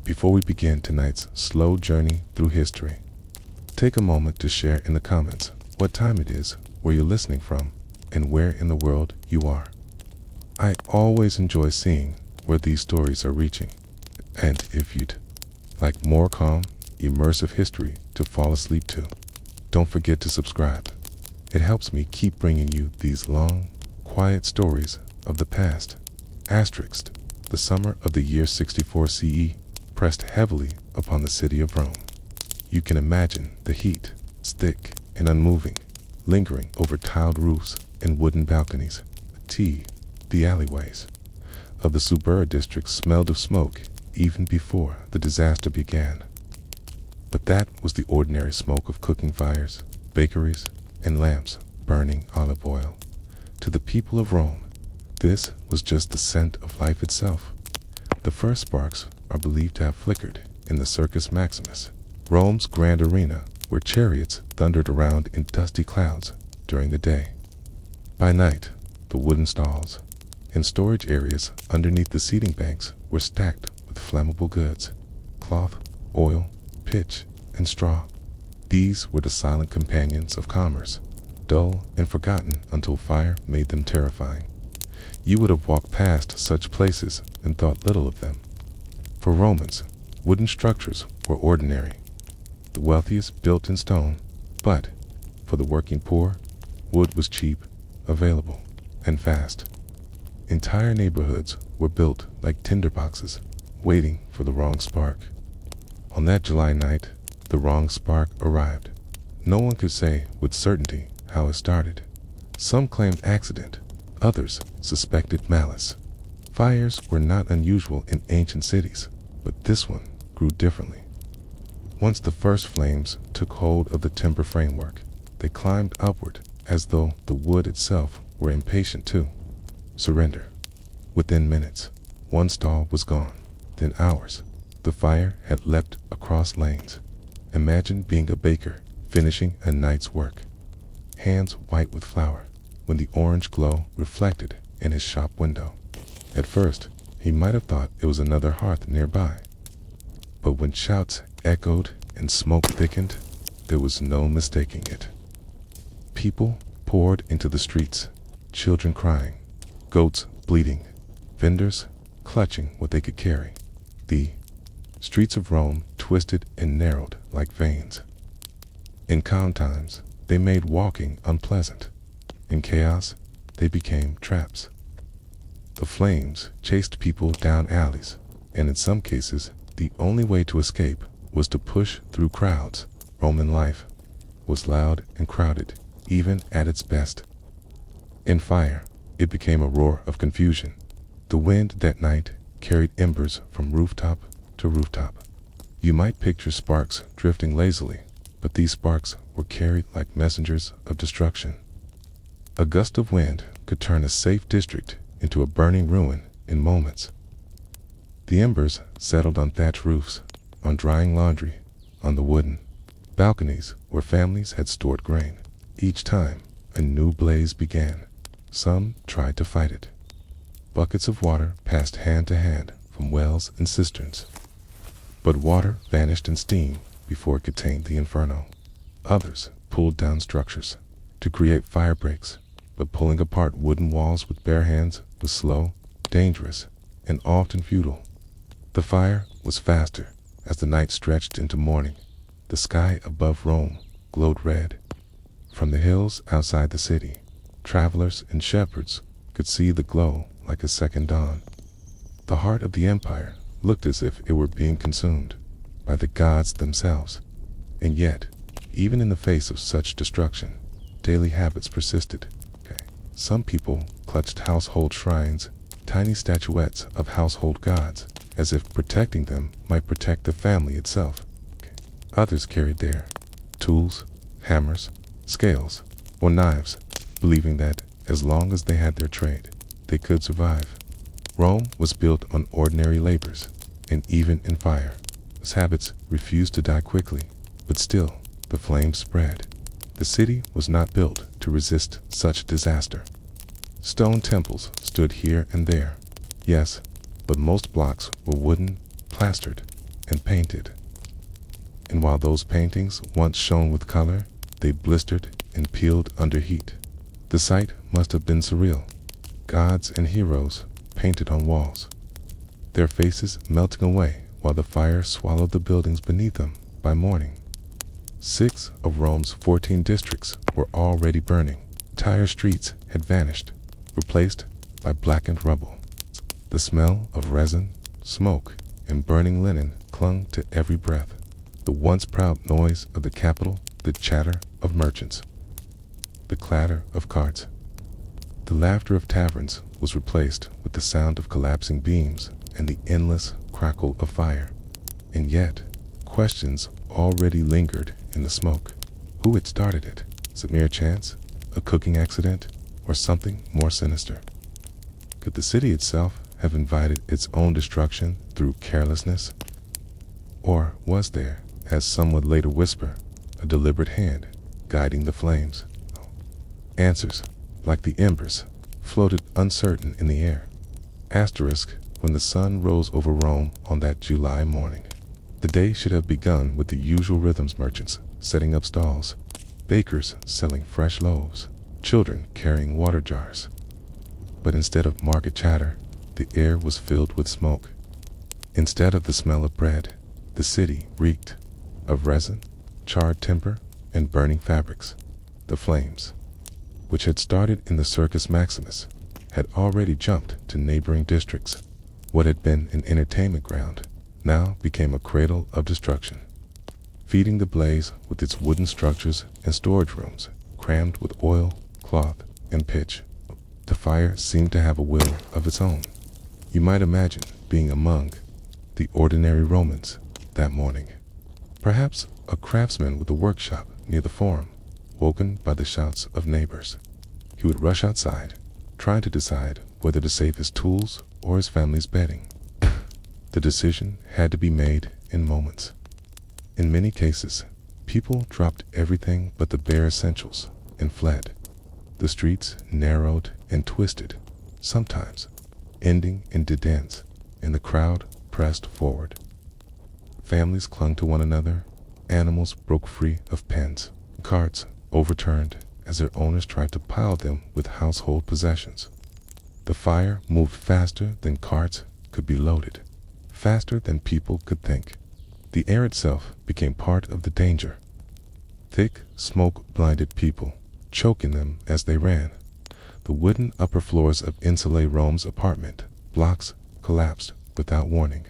Before we begin tonight's slow journey through history, take a moment to share in the comments what time it is, where you're listening from, and where in the world you are. I always enjoy seeing where these stories are reaching, and if you'd like more calm, immersive history to fall asleep to, don't forget to subscribe. It helps me keep bringing you these long, quiet stories of the past. Asterisk, the summer of the year 64 CE pressed heavily upon the city of Rome. You can imagine the heat, thick and unmoving, lingering over tiled roofs and wooden balconies. The alleyways of the Suburra district smelled of smoke even before the disaster began. But that was the ordinary smoke of cooking fires, bakeries, and lamps burning olive oil. To the people of Rome, this was just the scent of life itself. The first sparks are believed to have flickered in the Circus Maximus, Rome's grand arena where chariots thundered around in dusty clouds during the day. By night, the wooden stalls and storage areas underneath the seating banks were stacked with flammable goods, cloth, oil, pitch, and straw. These were the silent companions of commerce, dull and forgotten until fire made them terrifying. You would have walked past such places and thought little of them. For Romans, wooden structures were ordinary. The wealthiest built in stone, but for the working poor, wood was cheap, available, and fast. Entire neighborhoods were built like tinderboxes, waiting for the wrong spark. On that July night, the wrong spark arrived. No one could say with certainty how it started. Some claimed accident, others suspected malice. Fires were not unusual in ancient cities, but this one grew differently. Once the first flames took hold of the timber framework, they climbed upward as though the wood itself were impatient to surrender. Within minutes, one stall was gone, then hours. The fire had leapt across lanes. Imagine being a baker finishing a night's work, hands white with flour, when the orange glow reflected in his shop window. At first, he might have thought it was another hearth nearby. But when shouts echoed and smoke thickened, there was no mistaking it. People poured into the streets, children crying, goats bleating, vendors clutching what they could carry. The streets of Rome twisted and narrowed like veins. In calm times, they made walking unpleasant. In chaos, they became traps. The flames chased people down alleys, and in some cases, the only way to escape was to push through crowds. Roman life was loud and crowded, even at its best. In fire, it became a roar of confusion. The wind that night carried embers from rooftop to rooftop. You might picture sparks drifting lazily, but these sparks were carried like messengers of destruction. A gust of wind could turn a safe district into a burning ruin in moments. The embers settled on thatched roofs, on drying laundry, on the wooden balconies where families had stored grain. Each time, a new blaze began. Some tried to fight it. Buckets of water passed hand to hand from wells and cisterns. But water vanished in steam before it could tame the inferno. Others pulled down structures to create fire breaks, but pulling apart wooden walls with bare hands was slow, dangerous, and often futile. The fire was faster as the night stretched into morning. The sky above Rome glowed red. From the hills outside the city, travelers and shepherds could see the glow like a second dawn. The heart of the empire looked as if it were being consumed by the gods themselves. And yet, even in the face of such destruction, daily habits persisted. Some people clutched household shrines, tiny statuettes of household gods, as if protecting them might protect the family itself. Others carried their tools, hammers, scales, or knives, believing that as long as they had their trade, they could survive. Rome was built on ordinary labors, and even in fire, its habits refused to die quickly, but still the flames spread. The city was not built to resist such disaster. Stone temples stood here and there, yes, but most blocks were wooden, plastered, and painted. And while those paintings once shone with color, they blistered and peeled under heat. The sight must have been surreal. Gods and heroes painted on walls, their faces melting away while the fire swallowed the buildings beneath them by morning. 6 of Rome's 14 districts were already burning. Entire streets had vanished, replaced by blackened rubble. The smell of resin, smoke, and burning linen clung to every breath. The once proud noise of the capital, the chatter of merchants, the clatter of carts, the laughter of taverns was replaced with the sound of collapsing beams and the endless crackle of fire. And yet, questions already lingered in the smoke. Who had started it? Was it mere chance? A cooking accident? Or something more sinister? Could the city itself have invited its own destruction through carelessness? Or was there, as some would later whisper, a deliberate hand guiding the flames? Answers, like the embers, floated uncertain in the air. Asterisk, when the sun rose over Rome on that July morning. The day should have begun with the usual rhythms: merchants setting up stalls, bakers selling fresh loaves, children carrying water jars. But instead of market chatter, the air was filled with smoke. Instead of the smell of bread, the city reeked of resin, charred timber, and burning fabrics. The flames, which had started in the Circus Maximus, had already jumped to neighboring districts. What had been an entertainment ground now became a cradle of destruction, feeding the blaze with its wooden structures and storage rooms crammed with oil, cloth, and pitch. The fire seemed to have a will of its own. You might imagine being among the ordinary Romans that morning. Perhaps a craftsman with a workshop near the forum, woken by the shouts of neighbors. He would rush outside, trying to decide whether to save his tools or his family's bedding. The decision had to be made in moments. In many cases, people dropped everything but the bare essentials and fled. The streets narrowed and twisted, sometimes ending in dead ends, and the crowd pressed forward. Families clung to one another, animals broke free of pens, carts overturned as their owners tried to pile them with household possessions. The fire moved faster than carts could be loaded, faster than people could think. The air itself became part of the danger. Thick smoke blinded people, choking them as they ran. The wooden upper floors of Insulae Rome's apartment blocks collapsed without warning,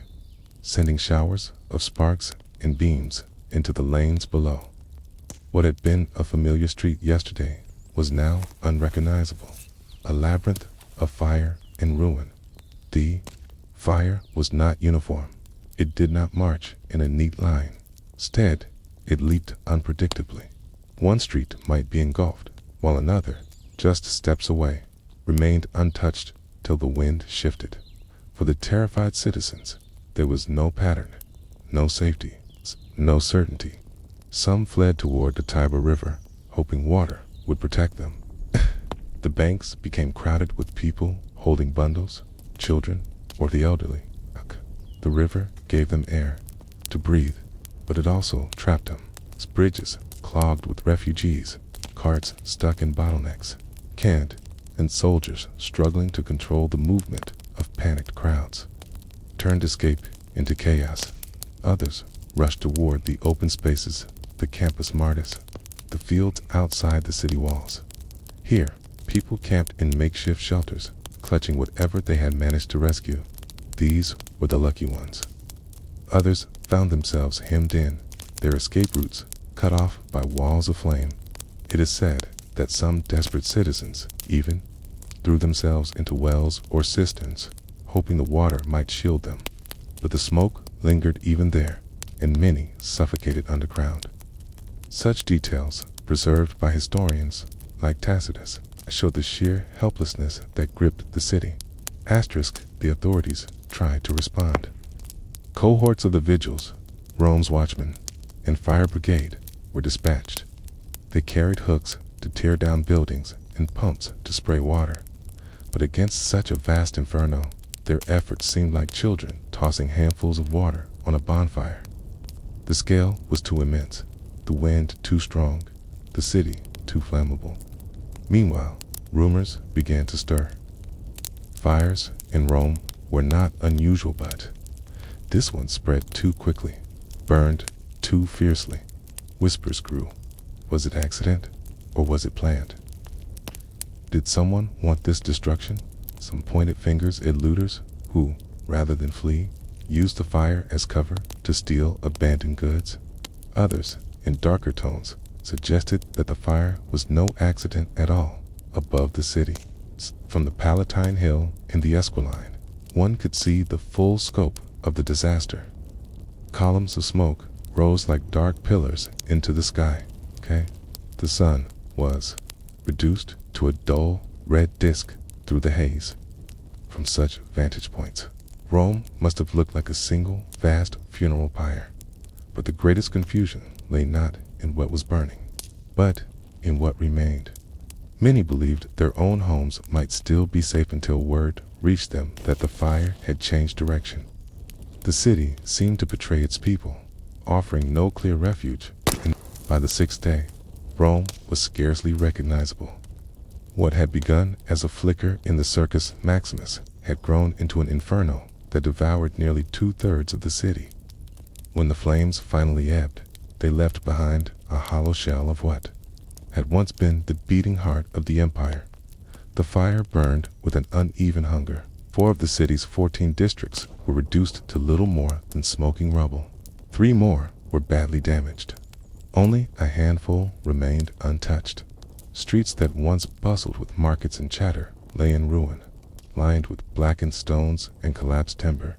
sending showers of sparks and beams into the lanes below. What had been a familiar street yesterday was now unrecognizable, a labyrinth of fire and ruin. The fire was not uniform. It did not march in a neat line. Instead, it leaped unpredictably. One street might be engulfed, while another, just steps away, remained untouched till the wind shifted. For the terrified citizens, there was no pattern, no safety, no certainty. Some fled toward the Tiber River, hoping water would protect them. The banks became crowded with people holding bundles, children, or the elderly. The river gave them air to breathe, but it also trapped them. Bridges clogged with refugees, carts stuck in bottlenecks, canned, and soldiers struggling to control the movement of panicked crowds turned escape into chaos. Others rushed toward the open spaces, the Campus Martis, the fields outside the city walls. Here, people camped in makeshift shelters, clutching whatever they had managed to rescue. These were the lucky ones. Others found themselves hemmed in, their escape routes cut off by walls of flame. It is said that some desperate citizens even threw themselves into wells or cisterns, hoping the water might shield them. But the smoke lingered even there, and many suffocated underground. Such details, preserved by historians like Tacitus, show the sheer helplessness that gripped the city. Asterisk, the authorities tried to respond. Cohorts of the vigils, Rome's watchmen, and fire brigade were dispatched. They carried hooks to tear down buildings and pumps to spray water. But against such a vast inferno, their efforts seemed like children tossing handfuls of water on a bonfire. The scale was too immense, the wind too strong, the city too flammable. Meanwhile, rumors began to stir. Fires in Rome were not unusual, but this one spread too quickly, burned too fiercely. Whispers grew. Was it accident, or was it planned? Did someone want this destruction? Some pointed fingers at looters who, rather than flee, used the fire as cover to steal abandoned goods. Others, in darker tones, suggested that the fire was no accident at all. Above the city, from the Palatine Hill in the Esquiline, one could see the full scope of the disaster. Columns of smoke rose like dark pillars into the sky. The sun was reduced to a dull red disk through the haze. From such vantage points, Rome must have looked like a single vast funeral pyre. But the greatest confusion lay not in what was burning, but in what remained. Many believed their own homes might still be safe until word reached them that the fire had changed direction. The city seemed to betray its people, offering no clear refuge, and by the sixth day, Rome was scarcely recognizable. What had begun as a flicker in the Circus Maximus had grown into an inferno that devoured nearly 2/3 of the city. When the flames finally ebbed, they left behind a hollow shell of what had once been the beating heart of the empire. The fire burned with an uneven hunger. 4 of the city's 14 districts were reduced to little more than smoking rubble. 3 more were badly damaged. Only a handful remained untouched. Streets that once bustled with markets and chatter lay in ruin, lined with blackened stones and collapsed timber.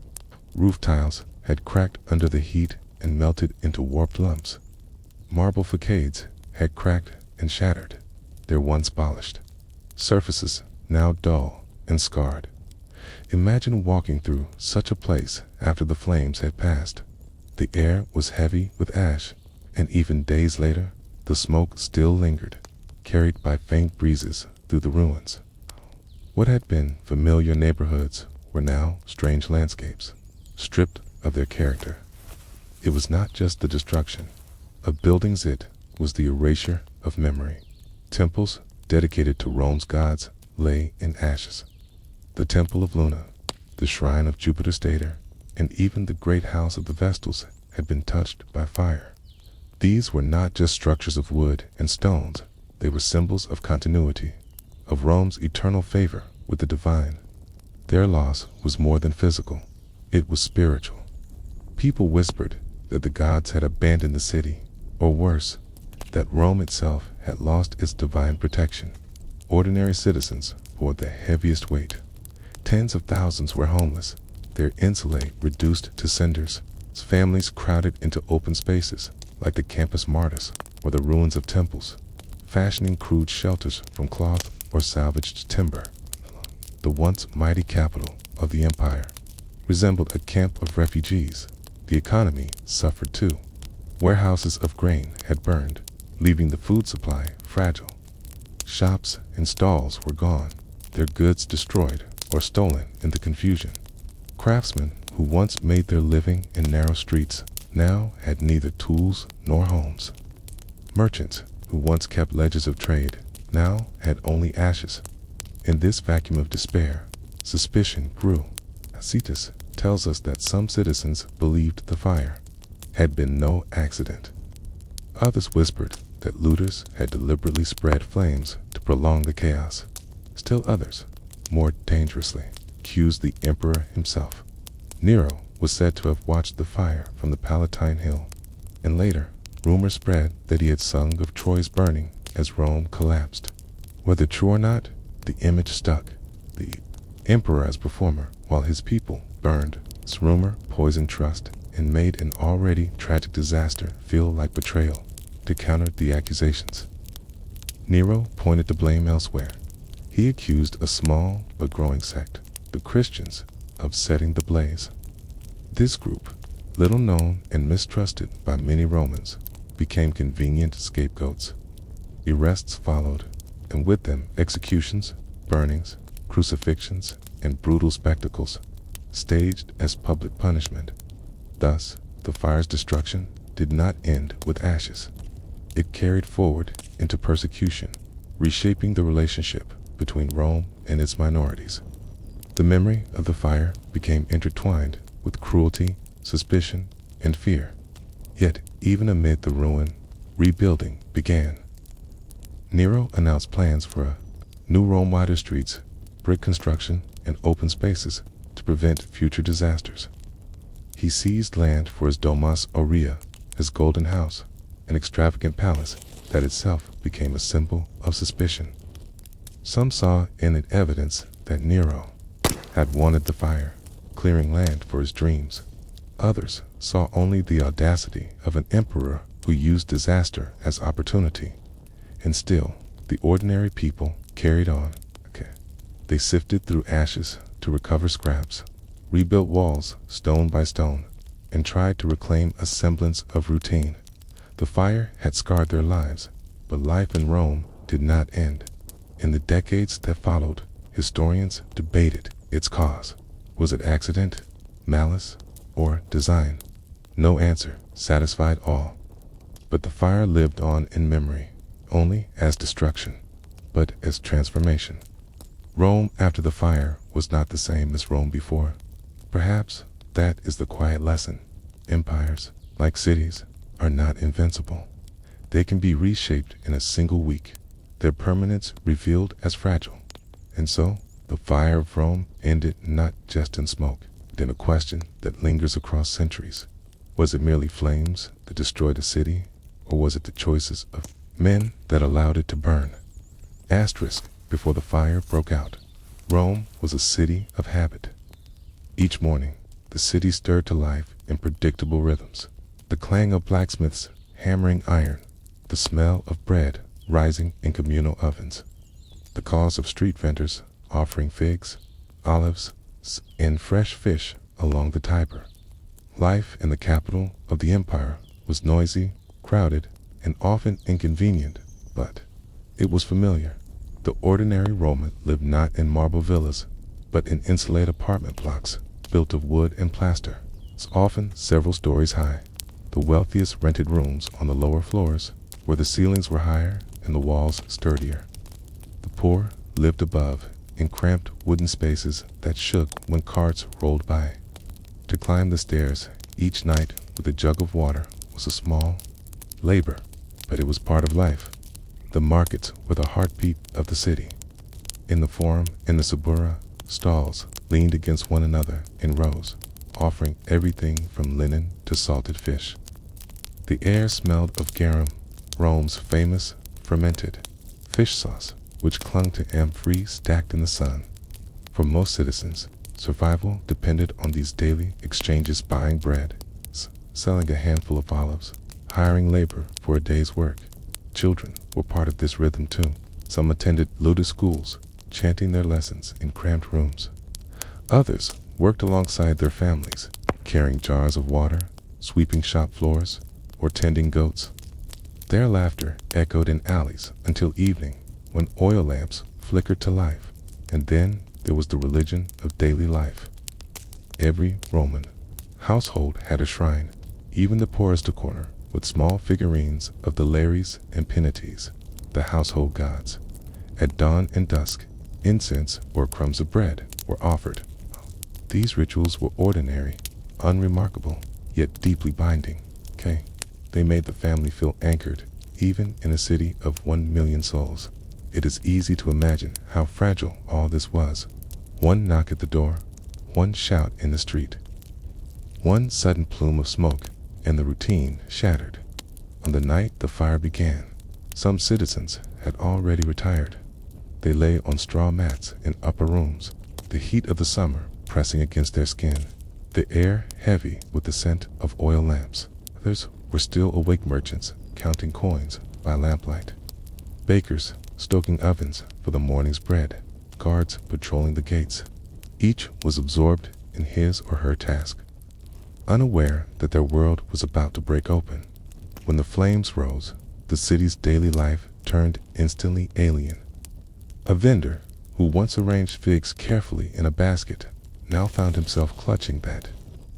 Roof tiles had cracked under the heat and melted into warped lumps. Marble facades had cracked and shattered, their once polished surfaces now dull and scarred. Imagine walking through such a place after the flames had passed. The air was heavy with ash, and even days later, the smoke still lingered, carried by faint breezes through the ruins. What had been familiar neighborhoods were now strange landscapes, stripped of their character. It was not just the destruction of buildings, it was the erasure of memory. Temples dedicated to Rome's gods lay in ashes. The Temple of Luna, the shrine of Jupiter Stator, and even the great house of the Vestals had been touched by fire. These were not just structures of wood and stones, they were symbols of continuity, of Rome's eternal favor with the divine. Their loss was more than physical, it was spiritual. People whispered that the gods had abandoned the city, or worse, that Rome itself had lost its divine protection. Ordinary citizens bore the heaviest weight. Tens of thousands were homeless, their insulae reduced to cinders, families crowded into open spaces like the Campus Martis or the ruins of temples, fashioning crude shelters from cloth or salvaged timber. The once mighty capital of the empire resembled a camp of refugees. The economy suffered too. Warehouses of grain had burned, leaving the food supply fragile. Shops and stalls were gone, their goods destroyed or stolen in the confusion. Craftsmen who once made their living in narrow streets now had neither tools nor homes. Merchants who once kept ledgers of trade now had only ashes. In this vacuum of despair, suspicion grew. Tacitus tells us that some citizens believed the fire had been no accident. Others whispered that looters had deliberately spread flames to prolong the chaos. Still others, more dangerously, accused the emperor himself. Nero was said to have watched the fire from the Palatine Hill, and later, rumors spread that he had sung of Troy's burning as Rome collapsed. Whether true or not, the image stuck, the emperor as performer while his people burned. This rumor poisoned trust and made an already tragic disaster feel like betrayal. To counter the accusations, Nero pointed the blame elsewhere. He accused a small but growing sect, the Christians, of setting the blaze. This group, little known and mistrusted by many Romans, became convenient scapegoats. Arrests followed, and with them executions, burnings, crucifixions, and brutal spectacles, staged as public punishment. Thus, the fire's destruction did not end with ashes. It carried forward into persecution, reshaping the relationship between Rome and its minorities. The memory of the fire became intertwined with cruelty, suspicion, and fear. Yet, even amid the ruin, rebuilding began. Nero announced plans for a new Rome, wider streets, brick construction, and open spaces to prevent future disasters. He seized land for his Domus Aurea, his golden house, an extravagant palace that itself became a symbol of suspicion. Some saw in it evidence that Nero had wanted the fire, clearing land for his dreams. Others saw only the audacity of an emperor who used disaster as opportunity. And still, the ordinary people carried on. They sifted through ashes to recover scraps, rebuilt walls stone by stone, and tried to reclaim a semblance of routine. The fire had scarred their lives, but life in Rome did not end. In the decades that followed, historians debated its cause. Was it accident, malice, or design? No answer satisfied all. But the fire lived on in memory, only as destruction, but as transformation. Rome after the fire was not the same as Rome before. Perhaps that is the quiet lesson. Empires, like cities, are not invincible. They can be reshaped in a single week, their permanence revealed as fragile. And so, the fire of Rome ended not just in smoke, but in a question that lingers across centuries. Was it merely flames that destroyed a city, or was it the choices of men that allowed it to burn? Asterisk, before the fire broke out, Rome was a city of habit. Each morning, the city stirred to life in predictable rhythms. The clang of blacksmiths hammering iron, the smell of bread rising in communal ovens, the calls of street vendors offering figs, olives, and fresh fish along the Tiber. Life in the capital of the empire was noisy, crowded, and often inconvenient, but it was familiar. The ordinary Roman lived not in marble villas, but in insulated apartment blocks built of wood and plaster, often several stories high. The wealthiest rented rooms on the lower floors, where the ceilings were higher and the walls sturdier. The poor lived above, in cramped wooden spaces that shook when carts rolled by. To climb the stairs each night with a jug of water was a small labor, but it was part of life. The markets were the heartbeat of the city. In the Forum and the Subura, stalls leaned against one another in rows, offering everything from linen to salted fish. The air smelled of garum, Rome's famous fermented fish sauce, which clung to amphorae stacked in the sun. For most citizens, survival depended on these daily exchanges, buying bread, selling a handful of olives, hiring labor for a day's work. Children were part of this rhythm too. Some attended ludus schools, chanting their lessons in cramped rooms. Others worked alongside their families, carrying jars of water, sweeping shop floors, or tending goats. Their laughter echoed in alleys until evening, when oil lamps flickered to life. And then there was the religion of daily life. Every Roman household had a shrine, even the poorest corner, with small figurines of the Lares and Penates, the household gods. At dawn and dusk, incense or crumbs of bread were offered. These rituals were ordinary, unremarkable, yet deeply binding. They made the family feel anchored, even in a city of 1 million souls. It is easy to imagine how fragile all this was. One knock at the door, one shout in the street, one sudden plume of smoke, and the routine shattered. On the night the fire began, some citizens had already retired. They lay on straw mats in upper rooms, the heat of the summer pressing against their skin, the air heavy with the scent of oil lamps. Others were still awake, merchants counting coins by lamplight, bakers stoking ovens for the morning's bread, guards patrolling the gates. Each was absorbed in his or her task, unaware that their world was about to break open. When the flames rose, the city's daily life turned instantly alien. A vendor who once arranged figs carefully in a basket now found himself clutching that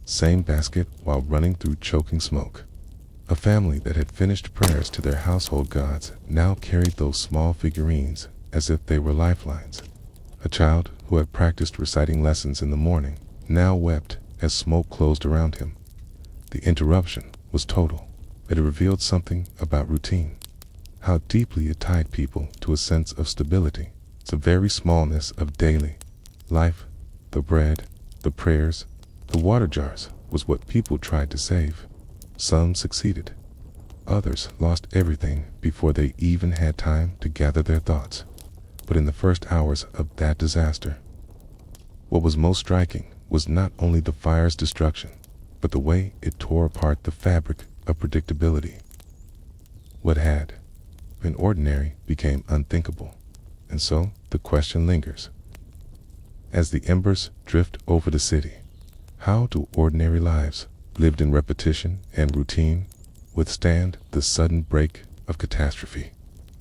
same basket while running through choking smoke. A family that had finished prayers to their household gods now carried those small figurines as if they were lifelines. A child who had practiced reciting lessons in the morning now wept as smoke closed around him. The interruption was total. It revealed something about routine, how deeply it tied people to a sense of stability. The very smallness of daily life, the bread, the prayers, the water jars, was what people tried to save. Some succeeded. Others lost everything before they even had time to gather their thoughts. But in the first hours of that disaster, what was most striking was not only the fire's destruction, but the way it tore apart the fabric of predictability. What had been ordinary became unthinkable, and so the question lingers. As the embers drift over the city, how do ordinary lives, lived in repetition and routine, withstand the sudden break of catastrophe?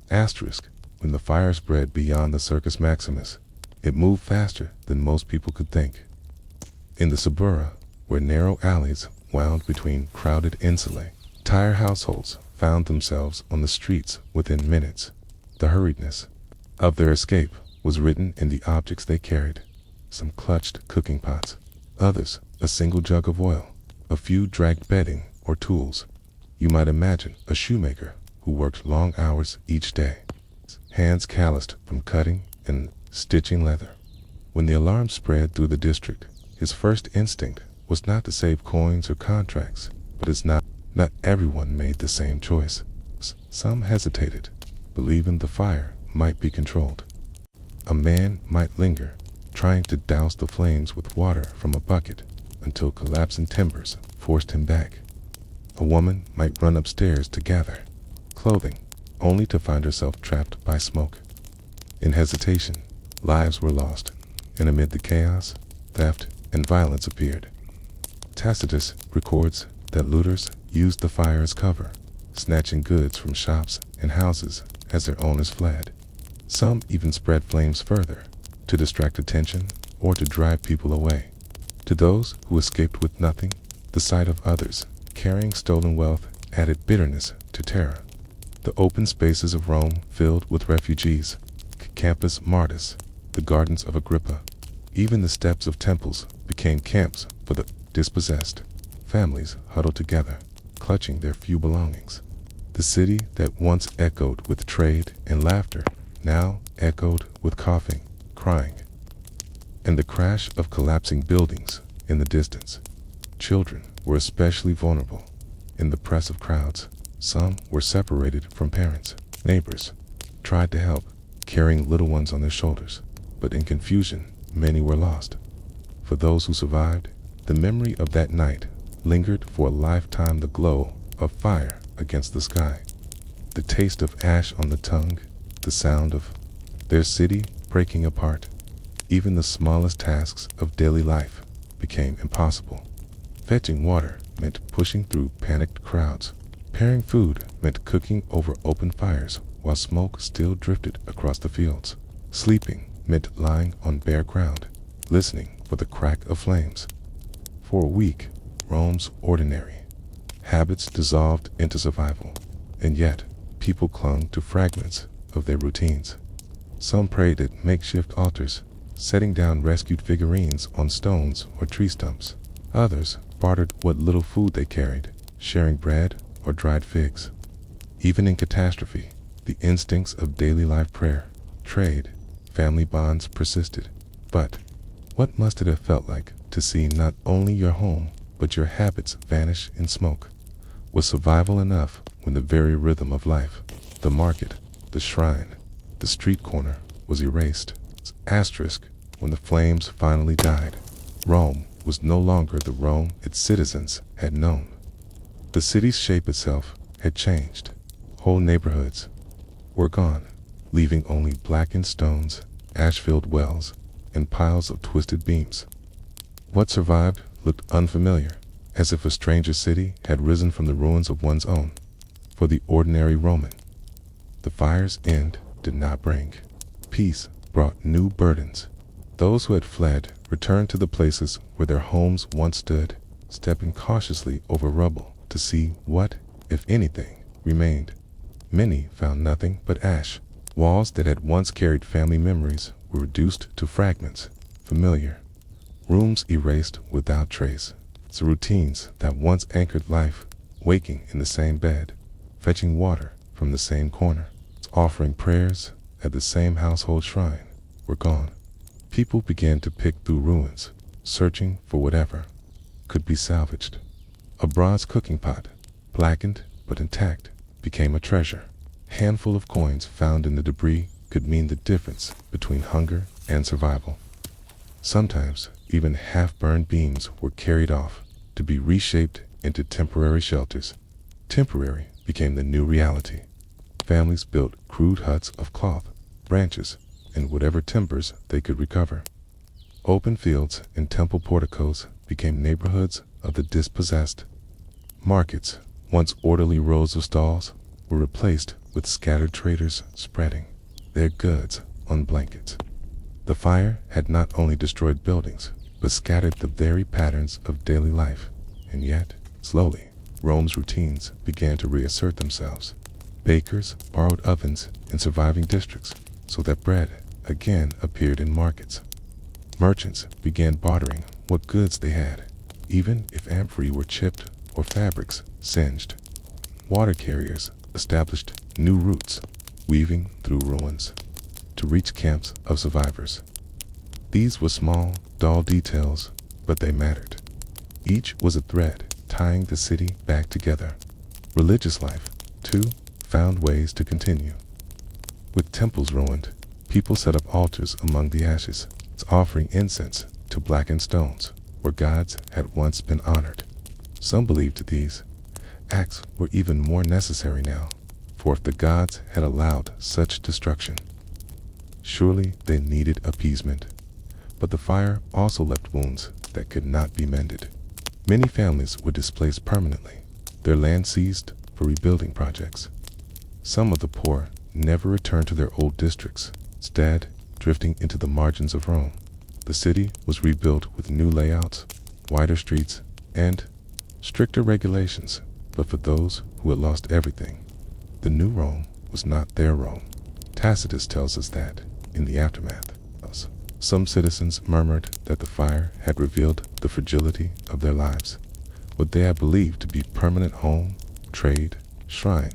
Asterisk, when the fire spread beyond the Circus Maximus, it moved faster than most people could think. In the suburba, where narrow alleys wound between crowded insulae, tired households found themselves on the streets within minutes. The hurriedness of their escape was written in the objects they carried. Some clutched cooking pots, others a single jug of oil, a few dragged bedding or tools. You might imagine a shoemaker who worked long hours each day, hands calloused from cutting and stitching leather. When the alarm spread through the district, his first instinct was not to save coins or contracts, but it's not everyone made the same choice. Some hesitated, believing the fire might be controlled. A man might linger, trying to douse the flames with water from a bucket until collapsing timbers forced him back. A woman might run upstairs to gather clothing, only to find herself trapped by smoke. In hesitation, lives were lost, and amid the chaos, theft and violence appeared. Tacitus records that looters used the fire as cover, snatching goods from shops and houses as their owners fled. Some even spread flames further, to distract attention or to drive people away. To those who escaped with nothing, the sight of others carrying stolen wealth added bitterness to terror. The open spaces of Rome filled with refugees, Campus Martis, the gardens of Agrippa, even the steps of temples became camps for the dispossessed. Families huddled together, clutching their few belongings. The city that once echoed with trade and laughter now echoed with coughing, crying, and the crash of collapsing buildings in the distance. Children were especially vulnerable. In the press of crowds, some were separated from parents. Neighbors tried to help, carrying little ones on their shoulders, but in confusion, many were lost. For those who survived, the memory of that night lingered for a lifetime. The glow of fire against the sky, the taste of ash on the tongue, the sound of their city breaking apart. Even the smallest tasks of daily life became impossible. Fetching water meant pushing through panicked crowds. Preparing food meant cooking over open fires while smoke still drifted across the fields. Sleeping meant lying on bare ground, listening for the crack of flames. For a week, Rome's ordinary habits dissolved into survival, and yet people clung to fragments of their routines. Some prayed at makeshift altars, setting down rescued figurines on stones or tree stumps. Others bartered what little food they carried, sharing bread or dried figs. Even in catastrophe, the instincts of daily life, prayer, trade, family bonds persisted. But what must it have felt like to see not only your home, but your habits vanish in smoke? Was survival enough when the very rhythm of life, the market, the shrine, the street corner, was erased? Asterisk, when the flames finally died, Rome was no longer the Rome its citizens had known. The city's shape itself had changed. Whole neighborhoods were gone, leaving only blackened stones, ash-filled wells, and piles of twisted beams. What survived looked unfamiliar, as if a stranger city had risen from the ruins of one's own. For the ordinary Roman, the fire's end did not bring peace, brought new burdens. Those who had fled returned to the places where their homes once stood, stepping cautiously over rubble to see what, if anything, remained. Many found nothing but ash. Walls that had once carried family memories were reduced to fragments, familiar. Rooms erased without trace. The routines that once anchored life, waking in the same bed, fetching water from the same corner, offering prayers at the same household shrine, were gone. People began to pick through ruins, searching for whatever could be salvaged. A bronze cooking pot, blackened but intact, became a treasure. A handful of coins found in the debris could mean the difference between hunger and survival. Sometimes, even half-burned beams were carried off to be reshaped into temporary shelters. Temporary became the new reality. Families built crude huts of cloth, branches, and whatever timbers they could recover. Open fields and temple porticos became neighborhoods of the dispossessed. Markets, once orderly rows of stalls, were replaced with scattered traders spreading their goods on blankets. The fire had not only destroyed buildings, but scattered the very patterns of daily life. And yet, slowly, Rome's routines began to reassert themselves. Bakers borrowed ovens in surviving districts so that bread again appeared in markets. Merchants began bartering what goods they had, even if amphorae were chipped or fabrics singed. Water carriers established new routes, weaving through ruins to reach camps of survivors. These were small, dull details, but they mattered. Each was a thread tying the city back together. Religious life, too, found ways to continue. With temples ruined, people set up altars among the ashes, offering incense to blackened stones where gods had once been honored. Some believed these acts were even more necessary now, for if the gods had allowed such destruction, surely they needed appeasement. But the fire also left wounds that could not be mended. Many families were displaced permanently, their land seized for rebuilding projects. Some of the poor never returned to their old districts, instead drifting into the margins of Rome. The city was rebuilt with new layouts, wider streets, and stricter regulations, but for those who had lost everything, the new Rome was not their Rome. Tacitus tells us that, in the aftermath, some citizens murmured that the fire had revealed the fragility of their lives. What they had believed to be permanent home, trade, shrine,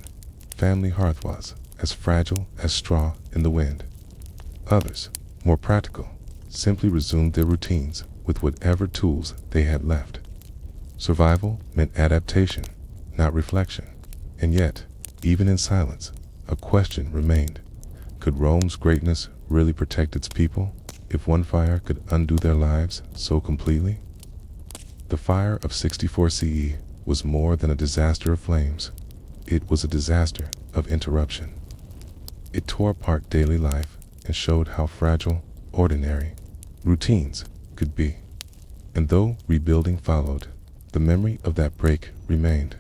family hearth was as fragile as straw in the wind. Others, more practical, simply resumed their routines with whatever tools they had left. Survival meant adaptation, not reflection. And yet, even in silence, a question remained. Could Rome's greatness really protect its people if one fire could undo their lives so completely? The fire of 64 CE was more than a disaster of flames. It was a disaster of interruption. It tore apart daily life and showed how fragile, ordinary routines could be. And though rebuilding followed, the memory of that break remained,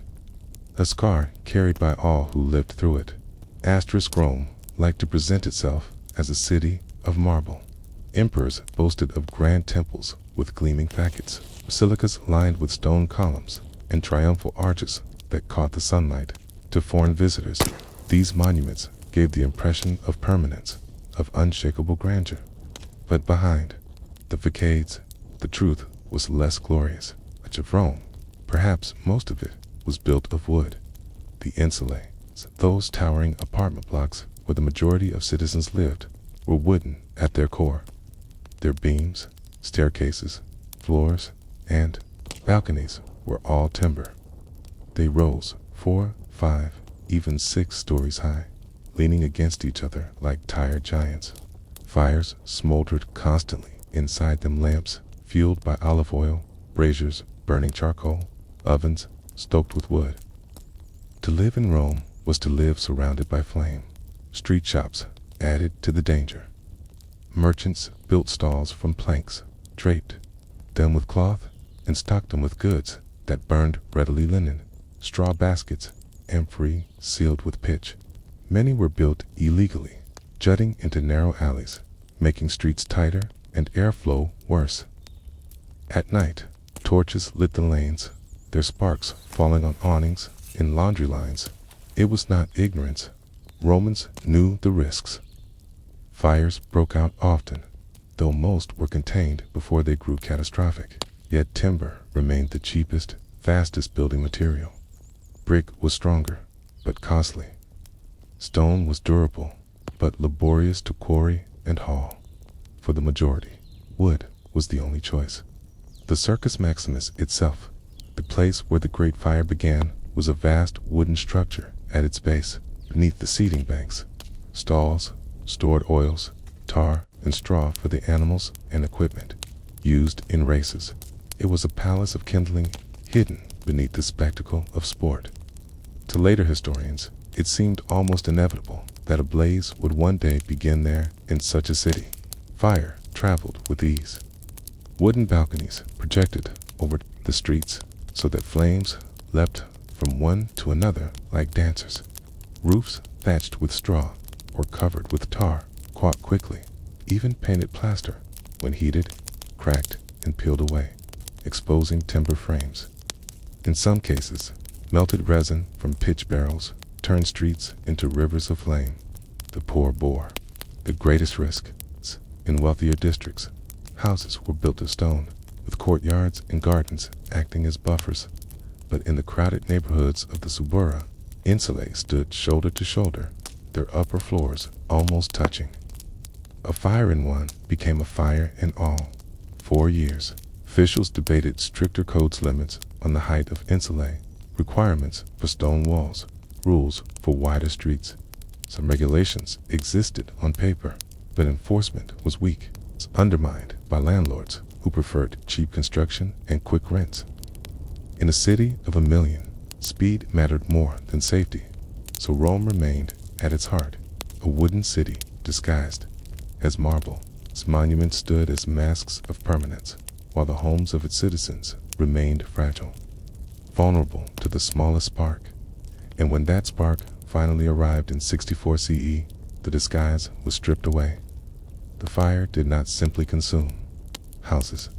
a scar carried by all who lived through it. Rome liked to present itself as a city of marble. Emperors boasted of grand temples with gleaming facades, basilicas lined with stone columns, and triumphal arches that caught the sunlight. To foreign visitors, these monuments gave the impression of permanence, of unshakable grandeur. But behind the facades, the truth was less glorious. Much of Rome, perhaps most of it, was built of wood. The insulae, those towering apartment blocks where the majority of citizens lived, were wooden at their core. Their beams, staircases, floors, and balconies were all timber. They rose 4, 5, even 6 stories high, leaning against each other like tired giants. Fires smoldered constantly inside them, lamps fueled by olive oil, braziers burning charcoal, ovens stoked with wood. To live in Rome was to live surrounded by flame. Street shops added to the danger. Merchants built stalls from planks, draped them with cloth, and stocked them with goods that burned readily: linen, straw baskets, amphorae sealed with pitch. Many were built illegally, jutting into narrow alleys, making streets tighter and airflow worse. At night, Torches lit the lanes, their sparks falling on awnings and laundry lines. It was not ignorance. Romans knew the risks. Fires broke out often, though most were contained before they grew catastrophic. Yet timber remained the cheapest, fastest building material. Brick was stronger, but costly. Stone was durable, but laborious to quarry and haul. For the majority, wood was the only choice. The Circus Maximus itself, the place where the Great Fire began, was a vast wooden structure. At its base, beneath the seating banks, stalls stored oils, tar, and straw for the animals and equipment used in races. It was a palace of kindling, hidden beneath the spectacle of sport. To later historians, it seemed almost inevitable that a blaze would one day begin there in such a city. Fire traveled with ease. Wooden balconies projected over the streets so that flames leapt from one to another like dancers. Roofs thatched with straw or covered with tar caught quickly. Even painted plaster, when heated, cracked and peeled away, exposing timber frames. In some cases, melted resin from pitch barrels turned streets into rivers of flame. The poor bore the greatest risk. In wealthier districts, houses were built of stone, with courtyards and gardens acting as buffers. But in the crowded neighborhoods of the Suburra, insulae stood shoulder to shoulder, their upper floors almost touching. A fire in one became a fire in all. 4 years, officials debated stricter codes limits on the height of insulae, requirements for stone walls, rules for wider streets. Some regulations existed on paper, but enforcement was weak, undermined by landlords who preferred cheap construction and quick rents. In a city of 1 million, speed mattered more than safety, so Rome remained, at its heart, a wooden city disguised as marble. Its monuments stood as masks of permanence, while the homes of its citizens remained fragile, vulnerable to the smallest spark. And when that spark finally arrived in 64 CE, the disguise was stripped away. The fire did not simply consume houses.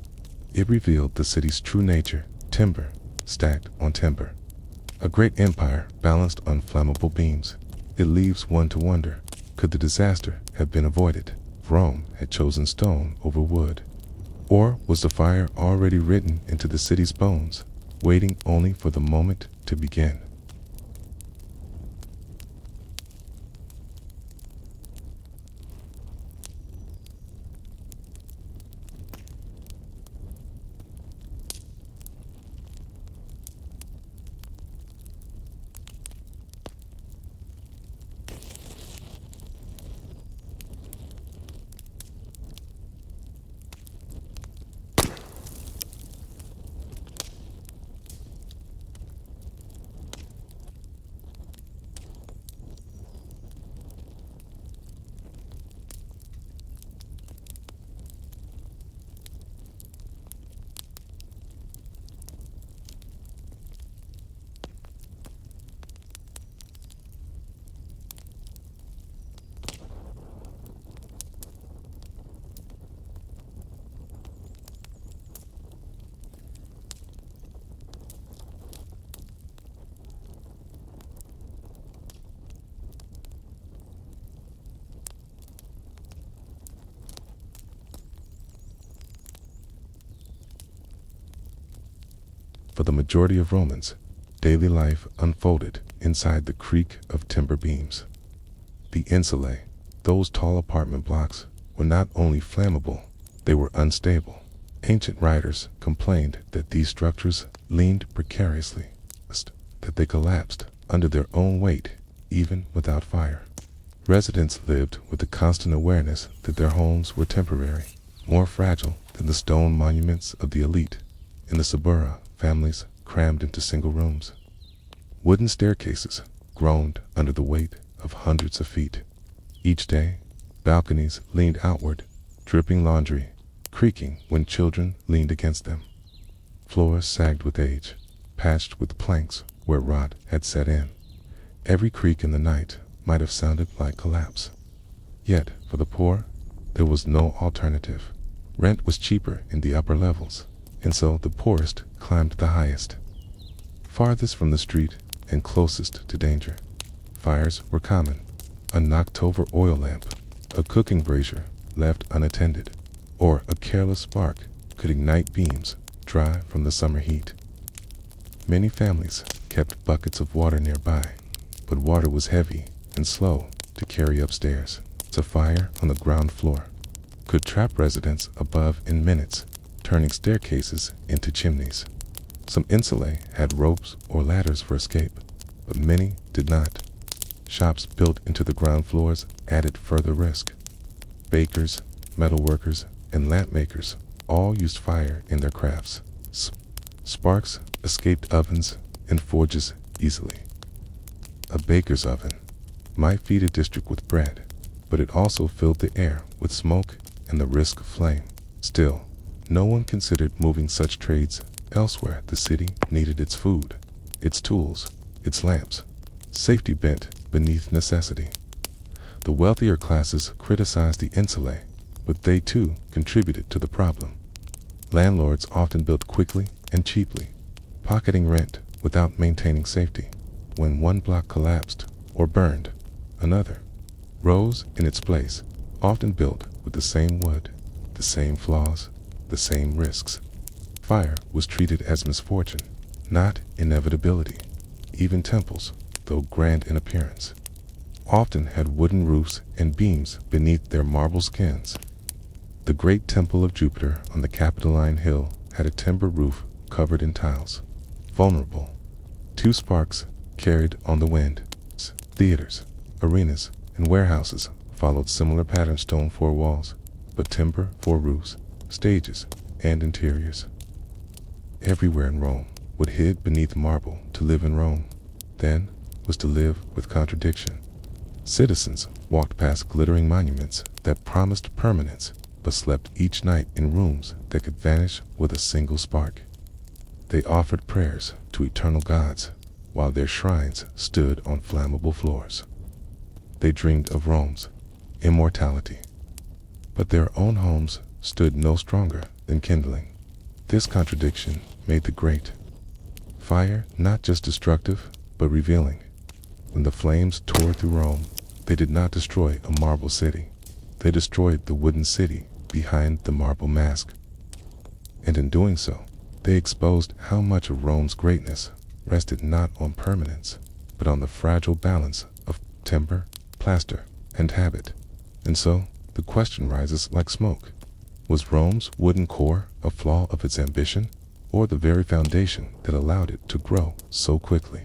It revealed the city's true nature, timber stacked on timber. A great empire balanced on flammable beams. It leaves one to wonder, could the disaster have been avoided if Rome had chosen stone over wood? Or was the fire already written into the city's bones, waiting only for the moment to begin? For the majority of Romans, daily life unfolded inside the creak of timber beams. The insulae, those tall apartment blocks, were not only flammable, they were unstable. Ancient writers complained that these structures leaned precariously, that they collapsed under their own weight, even without fire. Residents lived with the constant awareness that their homes were temporary, more fragile than the stone monuments of the elite. In the Suburra, families crammed into single rooms. Wooden staircases groaned under the weight of hundreds of feet. Each day, balconies leaned outward, dripping laundry, creaking when children leaned against them. Floors sagged with age, patched with planks where rot had set in. Every creak in the night might have sounded like collapse. Yet, for the poor, there was no alternative. Rent was cheaper in the upper levels, and so the poorest climbed the highest. Farthest from the street and closest to danger, fires were common. A knocked-over oil lamp, a cooking brazier left unattended, or a careless spark could ignite beams dry from the summer heat. Many families kept buckets of water nearby, but water was heavy and slow to carry upstairs. A fire on the ground floor could trap residents above in minutes, turning staircases into chimneys. Some insulae had ropes or ladders for escape, but many did not. Shops built into the ground floors added further risk. Bakers, metalworkers, and lamp makers all used fire in their crafts. Sparks escaped ovens and forges easily. A baker's oven might feed a district with bread, but it also filled the air with smoke and the risk of flame. Still, no one considered moving such trades elsewhere. The city needed its food, its tools, its lamps. Safety bent beneath necessity. The wealthier classes criticized the insulae, but they too contributed to the problem. Landlords often built quickly and cheaply, pocketing rent without maintaining safety. When one block collapsed or burned, another rose in its place, often built with the same wood, the same flaws, the same risks. Fire was treated as misfortune, not inevitability. Even temples, though grand in appearance, often had wooden roofs and beams beneath their marble skins. The great temple of Jupiter on the Capitoline Hill had a timber roof covered in tiles. Vulnerable. 2 sparks carried on the wind. Theaters, arenas, and warehouses followed similar pattern: stone for walls, but timber for roofs, stages, and interiors. Everywhere in Rome, what hid beneath marble to live in Rome, then, was to live with contradiction. Citizens walked past glittering monuments that promised permanence, but slept each night in rooms that could vanish with a single spark. They offered prayers to eternal gods, while their shrines stood on flammable floors. They dreamed of Rome's immortality, but their own homes stood no stronger than kindling. This contradiction made the great fire not just destructive, but revealing. When the flames tore through Rome, they did not destroy a marble city. They destroyed the wooden city behind the marble mask. And in doing so, they exposed how much of Rome's greatness rested not on permanence, but on the fragile balance of timber, plaster, and habit. And so, the question rises like smoke. Was Rome's wooden core a flaw of its ambition, or the very foundation that allowed it to grow so quickly?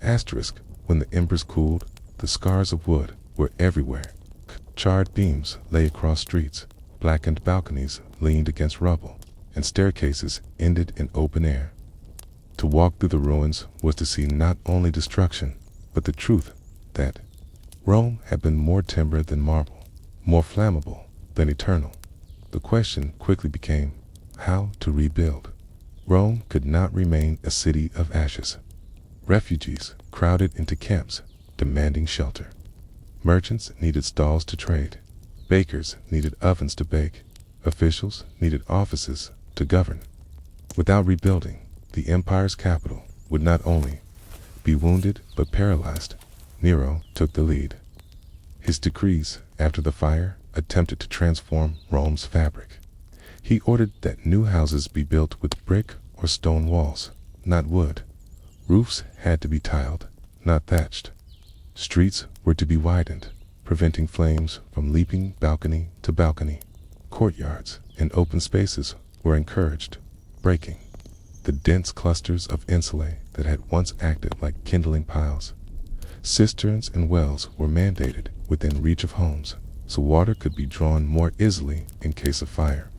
Asterisk, when the embers cooled, the scars of wood were everywhere. Charred beams lay across streets, blackened balconies leaned against rubble, and staircases ended in open air. To walk through the ruins was to see not only destruction, but the truth that Rome had been more timber than marble, more flammable than eternal. The question quickly became how to rebuild. Rome could not remain a city of ashes. Refugees crowded into camps, demanding shelter. Merchants needed stalls to trade. Bakers needed ovens to bake. Officials needed offices to govern. Without rebuilding, the empire's capital would not only be wounded but paralyzed. Nero took the lead. His decrees after the fire attempted to transform Rome's fabric. He ordered that new houses be built with brick or stone walls, not wood. Roofs had to be tiled, not thatched. Streets were to be widened, preventing flames from leaping balcony to balcony. Courtyards and open spaces were encouraged, breaking the dense clusters of insulae that had once acted like kindling piles. Cisterns and wells were mandated within reach of homes, so water could be drawn more easily in case of fire.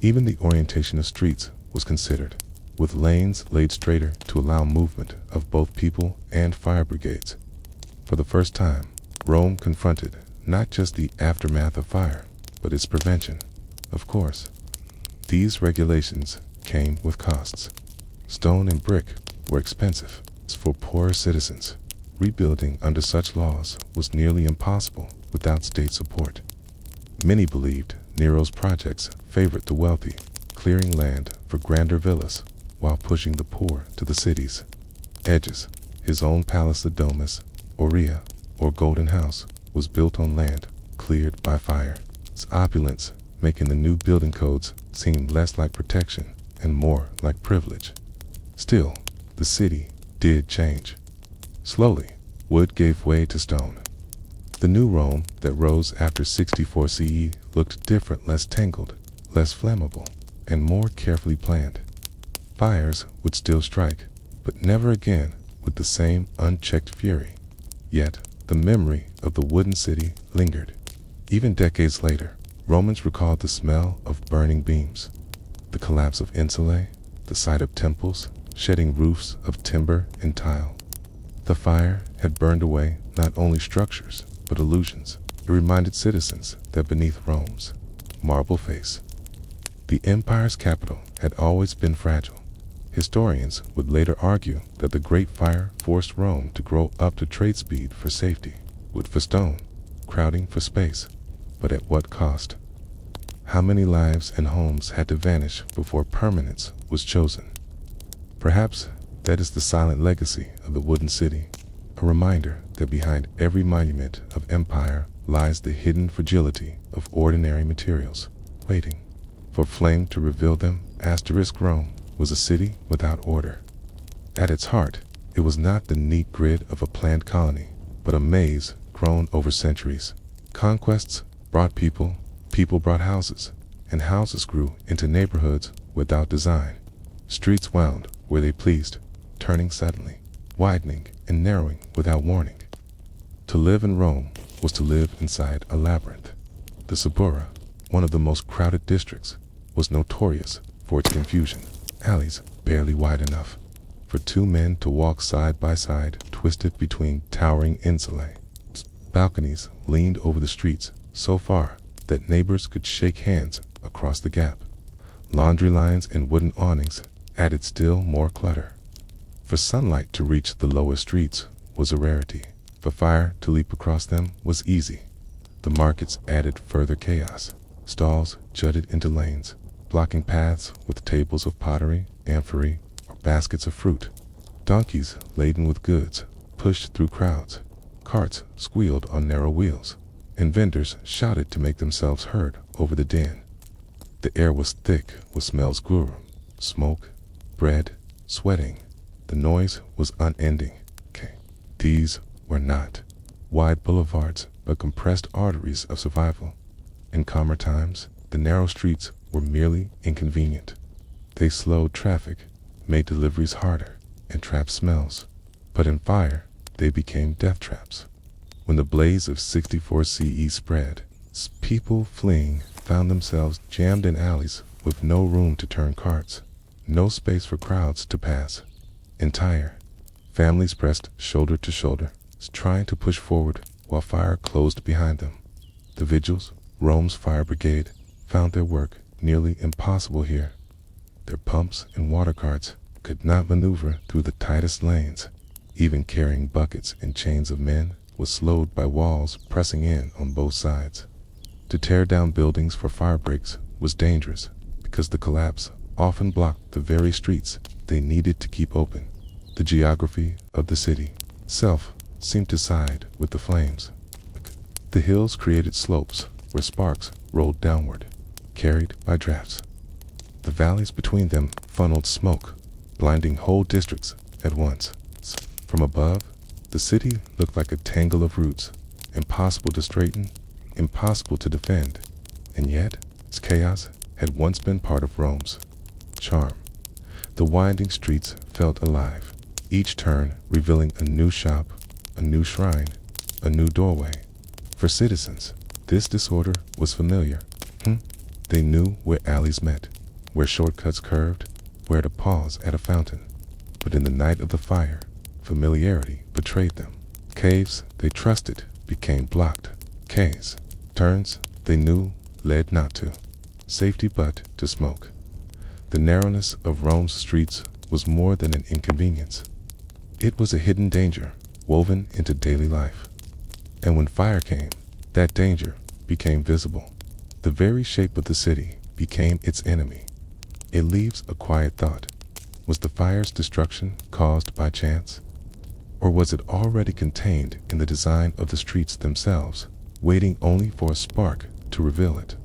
Even the orientation of streets was considered, with lanes laid straighter to allow movement of both people and fire brigades. For the first time, Rome confronted not just the aftermath of fire, but its prevention. Of course, these regulations came with costs. Stone and brick were expensive for poorer citizens. Rebuilding under such laws was nearly impossible without state support. Many believed Nero's projects favored the wealthy, clearing land for for grander villas, while pushing the poor to the city's edges. His own palace, the domus, aurea, or golden house, was built on land cleared by fire. Its opulence making the new building codes seem less like protection and more like privilege. Still, the city did change. Slowly, wood gave way to stone. The new Rome that rose after 64 CE looked different, less tangled, less flammable, and more carefully planned. Fires would still strike, but never again with the same unchecked fury. Yet, the memory of the wooden city lingered. Even decades later, Romans recalled the smell of burning beams, the collapse of insulae, the sight of temples shedding roofs of timber and tile. The fire had burned away not only structures, but illusions. It reminded citizens that beneath Rome's marble face, the empire's capital had always been fragile. Historians would later argue that the Great Fire forced Rome to grow up to trade speed for safety, wood for stone, crowding for space. But at what cost? How many lives and homes had to vanish before permanence was chosen? Perhaps that is the silent legacy of the wooden city, a reminder that behind every monument of empire lies the hidden fragility of ordinary materials, waiting for flame to reveal them. Rome was a city without order. At its heart, it was not the neat grid of a planned colony, but a maze grown over centuries. Conquests brought people, people brought houses, and houses grew into neighborhoods without design. Streets wound where they pleased, turning suddenly, widening and narrowing without warning. To live in Rome was to live inside a labyrinth. The Suburra, one of the most crowded districts, was notorious for its confusion. Alleys barely wide enough for two men to walk side by side, twisted between towering insulae. Balconies leaned over the streets so far that neighbors could shake hands across the gap. Laundry lines and wooden awnings added still more clutter. For sunlight to reach the lower streets was a rarity. For fire to leap across them was easy. The markets added further chaos. Stalls jutted into lanes, blocking paths with tables of pottery, amphorae, or baskets of fruit. Donkeys laden with goods pushed through crowds. Carts squealed on narrow wheels, and vendors shouted to make themselves heard over the din. The air was thick with smells: garum, smoke, bread, sweating. The noise was unending. These were not wide boulevards, but compressed arteries of survival. In calmer times, the narrow streets were merely inconvenient. They slowed traffic, made deliveries harder, and trapped smells. But in fire, they became death traps. When the blaze of 64 CE spread, people fleeing found themselves jammed in alleys with no room to turn carts, no space for crowds to pass. Entire families pressed shoulder to shoulder, trying to push forward while fire closed behind them. The vigils, Rome's fire brigade, found their work nearly impossible here. Their pumps and water carts could not maneuver through the tightest lanes. Even carrying buckets and chains of men was slowed by walls pressing in on both sides. To tear down buildings for fire breaks was dangerous because the collapse often blocked the very streets they needed to keep open. The geography of the city itself seemed to side with the flames. The hills created slopes where sparks rolled downward, carried by drafts. The valleys between them funneled smoke, blinding whole districts at once. From above, the city looked like a tangle of roots, impossible to straighten, impossible to defend, and yet its chaos had once been part of Rome's charm. The winding streets felt alive, each turn revealing a new shop, a new shrine, a new doorway. For citizens, this disorder was familiar. They knew where alleys met, where shortcuts curved, where to pause at a fountain. But in the night of the fire, familiarity betrayed them. Caves they trusted became blocked. Caves, turns they knew led not to safety but to smoke. The narrowness of Rome's streets was more than an inconvenience. It was a hidden danger woven into daily life. And when fire came, that danger became visible. The very shape of the city became its enemy. It leaves a quiet thought. Was the fire's destruction caused by chance? Or was it already contained in the design of the streets themselves, waiting only for a spark to reveal it?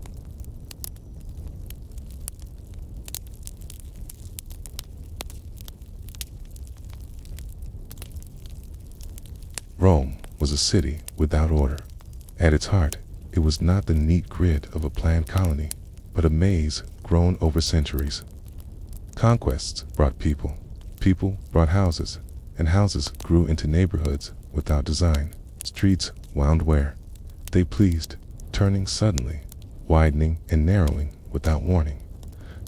Rome was a city without order. At its heart, it was not the neat grid of a planned colony, but a maze grown over centuries. Conquests brought people, people brought houses, and houses grew into neighborhoods without design. Streets wound where they pleased, turning suddenly, widening and narrowing without warning.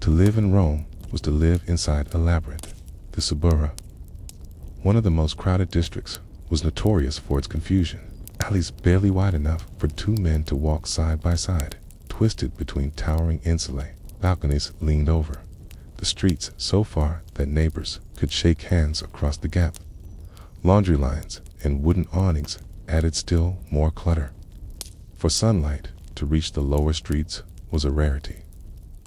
To live in Rome was to live inside a labyrinth. The Suburra, one of the most crowded districts, was notorious for its confusion. Alleys barely wide enough for two men to walk side by side, twisted between towering insulae. Balconies leaned over the streets so far that neighbors could shake hands across the gap. Laundry lines and wooden awnings added still more clutter. For sunlight to reach the lower streets was a rarity.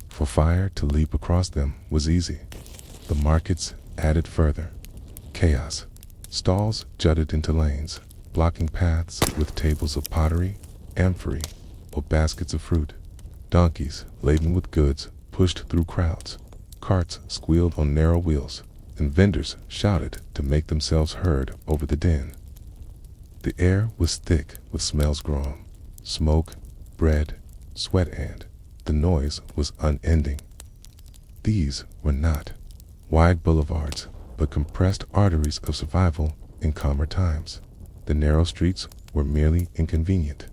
For fire to leap across them was easy. The markets added further chaos. Stalls jutted into lanes, blocking paths with tables of pottery, amphorae, or baskets of fruit. Donkeys, laden with goods, pushed through crowds. Carts squealed on narrow wheels, and vendors shouted to make themselves heard over the din. The air was thick with smells growing: smoke, bread, sweat, and the noise was unending. These were not wide boulevards, but compressed arteries of survival in calmer times. The narrow streets were merely inconvenient.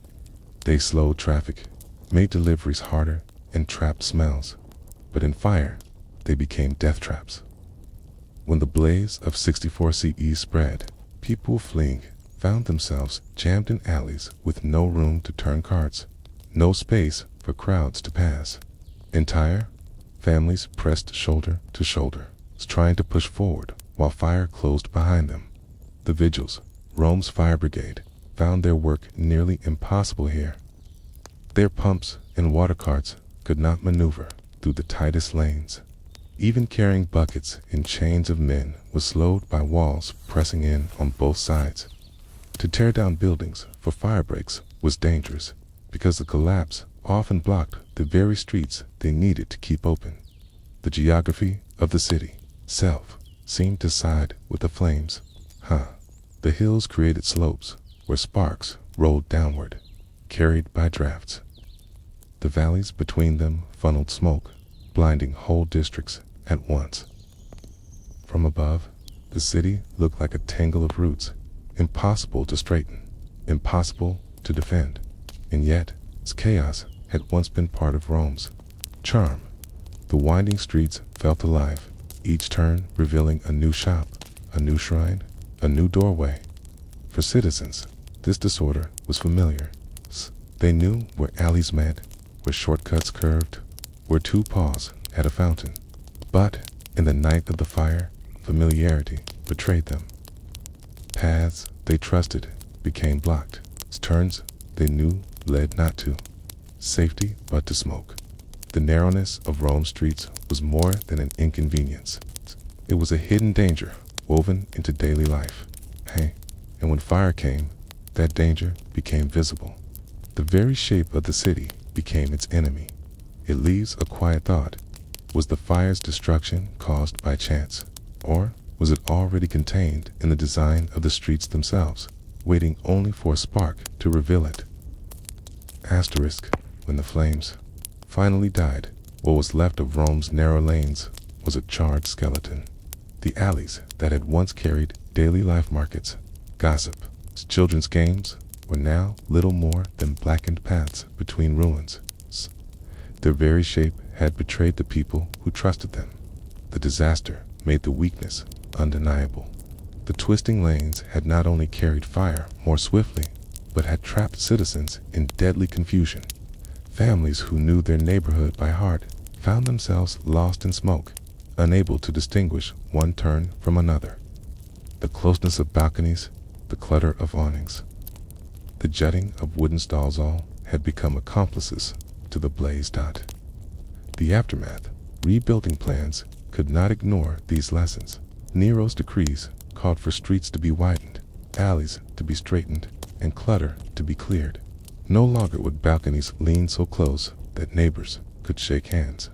They slowed traffic, made deliveries harder, and trapped smells. But in fire, they became death traps. When the blaze of 64 CE spread, people fleeing found themselves jammed in alleys with no room to turn carts, no space for crowds to pass. Entire families pressed shoulder to shoulder, trying to push forward while fire closed behind them. The vigils, Rome's fire brigade, found their work nearly impossible here. Their pumps and water carts could not maneuver through the tightest lanes. Even carrying buckets and chains of men was slowed by walls pressing in on both sides. To tear down buildings for fire breaks was dangerous, because the collapse often blocked the very streets they needed to keep open. The geography of the city itself seemed to side with the flames. The hills created slopes where sparks rolled downward, carried by drafts. The valleys between them funneled smoke, blinding whole districts at once. From above, the city looked like a tangle of roots, impossible to straighten, impossible to defend. And yet, its chaos had once been part of Rome's charm. The winding streets felt alive, each turn revealing a new shop, a new shrine, a new doorway. For citizens, this disorder was familiar. They knew where alleys met, where shortcuts curved, where two paws had a fountain. But in the night of the fire, familiarity betrayed them. Paths they trusted became blocked. Turns they knew led not to safety but to smoke. The narrowness of Rome's streets was more than an inconvenience. It was a hidden danger woven into daily life. And when fire came, that danger became visible. The very shape of the city became its enemy. It leaves a quiet thought. Was the fire's destruction caused by chance? Or was it already contained in the design of the streets themselves, waiting only for a spark to reveal it? Asterisk. When the flames finally died, what was left of Rome's narrow lanes was a charred skeleton. The alleys that had once carried daily life markets, gossip, children's games were now little more than blackened paths between ruins. Their very shape had betrayed the people who trusted them. The disaster made the weakness undeniable. The twisting lanes had not only carried fire more swiftly, but had trapped citizens in deadly confusion. Families who knew their neighborhood by heart found themselves lost in smoke, unable to distinguish one turn from another. The closeness of balconies, the clutter of awnings, the jutting of wooden stalls all had become accomplices to the blaze. The aftermath Rebuilding plans could not ignore these lessons. Nero's decrees called for streets to be widened, alleys to be straightened, and clutter to be cleared. No longer would balconies lean so close that neighbors could shake hands.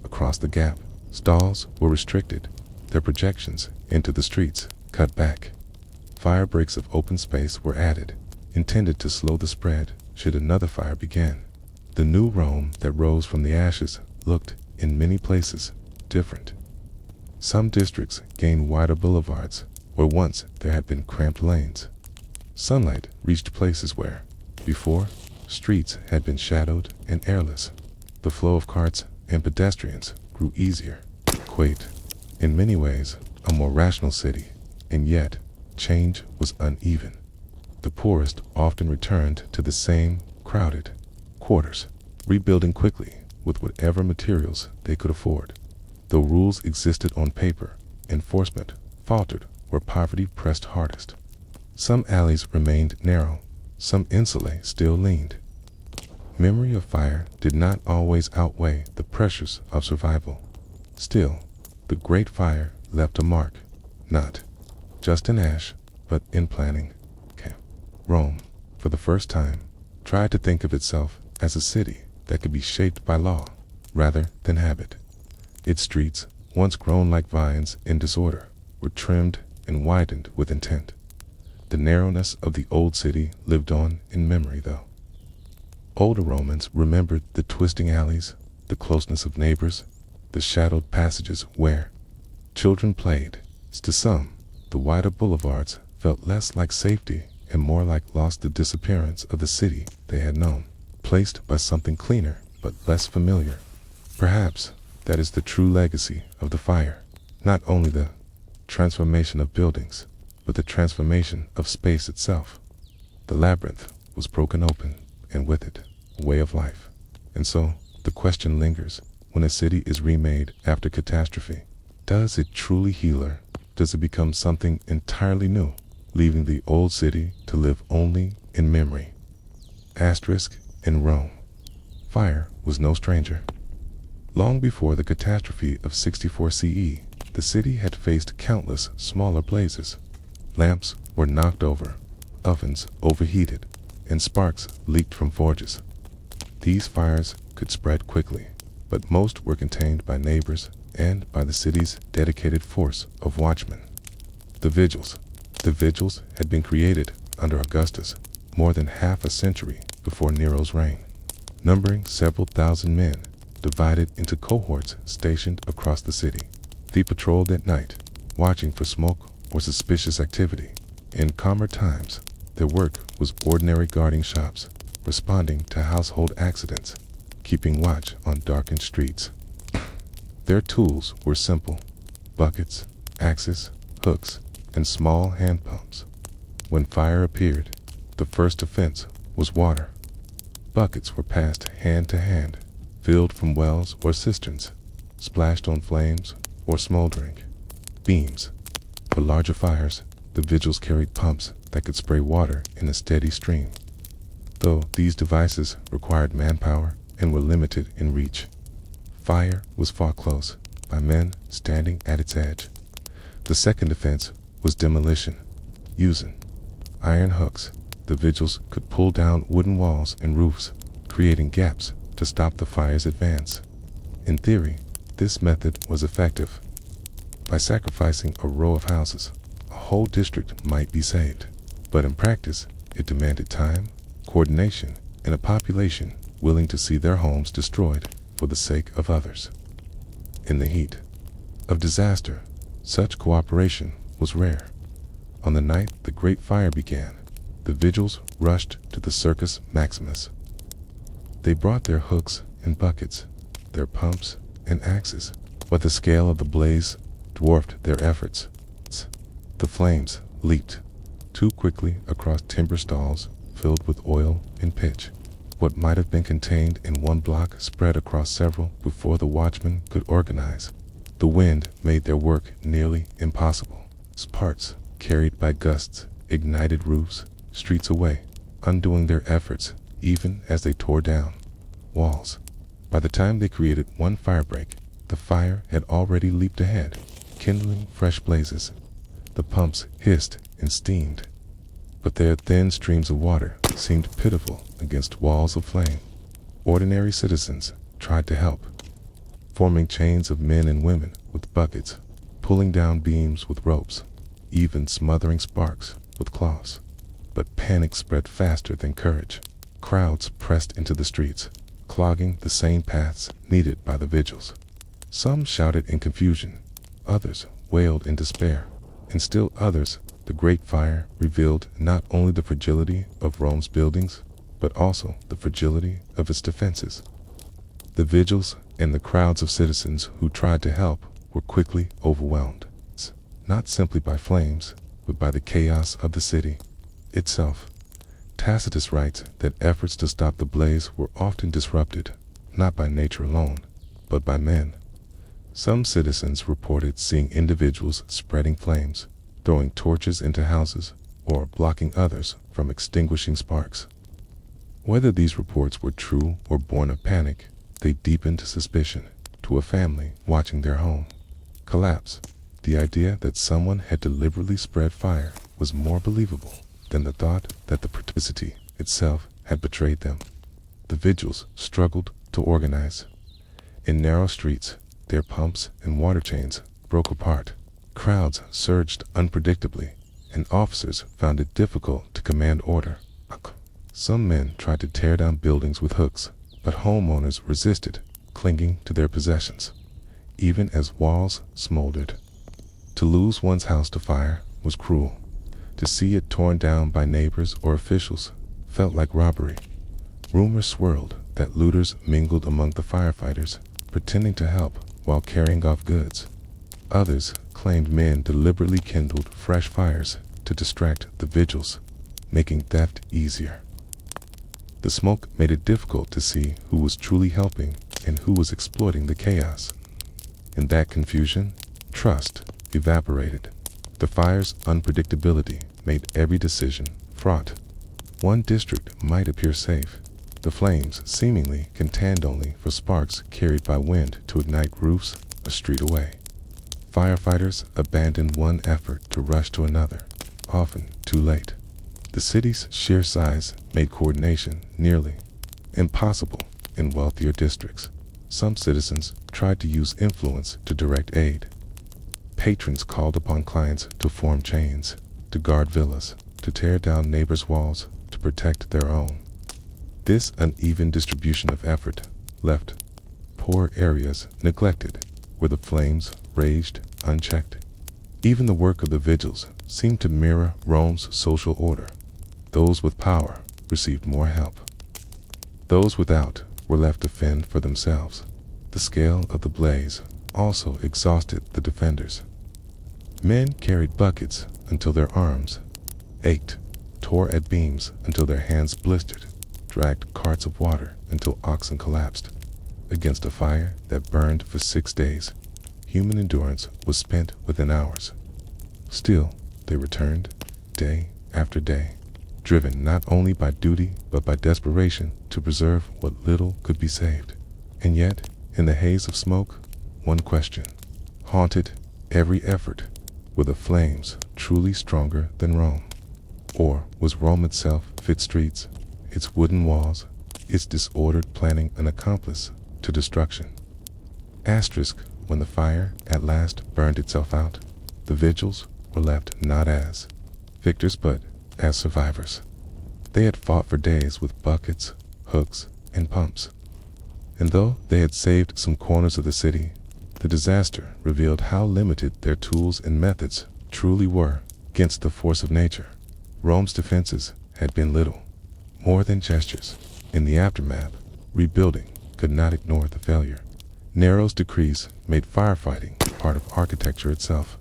Across the gap, stalls were restricted, their projections into the streets cut back. Fire breaks of open space were added, intended to slow the spread should another fire begin. The new Rome that rose from the ashes looked, in many places, different. Some districts gained wider boulevards where once there had been cramped lanes. Sunlight reached places where, before, streets had been shadowed and airless. The flow of carts and pedestrians grew easier, quaint, in many ways a more rational city, and yet change was uneven. The poorest often returned to the same crowded quarters, rebuilding quickly with whatever materials they could afford. Though rules existed on paper, enforcement faltered where poverty pressed hardest. Some alleys remained narrow, some insulae still leaned. Memory of fire did not always outweigh the pressures of survival. Still, the Great Fire left a mark, not just in ash, but in planning. Rome, for the first time, tried to think of itself as a city that could be shaped by law rather than habit. Its streets, once grown like vines in disorder, were trimmed and widened with intent. The narrowness of the old city lived on in memory, though. Older Romans remembered the twisting alleys, the closeness of neighbors, the shadowed passages where children played. To some, the wider boulevards felt less like safety and more like lost the disappearance of the city they had known, placed by something cleaner but less familiar. Perhaps that is the true legacy of the fire, not only the transformation of buildings, but the transformation of space itself. The labyrinth was broken open, and with it, a way of life. And so, the question lingers, when a city is remade after catastrophe, does it truly heal her? Does it become something entirely new, leaving the old city to live only in memory? Asterisk in Rome. Fire was no stranger. Long before the catastrophe of 64 CE, the city had faced countless smaller blazes. Lamps were knocked over, ovens overheated, and sparks leaked from forges. These fires could spread quickly, but most were contained by neighbors and by the city's dedicated force of watchmen. The vigils. The vigils had been created under Augustus more than half a century before Nero's reign, numbering several thousand men, divided into cohorts stationed across the city. They patrolled at night, watching for smoke or suspicious activity. In calmer times, their work was ordinary guarding shops, responding to household accidents, keeping watch on darkened streets. Their tools were simple: buckets, axes, hooks, and small hand pumps. When fire appeared, the first defense was water. Buckets were passed hand to hand, filled from wells or cisterns, splashed on flames or smoldering beams. For larger fires, the vigils carried pumps that could spray water in a steady stream. Though these devices required manpower and were limited in reach, fire was fought close, by men standing at its edge. The second defense was demolition. Using iron hooks, the vigils could pull down wooden walls and roofs, creating gaps to stop the fire's advance. In theory, this method was effective. By sacrificing a row of houses, a whole district might be saved. But in practice, it demanded time, coordination, and a population willing to see their homes destroyed for the sake of others. In the heat of disaster, such cooperation was rare. On the night the Great Fire began, the vigils rushed to the Circus Maximus. They brought their hooks and buckets, their pumps and axes, but the scale of the blaze dwarfed their efforts. The flames leaped too quickly across timber stalls filled with oil and pitch. What might have been contained in one block spread across several before the watchmen could organize. The wind made their work nearly impossible. Sparks, carried by gusts, ignited roofs, streets away, undoing their efforts even as they tore down walls. By the time they created one firebreak, The fire had already leaped ahead, kindling fresh blazes. The pumps hissed and steamed, but their thin streams of water seemed pitiful against walls of flame. Ordinary citizens tried to help, forming chains of men and women with buckets, pulling down beams with ropes, even smothering sparks with cloths. But panic spread faster than courage. Crowds pressed into the streets, clogging the same paths needed by the vigils. Some shouted in confusion, others wailed in despair, and still others. The great fire revealed not only the fragility of Rome's buildings, but also the fragility of its defenses. The vigils and the crowds of citizens who tried to help were quickly overwhelmed, not simply by flames, but by the chaos of the city itself. Tacitus writes that efforts to stop the blaze were often disrupted, not by nature alone, but by men. Some citizens reported seeing individuals spreading flames, throwing torches into houses, or blocking others from extinguishing sparks. Whether these reports were true or born of panic, they deepened suspicion to a family watching their home collapse. The idea that someone had deliberately spread fire was more believable than the thought that the practicity itself had betrayed them. The vigils struggled to organize. In narrow streets, their pumps and water chains broke apart. Crowds surged unpredictably, and officers found it difficult to command order. Some men tried to tear down buildings with hooks, but homeowners resisted, clinging to their possessions, even as walls smoldered. To lose one's house to fire was cruel. To see it torn down by neighbors or officials felt like robbery. Rumors swirled that looters mingled among the firefighters, pretending to help while carrying off goods. Others claimed men deliberately kindled fresh fires to distract the vigils, making theft easier. The smoke made it difficult to see who was truly helping and who was exploiting the chaos. In that confusion, trust evaporated. The fire's unpredictability made every decision fraught. One district might appear safe, the flames seemingly contend only for sparks carried by wind to ignite roofs a street away. Firefighters abandoned one effort to rush to another, often too late. The city's sheer size made coordination nearly impossible in wealthier districts. Some citizens tried to use influence to direct aid. Patrons called upon clients to form chains, to guard villas, to tear down neighbors' walls to protect their own. This uneven distribution of effort left poor areas neglected, where the flames raged unchecked. Even the work of the vigils seemed to mirror Rome's social order. Those with power received more help. Those without were left to fend for themselves. The scale of the blaze also exhausted the defenders. Men carried buckets until their arms ached, tore at beams until their hands blistered, dragged carts of water until oxen collapsed. Against a fire that burned for 6 days, human endurance was spent within hours. Still, they returned, day after day, driven not only by duty but by desperation to preserve what little could be saved. And yet, in the haze of smoke, one question haunted every effort: were the flames truly stronger than Rome? Or was Rome itself, its streets, its wooden walls, its disordered planning an accomplice to destruction? Asterisk, when the fire at last burned itself out, the vigils were left not as victors but as survivors. They had fought for days with buckets, hooks, and pumps. And though they had saved some corners of the city, the disaster revealed how limited their tools and methods truly were against the force of nature. Rome's defenses had been little more than gestures. In the aftermath, rebuilding could not ignore the failure. Nero's decrees made firefighting part of architecture itself.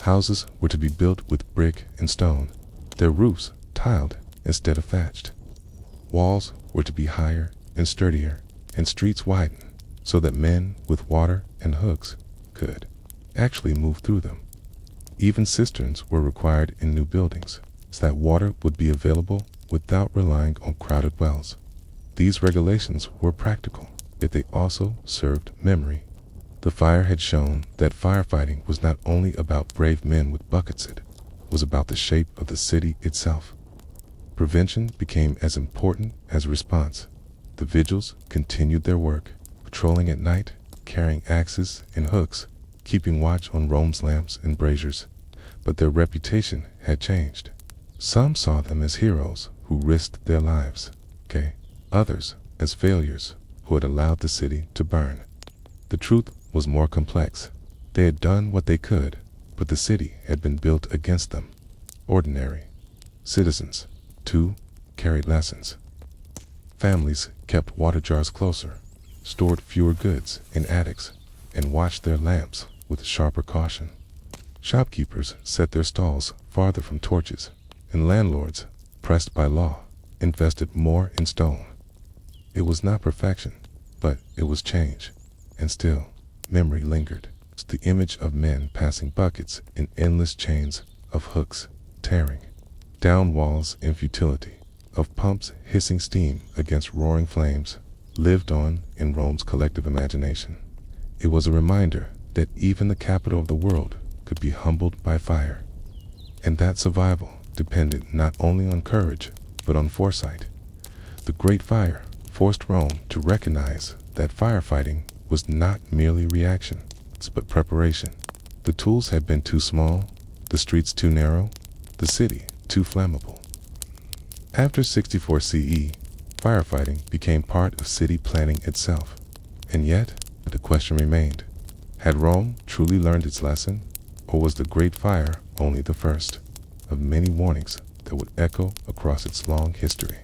Houses were to be built with brick and stone, their roofs tiled instead of thatched. Walls were to be higher and sturdier, and streets widened so that men with water and hooks could actually move through them. Even cisterns were required in new buildings, so that water would be available without relying on crowded wells. These regulations were practical, yet they also served memory. The fire had shown that firefighting was not only about brave men with buckets, it was about the shape of the city itself. Prevention became as important as response. The vigils continued their work, patrolling at night, carrying axes and hooks, keeping watch on Rome's lamps and braziers. But their reputation had changed. Some saw them as heroes who risked their lives, others as failures who had allowed the city to burn. The truth was more complex. They had done what they could, but the city had been built against them. Ordinary citizens, too, carried lessons. Families kept water jars closer, stored fewer goods in attics, and watched their lamps with sharper caution. Shopkeepers set their stalls farther from torches, and landlords, pressed by law, invested more in stone. It was not perfection, but it was change, and still, memory lingered. The image of men passing buckets in endless chains of hooks, tearing down walls in futility, of pumps hissing steam against roaring flames, lived on in Rome's collective imagination. It was a reminder that even the capital of the world could be humbled by fire, and that survival depended not only on courage, but on foresight. The Great Fire forced Rome to recognize that firefighting was not merely reaction, but preparation. The tools had been too small, the streets too narrow, the city too flammable. After 64 CE, firefighting became part of city planning itself. And yet, the question remained, had Rome truly learned its lesson, or was the Great Fire only the first of many warnings that would echo across its long history?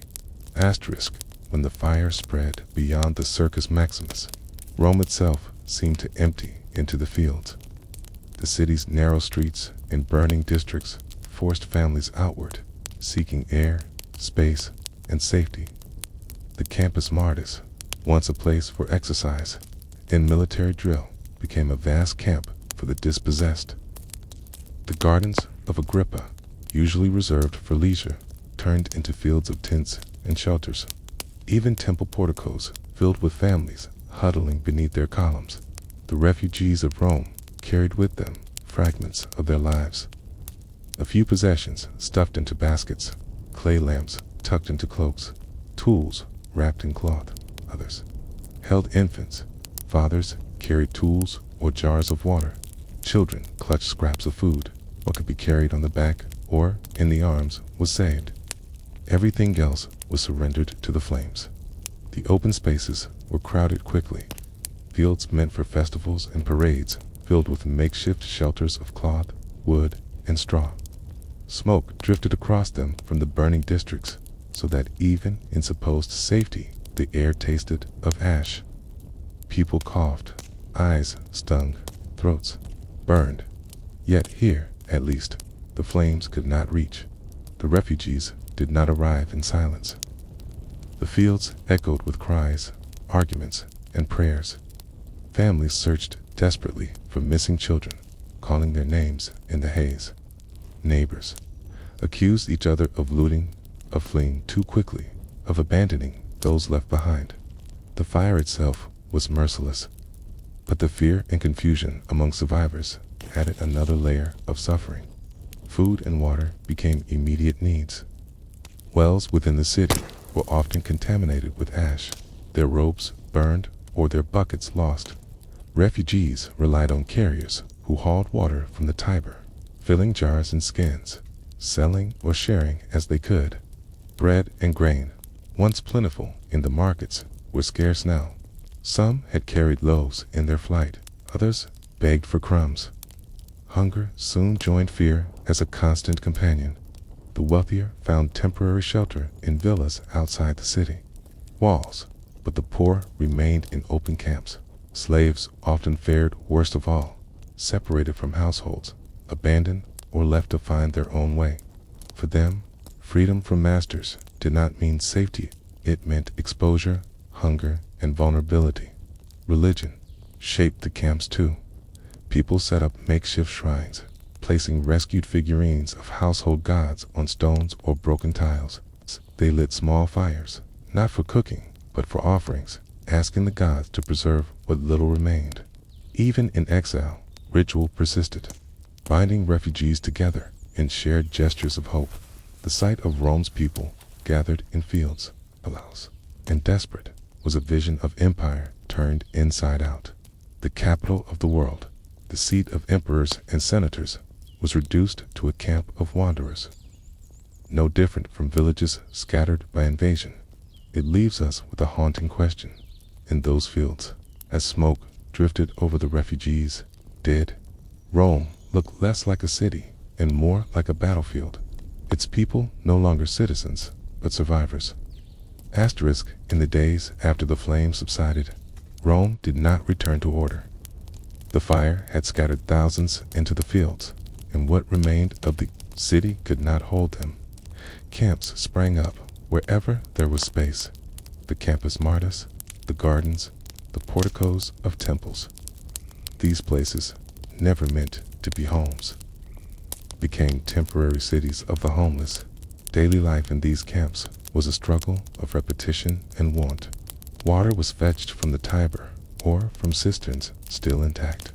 Asterisk, when the fire spread beyond the Circus Maximus, Rome itself seemed to empty into the fields. The city's narrow streets and burning districts forced families outward, seeking air, space, and safety. The Campus Martis, once a place for exercise and military drill, became a vast camp for the dispossessed. The gardens of Agrippa, usually reserved for leisure, turned into fields of tents and shelters. Even temple porticos filled with families huddling beneath their columns. The refugees of Rome carried with them fragments of their lives. A few possessions stuffed into baskets, clay lamps tucked into cloaks, tools wrapped in cloth. Others held infants. Fathers carried tools or jars of water. Children clutched scraps of food. What could be carried on the back or in the arms was saved. Everything else was surrendered to the flames. The open spaces were crowded quickly. Fields meant for festivals and parades, filled with makeshift shelters of cloth, wood, and straw. Smoke drifted across them from the burning districts, so that even in supposed safety, the air tasted of ash. People coughed, eyes stung, throats burned. Yet here, at least, the flames could not reach. The refugees did not arrive in silence. The fields echoed with cries, arguments, and prayers. Families searched desperately for missing children, calling their names in the haze. Neighbors accused each other of looting, of fleeing too quickly, of abandoning those left behind. The fire itself was merciless, but the fear and confusion among survivors added another layer of suffering. Food and water became immediate needs. Wells within the city were often contaminated with ash, their ropes burned or their buckets lost. Refugees relied on carriers who hauled water from the Tiber, filling jars and skins, selling or sharing as they could. Bread and grain, once plentiful in the markets, were scarce now. Some had carried loaves in their flight, others begged for crumbs. Hunger soon joined fear as a constant companion. The wealthier found temporary shelter in villas outside the city walls, but the poor remained in open camps. Slaves often fared worst of all, separated from households, abandoned or left to find their own way. For them, freedom from masters did not mean safety. It meant exposure, hunger, and vulnerability. Religion shaped the camps too. People set up makeshift shrines, placing rescued figurines of household gods on stones or broken tiles. They lit small fires, not for cooking, but for offerings, asking the gods to preserve what little remained. Even in exile, ritual persisted, binding refugees together in shared gestures of hope. The sight of Rome's people gathered in fields, palaus, and desperate was a vision of empire turned inside out. The capital of the world, the seat of emperors and senators, was reduced to a camp of wanderers. No different from villages scattered by invasion, it leaves us with a haunting question. In those fields, as smoke drifted over the refugees, did Rome look less like a city and more like a battlefield? Its people no longer citizens, but survivors. Asterisk, in the days after the flames subsided, Rome did not return to order. The fire had scattered thousands into the fields, and what remained of the city could not hold them. Camps sprang up wherever there was space. The Campus Martis, the gardens, the porticos of temples. These places, never meant to be homes, became temporary cities of the homeless. Daily life in these camps was a struggle of repetition and want. Water was fetched from the Tiber or from cisterns still intact.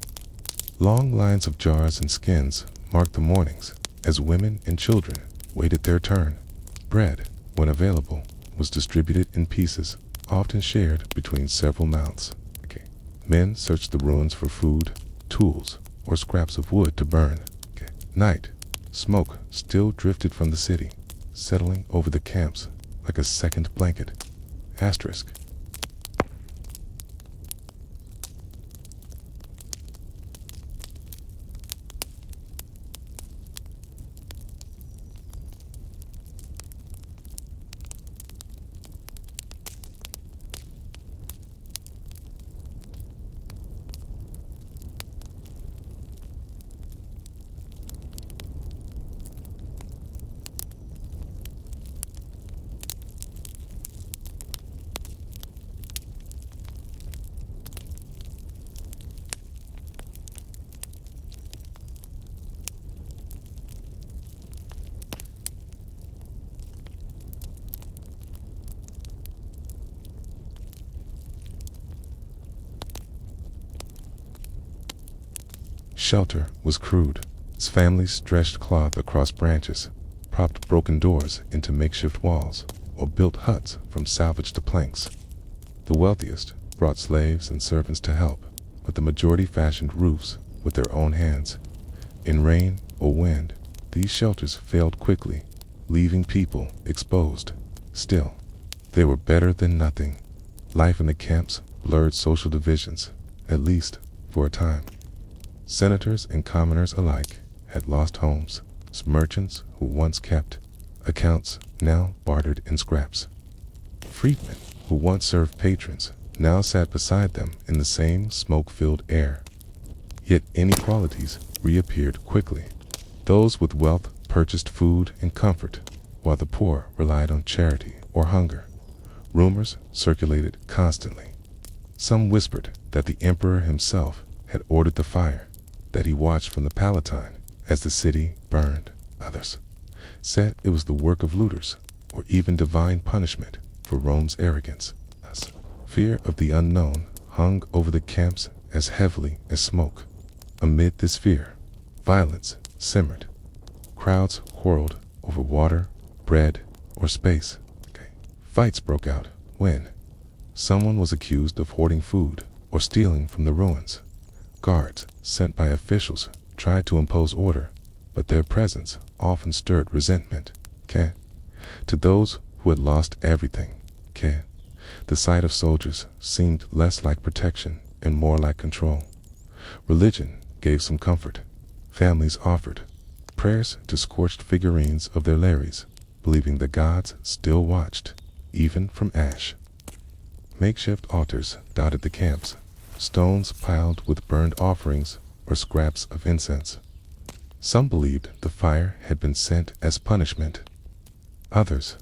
Long lines of jars and skins marked the mornings as women and children waited their turn. Bread, when available, was distributed in pieces, often shared between several mouths. Men searched the ruins for food, tools, or scraps of wood to burn. Night, smoke still drifted from the city, settling over the camps like a second blanket. Asterisk. Shelter was crude. Its families stretched cloth across branches, propped broken doors into makeshift walls, or built huts from salvaged planks. The wealthiest brought slaves and servants to help, but the majority fashioned roofs with their own hands. In rain or wind, these shelters failed quickly, leaving people exposed. Still, they were better than nothing. Life in the camps blurred social divisions, at least for a time. Senators and commoners alike had lost homes. Merchants who once kept accounts now bartered in scraps. Freedmen who once served patrons now sat beside them in the same smoke-filled air. Yet inequalities reappeared quickly. Those with wealth purchased food and comfort, while the poor relied on charity or hunger. Rumors circulated constantly. Some whispered that the emperor himself had ordered the fire, that he watched from the Palatine as the city burned. Others said it was the work of looters, or even divine punishment for Rome's arrogance. Fear of the unknown hung over the camps as heavily as smoke. Amid this fear, violence simmered. Crowds quarreled over water, bread, or space. Fights broke out when someone was accused of hoarding food or stealing from the ruins. Guards sent by officials tried to impose order, but their presence often stirred resentment. To those who had lost everything, the sight of soldiers seemed less like protection and more like control. Religion gave some comfort. Families offered prayers to scorched figurines of their Lares, believing the gods still watched, even from ash. Makeshift altars dotted the camps, stones piled with burned offerings or scraps of incense. Some believed the fire had been sent as punishment. Others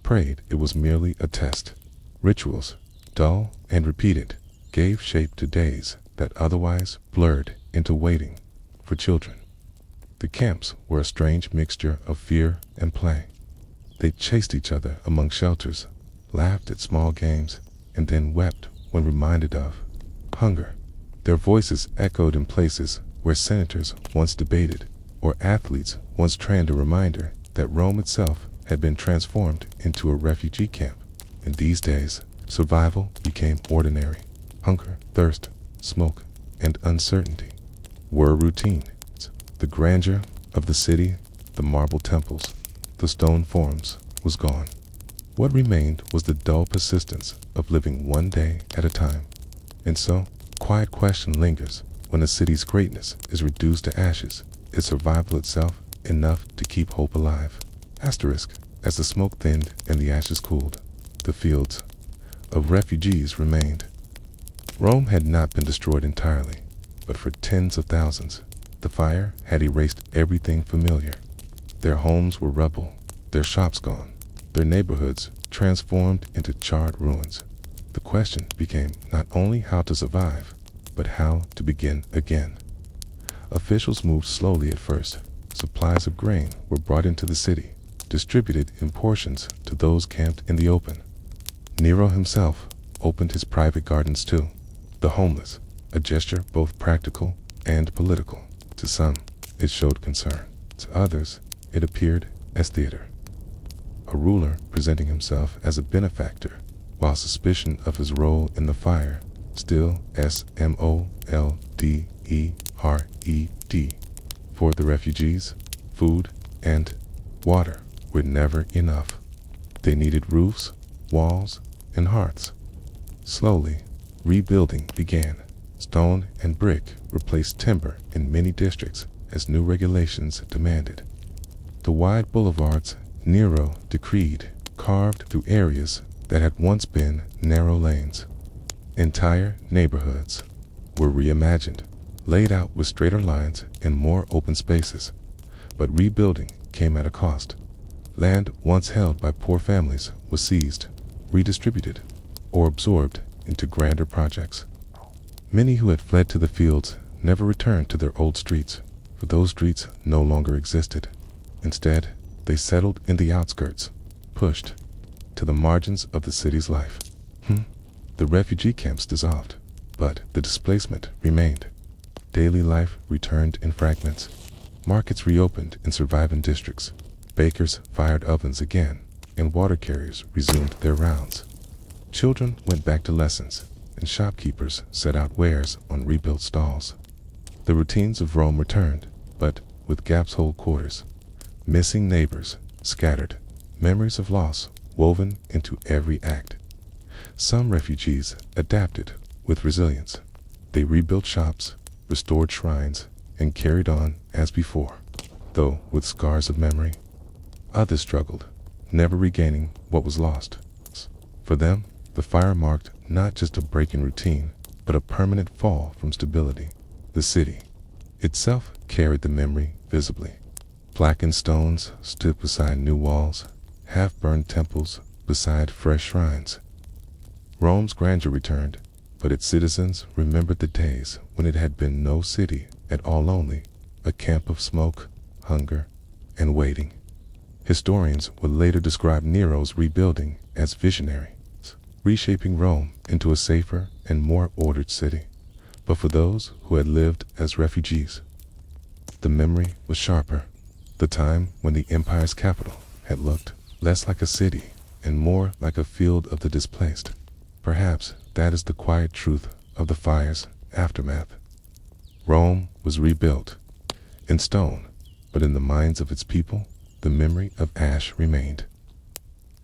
prayed it was merely a test. Rituals, dull and repeated, gave shape to days that otherwise blurred into waiting for children. The camps were a strange mixture of fear and play. They chased each other among shelters, laughed at small games, and then wept when reminded of hunger. Their voices echoed in places where senators once debated, or athletes once trained, a reminder that Rome itself had been transformed into a refugee camp. In these days, survival became ordinary. Hunger, thirst, smoke, and uncertainty were routine. The grandeur of the city, the marble temples, the stone forums, was gone. What remained was the dull persistence of living one day at a time. And so, quiet question lingers: when a city's greatness is reduced to ashes, is survival itself enough to keep hope alive? Asterisk. As the smoke thinned and the ashes cooled, the fields of refugees remained. Rome had not been destroyed entirely, but for tens of thousands, the fire had erased everything familiar. Their homes were rubble, their shops gone, their neighborhoods transformed into charred ruins. The question became not only how to survive, but how to begin again. Officials moved slowly at first. Supplies of grain were brought into the city, distributed in portions to those camped in the open. Nero himself opened his private gardens to the homeless, a gesture both practical and political. To some, it showed concern. To others, it appeared as theater. A ruler presenting himself as a benefactor, while suspicion of his role in the fire still smoldered. For the refugees, food and water were never enough. They needed roofs, walls, and hearts. Slowly, rebuilding began. Stone and brick replaced timber in many districts as new regulations demanded. The wide boulevards Nero decreed carved through areas that had once been narrow lanes. Entire neighborhoods were reimagined, laid out with straighter lines and more open spaces. But rebuilding came at a cost. Land once held by poor families was seized, redistributed, or absorbed into grander projects. Many who had fled to the fields never returned to their old streets, for those streets no longer existed. Instead, they settled in the outskirts, pushed to the margins of the city's life. The refugee camps dissolved, but the displacement remained. Daily life returned in fragments. Markets reopened in surviving districts. Bakers fired ovens again, and water carriers resumed their rounds. Children went back to lessons, and shopkeepers set out wares on rebuilt stalls. The routines of Rome returned, but with gaps-hole quarters, missing neighbors scattered, memories of loss woven into every act. Some refugees adapted with resilience. They rebuilt shops, restored shrines, and carried on as before, though with scars of memory. Others struggled, never regaining what was lost. For them, the fire marked not just a break in routine, but a permanent fall from stability. The city itself carried the memory visibly. Blackened stones stood beside new walls, half-burned temples beside fresh shrines. Rome's grandeur returned, but its citizens remembered the days when it had been no city at all, only a camp of smoke, hunger, and waiting. Historians would later describe Nero's rebuilding as visionary, reshaping Rome into a safer and more ordered city. But for those who had lived as refugees, the memory was sharper. The time when the empire's capital had looked less like a city and more like a field of the displaced. Perhaps that is the quiet truth of the fire's aftermath. Rome was rebuilt in stone, but in the minds of its people, the memory of ash remained.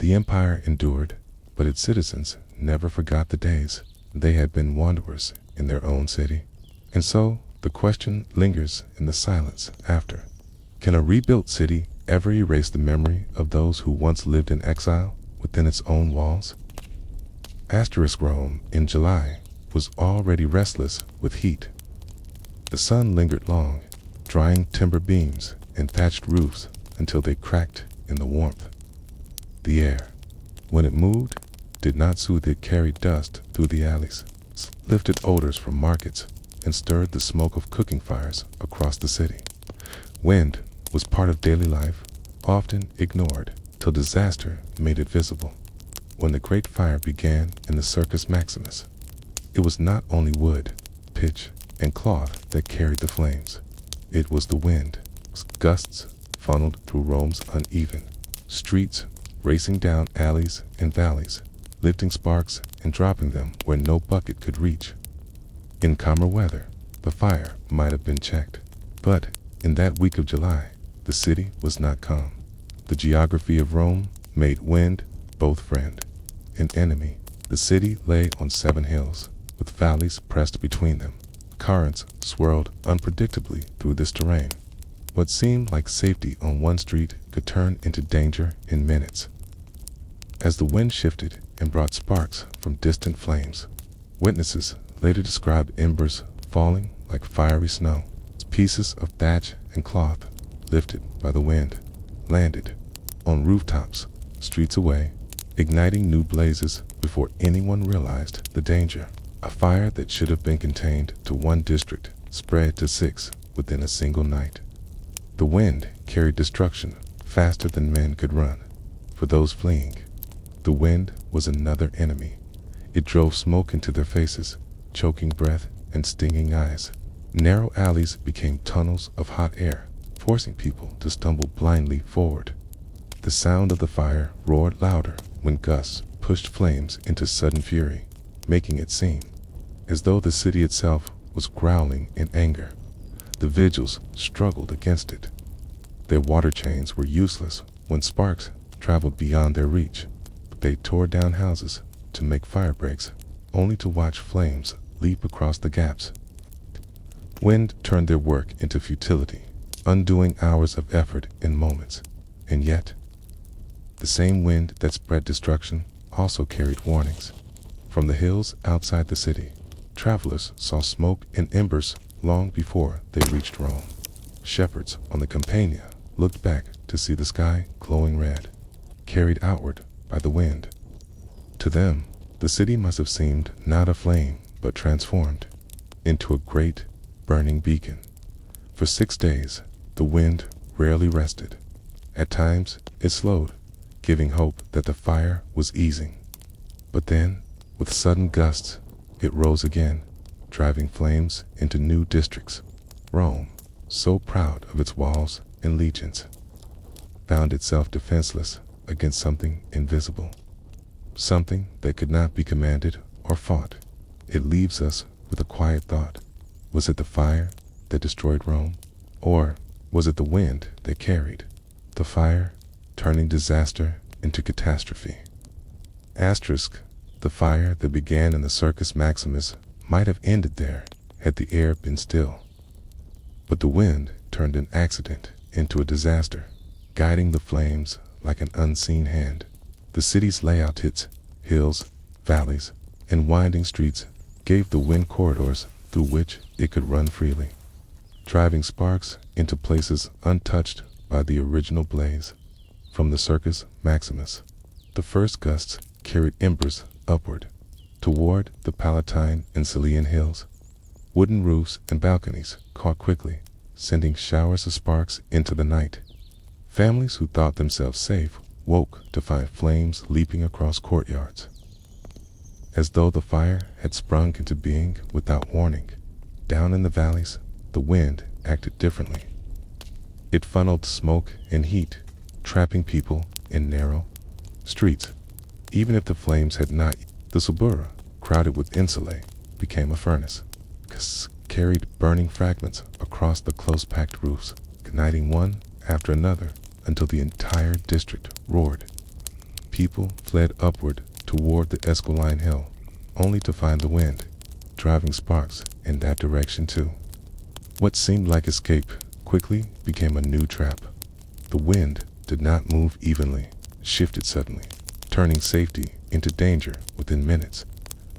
The empire endured, but its citizens never forgot the days they had been wanderers in their own city. And so the question lingers in the silence after. Can a rebuilt city ever erase the memory of those who once lived in exile within its own walls? Rome in July was already restless with heat. The sun lingered long, drying timber beams and thatched roofs until they cracked in the warmth. The air, when it moved, did not soothe. It carried dust through the alleys, lifted odors from markets, and stirred the smoke of cooking fires across the city. Wind was part of daily life, often ignored till disaster made it visible. When the Great Fire began in the Circus Maximus, it was not only wood, pitch and cloth that carried the flames. It was the wind. Gusts funneled through Rome's uneven streets, racing down alleys and valleys, lifting sparks and dropping them where no bucket could reach. In calmer weather, the fire might have been checked, but in that week of July, the city was not calm. The geography of Rome made wind both friend and enemy. The city lay on 7 hills, with valleys pressed between them. Currents swirled unpredictably through this terrain. What seemed like safety on one street could turn into danger in minutes. As the wind shifted and brought sparks from distant flames, witnesses later described embers falling like fiery snow. Pieces of thatch and cloth, lifted by the wind, landed on rooftops, streets away, igniting new blazes before anyone realized the danger. A fire that should have been contained to 1 district spread to 6 within a single night. The wind carried destruction faster than men could run. For those fleeing, the wind was another enemy. It drove smoke into their faces, choking breath and stinging eyes. Narrow alleys became tunnels of hot air, forcing people to stumble blindly forward. The sound of the fire roared louder when gusts pushed flames into sudden fury, making it seem as though the city itself was growling in anger. The vigils struggled against it. Their water chains were useless when sparks traveled beyond their reach. They tore down houses to make fire breaks, only to watch flames leap across the gaps. Wind turned their work into futility, undoing hours of effort in moments. And yet, the same wind that spread destruction also carried warnings. From the hills outside the city, travelers saw smoke and embers long before they reached Rome. Shepherds on the Campania looked back to see the sky glowing red, carried outward by the wind. To them, the city must have seemed not aflame, but transformed into a great burning beacon. For 6 days, the wind rarely rested. At times, it slowed, giving hope that the fire was easing. But then, with sudden gusts, it rose again, driving flames into new districts. Rome, so proud of its walls and legions, found itself defenseless against something invisible, something that could not be commanded or fought. It leaves us with a quiet thought. Was it the fire that destroyed Rome? Or was it the wind that carried the fire, turning disaster into catastrophe? Asterisk, the fire that began in the Circus Maximus might have ended there had the air been still. But the wind turned an accident into a disaster, guiding the flames like an unseen hand. The city's layout, its hills, valleys, and winding streets gave the wind corridors through which it could run freely, driving sparks into places untouched by the original blaze. From the Circus Maximus, the first gusts carried embers upward, toward the Palatine and Cillian hills. Wooden roofs and balconies caught quickly, sending showers of sparks into the night. Families who thought themselves safe woke to find flames leaping across courtyards. As though the fire had sprung into being without warning, down in the valleys, the wind acted differently. It funneled smoke and heat, trapping people in narrow streets. Even if the flames had not, the Suburra, crowded with insulae, became a furnace, carried burning fragments across the close-packed roofs, igniting one after another until the entire district roared. People fled upward toward the Esquiline Hill, only to find the wind driving sparks in that direction too. What seemed like escape quickly became a new trap. The wind did not move evenly, shifted suddenly, turning safety into danger within minutes.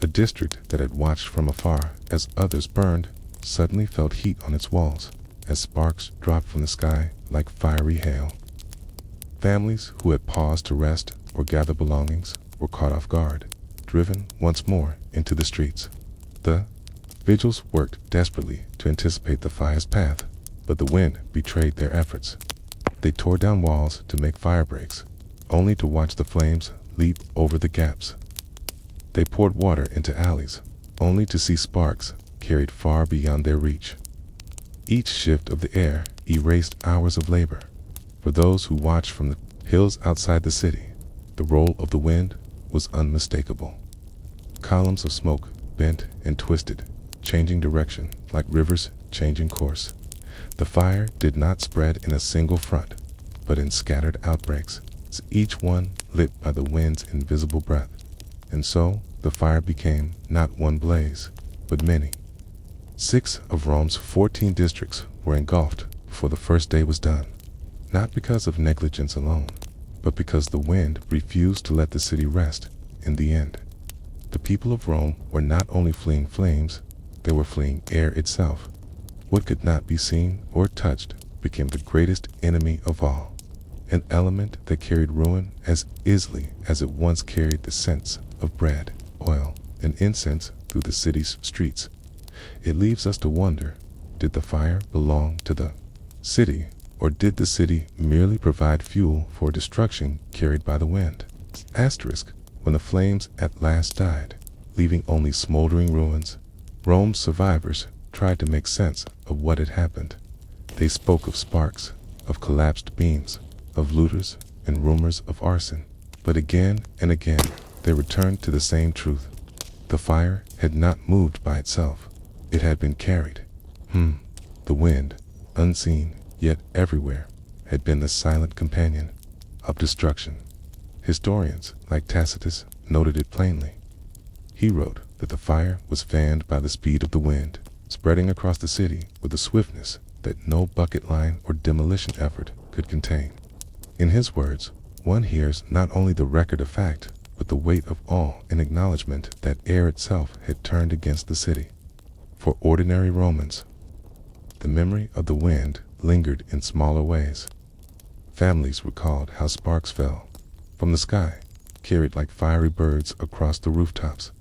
A district that had watched from afar as others burned suddenly felt heat on its walls as sparks dropped from the sky like fiery hail. Families who had paused to rest or gather belongings were caught off guard, driven once more into the streets. The vigils worked desperately to anticipate the fire's path, but the wind betrayed their efforts. They tore down walls to make fire breaks, only to watch the flames leap over the gaps. They poured water into alleys, only to see sparks carried far beyond their reach. Each shift of the air erased hours of labor. For those who watched from the hills outside the city, the roll of the wind was unmistakable. Columns of smoke bent and twisted, changing direction like rivers changing course. The fire did not spread in a single front, but in scattered outbreaks, each one lit by the wind's invisible breath. And so the fire became not one blaze, but many. 6 of Rome's 14 districts were engulfed before the first day was done, not because of negligence alone, but because the wind refused to let the city rest in the end. The people of Rome were not only fleeing flames, they were fleeing air itself. What could not be seen or touched became the greatest enemy of all, an element that carried ruin as easily as it once carried the scents of bread, oil, and incense through the city's streets. It leaves us to wonder, did the fire belong to the city, or did the city merely provide fuel for destruction carried by the wind? Asterisk. When the flames at last died, leaving only smoldering ruins, Rome's survivors tried to make sense of what had happened. They spoke of sparks, of collapsed beams, of looters, and rumors of arson. But again and again, they returned to the same truth. The fire had not moved by itself. It had been carried. The wind, unseen, yet everywhere, had been the silent companion of destruction. Historians, like Tacitus, noted it plainly. He wrote that the fire was fanned by the speed of the wind, spreading across the city with a swiftness that no bucket line or demolition effort could contain. In his words, one hears not only the record of fact, but the weight of awe and acknowledgement that air itself had turned against the city. For ordinary Romans, the memory of the wind lingered in smaller ways. Families recalled how sparks fell from the sky, carried like fiery birds across the rooftops.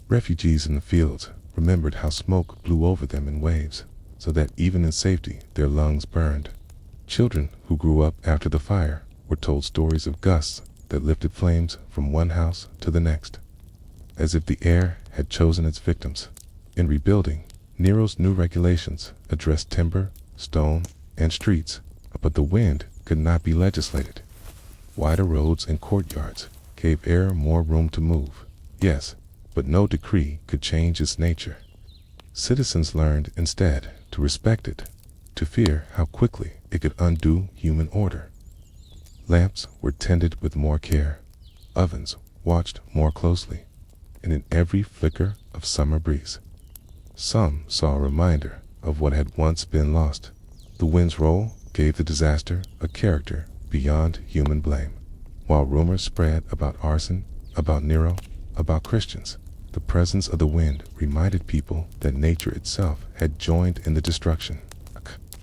Refugees in the fields remembered how smoke blew over them in waves, so that even in safety their lungs burned. Children who grew up after the fire were told stories of gusts that lifted flames from one house to the next, as if the air had chosen its victims. In rebuilding, Nero's new regulations addressed timber, stone, and streets, but the wind could not be legislated. Wider roads and courtyards gave air more room to move, yes, but no decree could change its nature. Citizens learned instead to respect it, to fear how quickly it could undo human order. Lamps were tended with more care, ovens watched more closely, and in every flicker of summer breeze, some saw a reminder of what had once been lost. The wind's roll gave the disaster a character beyond human blame. While rumors spread about arson, about Nero, about Christians, the presence of the wind reminded people that nature itself had joined in the destruction.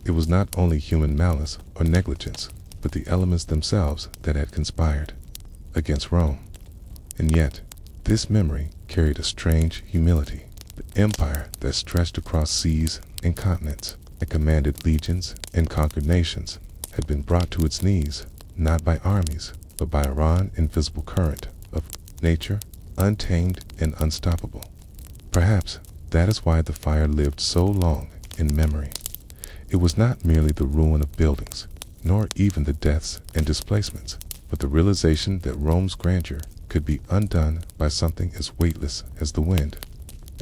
It was not only human malice or negligence, but the elements themselves that had conspired against Rome. And yet, this memory carried a strange humility. The empire that stretched across seas and continents, that commanded legions and conquered nations, had been brought to its knees, not by armies, but by a raw, invisible current of nature, untamed and unstoppable. Perhaps that is why the fire lived so long in memory. It was not merely the ruin of buildings, nor even the deaths and displacements, but the realization that Rome's grandeur could be undone by something as weightless as the wind.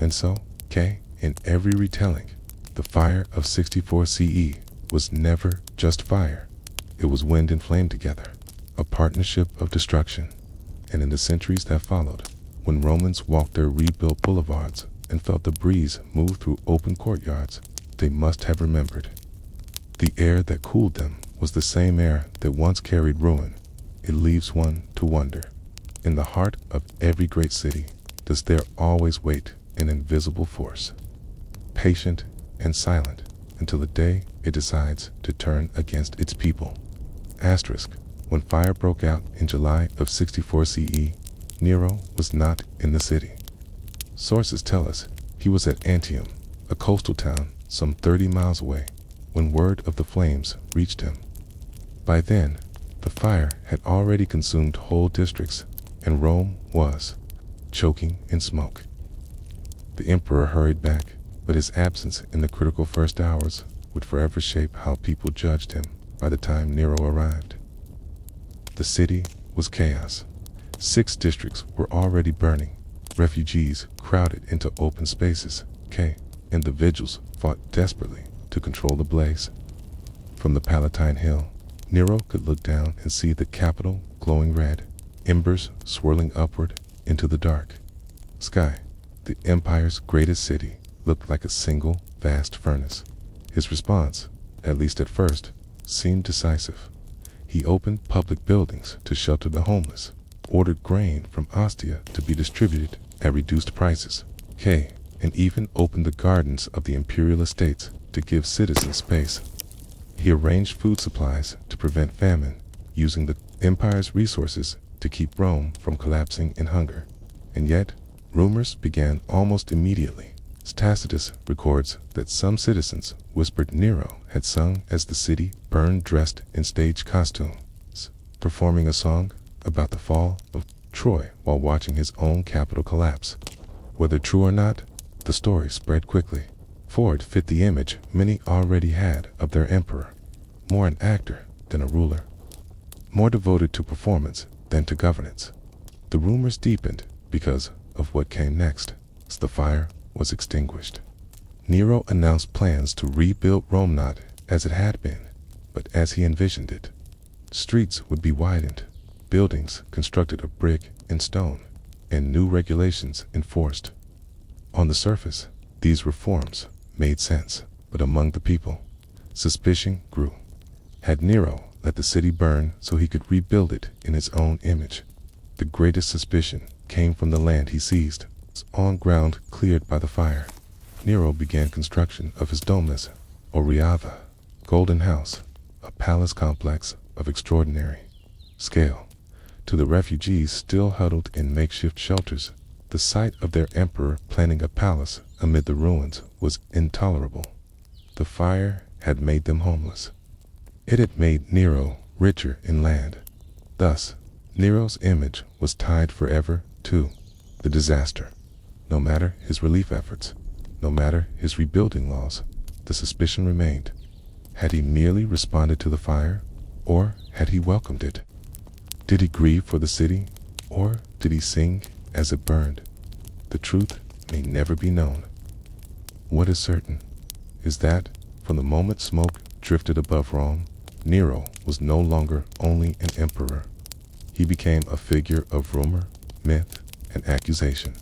And so, in every retelling, the fire of 64 CE was never just fire. It was wind and flame together, a partnership of destruction. And in the centuries that followed, when Romans walked their rebuilt boulevards and felt the breeze move through open courtyards, they must have remembered. The air that cooled them was the same air that once carried ruin. It leaves one to wonder. In the heart of every great city, does there always wait an invisible force, patient and silent, until the day it decides to turn against its people? Asterisk. When fire broke out in July of 64 CE, Nero was not in the city. Sources tell us he was at Antium, a coastal town some 30 miles away, when word of the flames reached him. By then, the fire had already consumed whole districts, and Rome was choking in smoke. The emperor hurried back, but his absence in the critical first hours would forever shape how people judged him by the time Nero arrived. The city was chaos. 6 districts were already burning. Refugees crowded into open spaces. Individuals fought desperately to control the blaze. From the Palatine Hill, Nero could look down and see the capital glowing red, embers swirling upward into the dark sky. The empire's greatest city looked like a single vast furnace. His response, at least at first, seemed decisive. He opened public buildings to shelter the homeless, ordered grain from Ostia to be distributed at reduced prices, and even opened the gardens of the imperial estates to give citizens space. He arranged food supplies to prevent famine, using the empire's resources to keep Rome from collapsing in hunger. And yet, rumors began almost immediately. Tacitus records that some citizens whispered Nero had sung as the city burned dressed in stage costumes, performing a song about the fall of Troy while watching his own capital collapse. Whether true or not, the story spread quickly, for it fit the image many already had of their emperor, more an actor than a ruler, more devoted to performance than to governance. The rumors deepened because of what came next. The fire was extinguished. Nero announced plans to rebuild Rome not as it had been, but as he envisioned it. Streets would be widened, buildings constructed of brick and stone, and new regulations enforced. On the surface, these reforms made sense, but among the people, suspicion grew. Had Nero let the city burn so he could rebuild it in his own image? The greatest suspicion came from the land he seized. On ground cleared by the fire, Nero began construction of his domus, or Riava, golden house, a palace complex of extraordinary scale. To the refugees still huddled in makeshift shelters, the sight of their emperor planning a palace amid the ruins was intolerable. The fire had made them homeless. It had made Nero richer in land. Thus, Nero's image was tied forever to the disaster. No matter his relief efforts, no matter his rebuilding laws, the suspicion remained. Had he merely responded to the fire, or had he welcomed it? Did he grieve for the city, or did he sing as it burned? The truth may never be known. What is certain is that, from the moment smoke drifted above Rome, Nero was no longer only an emperor. He became a figure of rumor, myth, and accusation.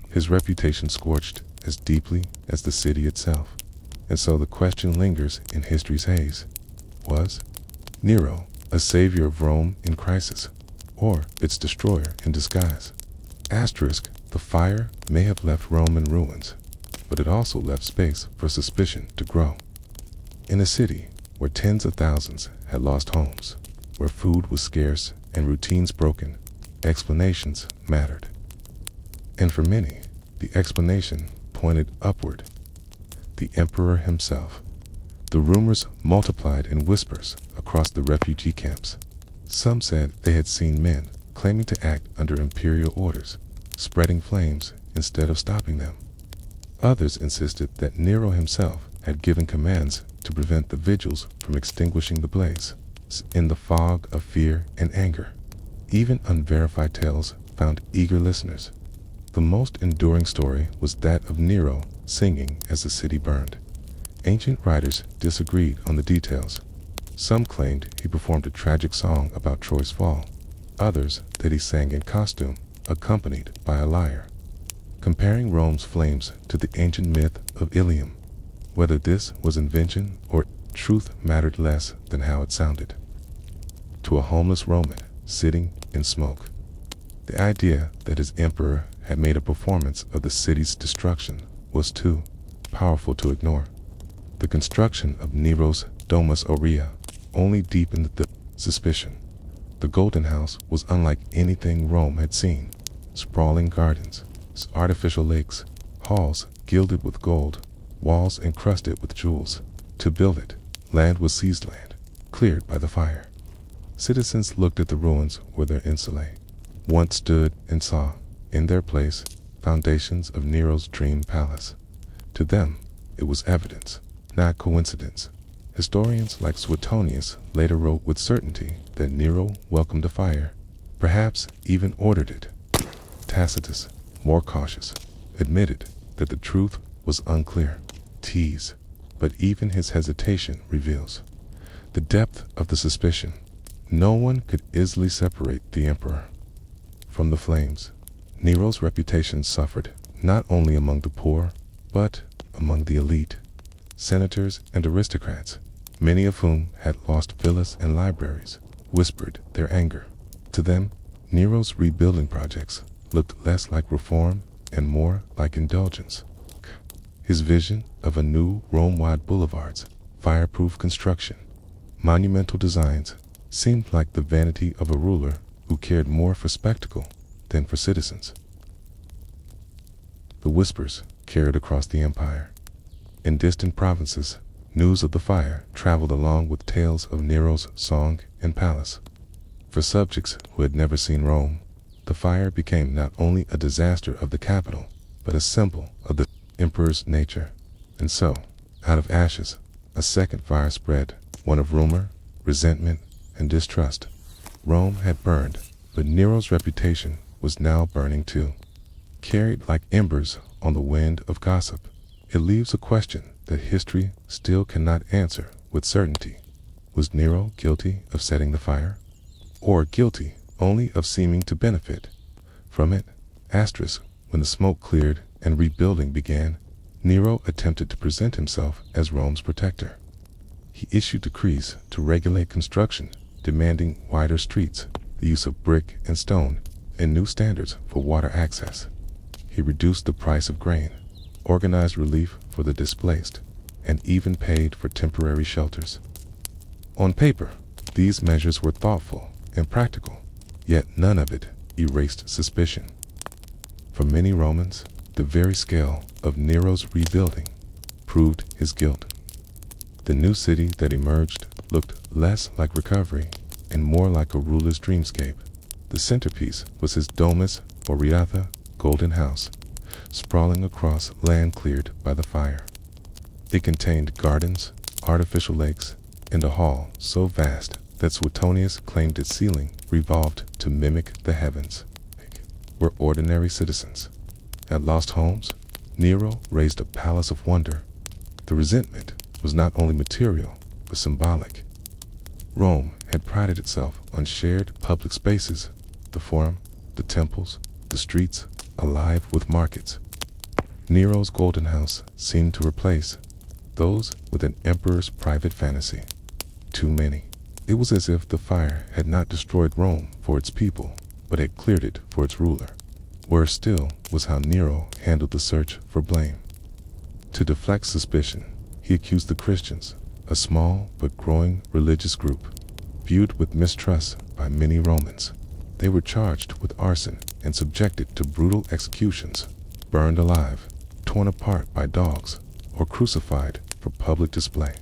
His reputation scorched as deeply as the city itself. And so the question lingers in history's haze. Was Nero a savior of Rome in crisis, or its destroyer in disguise? The fire may have left Rome in ruins, but it also left space for suspicion to grow. In a city where tens of thousands had lost homes, where food was scarce and routines broken, explanations mattered. And for many, the explanation pointed upward. The emperor himself. The rumors multiplied in whispers across the refugee camps. Some said they had seen men claiming to act under imperial orders, spreading flames instead of stopping them. Others insisted that Nero himself had given commands to prevent the vigils from extinguishing the blaze. In the fog of fear and anger, even unverified tales found eager listeners. The most enduring story was that of Nero singing as the city burned. Ancient writers disagreed on the details. Some claimed he performed a tragic song about Troy's fall, others that he sang in costume, accompanied by a lyre, comparing Rome's flames to the ancient myth of Ilium. Whether this was invention or truth mattered less than how it sounded. To a homeless Roman sitting in smoke, the idea that his emperor had made a performance of the city's destruction was too powerful to ignore. The construction of Nero's Domus Aurea only deepened the suspicion. The Golden House was unlike anything Rome had seen. Sprawling gardens, artificial lakes, halls gilded with gold, walls encrusted with jewels. To build it, land was seized land, cleared by the fire. Citizens looked at the ruins where their insulae once stood and saw, in their place, foundations of Nero's dream palace. To them, it was evidence, not coincidence. Historians like Suetonius later wrote with certainty that Nero welcomed the fire, perhaps even ordered it. Tacitus, more cautious, admitted that the truth was unclear. Tease, but even his hesitation reveals the depth of the suspicion. No one could easily separate the emperor from the flames. Nero's reputation suffered not only among the poor, but among the elite, senators and aristocrats, many of whom had lost villas and libraries, whispered their anger. To them, Nero's rebuilding projects looked less like reform and more like indulgence. His vision of a new Rome-wide boulevards, fireproof construction, monumental designs seemed like the vanity of a ruler who cared more for spectacle than for citizens. The whispers carried across the empire. In distant provinces, news of the fire traveled along with tales of Nero's song and palace. For subjects who had never seen Rome, the fire became not only a disaster of the capital, but a symbol of the emperor's nature. And so, out of ashes, a second fire spread, one of rumor, resentment, and distrust. Rome had burned, but Nero's reputation was now burning too. Carried like embers on the wind of gossip, it leaves a question that history still cannot answer with certainty. Was Nero guilty of setting the fire? Or guilty only of seeming to benefit from it? Asterisk, when the smoke cleared and rebuilding began, Nero attempted to present himself as Rome's protector. He issued decrees to regulate construction, demanding wider streets, the use of brick and stone, and new standards for water access. He reduced the price of grain, organized relief for the displaced, and even paid for temporary shelters. On paper, these measures were thoughtful and practical, yet none of it erased suspicion. For many Romans, the very scale of Nero's rebuilding proved his guilt. The new city that emerged looked less like recovery and more like a ruler's dreamscape. The centerpiece was his domus aureata, golden house, sprawling across land cleared by the fire. It contained gardens, artificial lakes, and a hall so vast that Suetonius claimed its ceiling revolved to mimic the heavens. Where ordinary citizens had lost homes, Nero raised a palace of wonder. The resentment was not only material, but symbolic. Rome had prided itself on shared public spaces, the forum, the temples, the streets, alive with markets. Nero's golden house seemed to replace those with an emperor's private fantasy. Too many. It was as if the fire had not destroyed Rome for its people, but had cleared it for its ruler. Worse still was how Nero handled the search for blame. To deflect suspicion, he accused the Christians, a small but growing religious group, viewed with mistrust by many Romans. They were charged with arson and subjected to brutal executions, burned alive, torn apart by dogs, or crucified for public display.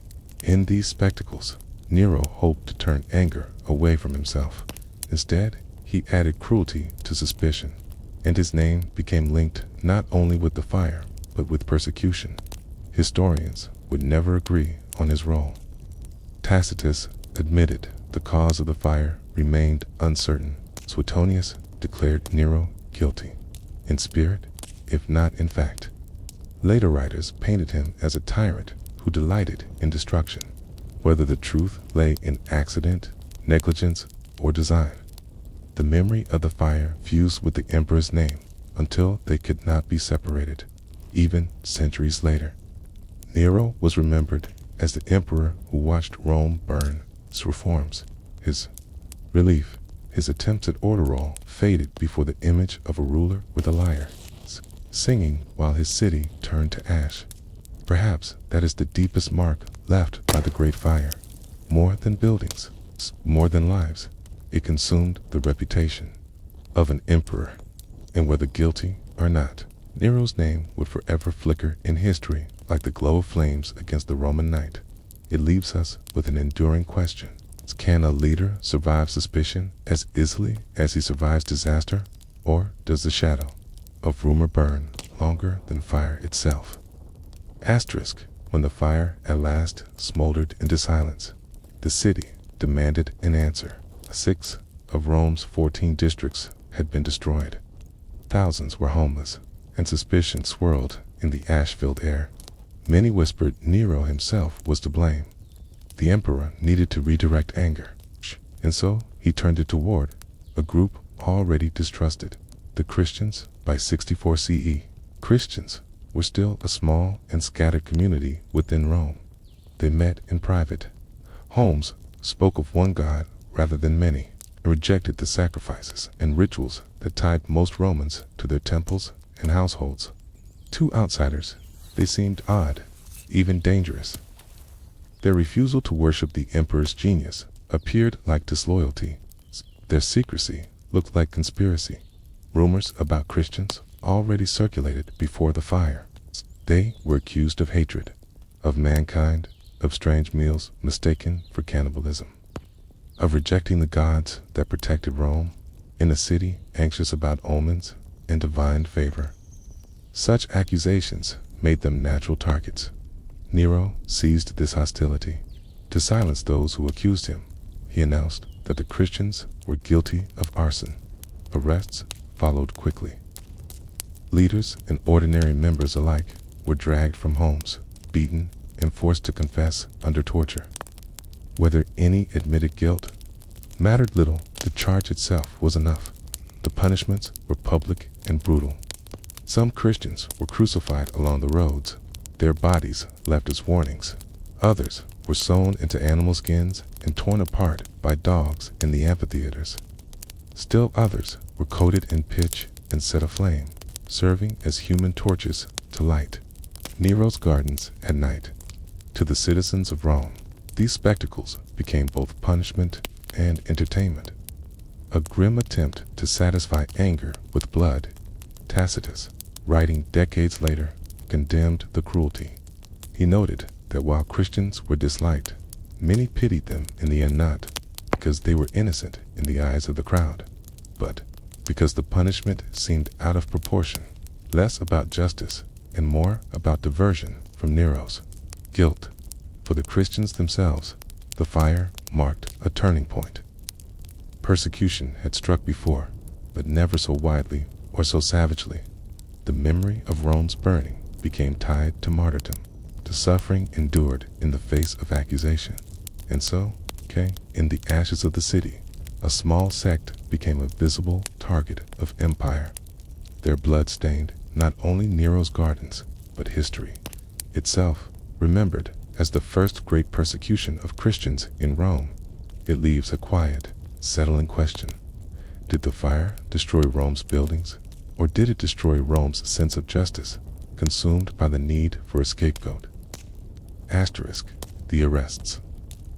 In these spectacles, Nero hoped to turn anger away from himself. Instead, he added cruelty to suspicion, and his name became linked not only with the fire, but with persecution. Historians would never agree on his role. Tacitus admitted the cause of the fire remained uncertain. Suetonius declared Nero guilty, in spirit, if not in fact. Later writers painted him as a tyrant who delighted in destruction, whether the truth lay in accident, negligence, or design. The memory of the fire fused with the emperor's name until they could not be separated, even centuries later. Nero was remembered as the emperor who watched Rome burn. His reforms, his relief, his attempts at order all faded before the image of a ruler with a lyre, singing while his city turned to ash. Perhaps that is the deepest mark left by the great fire. More than buildings, more than lives, it consumed the reputation of an emperor. And whether guilty or not, Nero's name would forever flicker in history like the glow of flames against the Roman night. It leaves us with an enduring question. Can a leader survive suspicion as easily as he survives disaster? Or does the shadow of rumor burn longer than fire itself? Asterisk. When the fire at last smoldered into silence, the city demanded an answer. 6 of Rome's 14 districts had been destroyed. Thousands were homeless, and suspicion swirled in the ash-filled air. Many whispered Nero himself was to blame. The emperor needed to redirect anger, and so he turned it toward a group already distrusted, the Christians. By 64 CE, Christians were still a small and scattered community within Rome. They met in private homes, spoke of one God rather than many, and rejected the sacrifices and rituals that tied most Romans to their temples and households. To outsiders, they seemed odd, even dangerous. Their refusal to worship the emperor's genius appeared like disloyalty. Their secrecy looked like conspiracy. Rumors about Christians already circulated before the fire. They were accused of hatred, of mankind, of strange meals mistaken for cannibalism, of rejecting the gods that protected Rome, in a city anxious about omens and divine favor. Such accusations made them natural targets. Nero seized this hostility. To silence those who accused him, he announced that the Christians were guilty of arson. Arrests followed quickly. Leaders and ordinary members alike were dragged from homes, beaten, and forced to confess under torture. Whether any admitted guilt mattered little. The charge itself was enough. The punishments were public and brutal. Some Christians were crucified along the roads, their bodies left as warnings. Others were sewn into animal skins and torn apart by dogs in the amphitheaters. Still others were coated in pitch and set aflame, serving as human torches to light Nero's gardens at night. To the citizens of Rome, these spectacles became both punishment and entertainment. A grim attempt to satisfy anger with blood. Tacitus, writing decades later, condemned the cruelty. He noted that while Christians were disliked, many pitied them in the end, not because they were innocent in the eyes of the crowd, but because the punishment seemed out of proportion, less about justice and more about diversion from Nero's guilt. For the Christians themselves, the fire marked a turning point. Persecution had struck before, but never so widely or so savagely. The memory of Rome's burning became tied to martyrdom, to suffering endured in the face of accusation. And so, in the ashes of the city, a small sect became a visible target of empire. Their blood stained not only Nero's gardens, but history itself, remembered as the first great persecution of Christians in Rome. It leaves a quiet, settling question. Did the fire destroy Rome's buildings, or did it destroy Rome's sense of justice, consumed by the need for a scapegoat? Asterisk. The arrests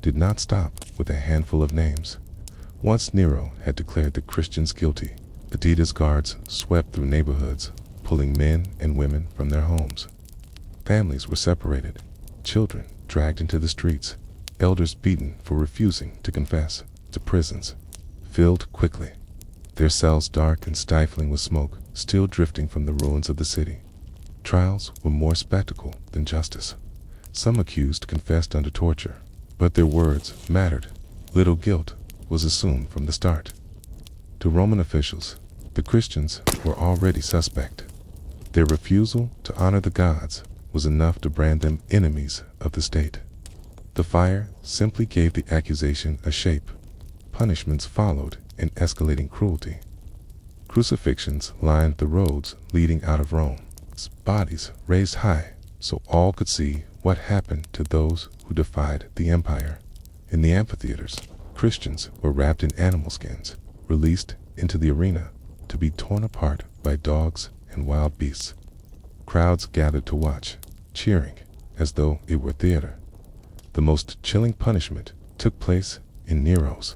did not stop with a handful of names. Once Nero had declared the Christians guilty, Adidas guards swept through neighborhoods, pulling men and women from their homes. Families were separated, children dragged into the streets, elders beaten for refusing to confess. To prisons filled quickly, their cells dark and stifling with smoke still drifting from the ruins of the city. Trials were more spectacle than justice. Some accused confessed under torture, but their words mattered. Little guilt was assumed from the start. To Roman officials, the Christians were already suspect. Their refusal to honor the gods was enough to brand them enemies of the state. The fire simply gave the accusation a shape. Punishments followed in escalating cruelty. Crucifixions lined the roads leading out of Rome, bodies raised high so all could see what happened to those who defied the empire. In the amphitheaters, Christians were wrapped in animal skins, released into the arena to be torn apart by dogs and wild beasts. Crowds gathered to watch, cheering as though it were theater. The most chilling punishment took place in Nero's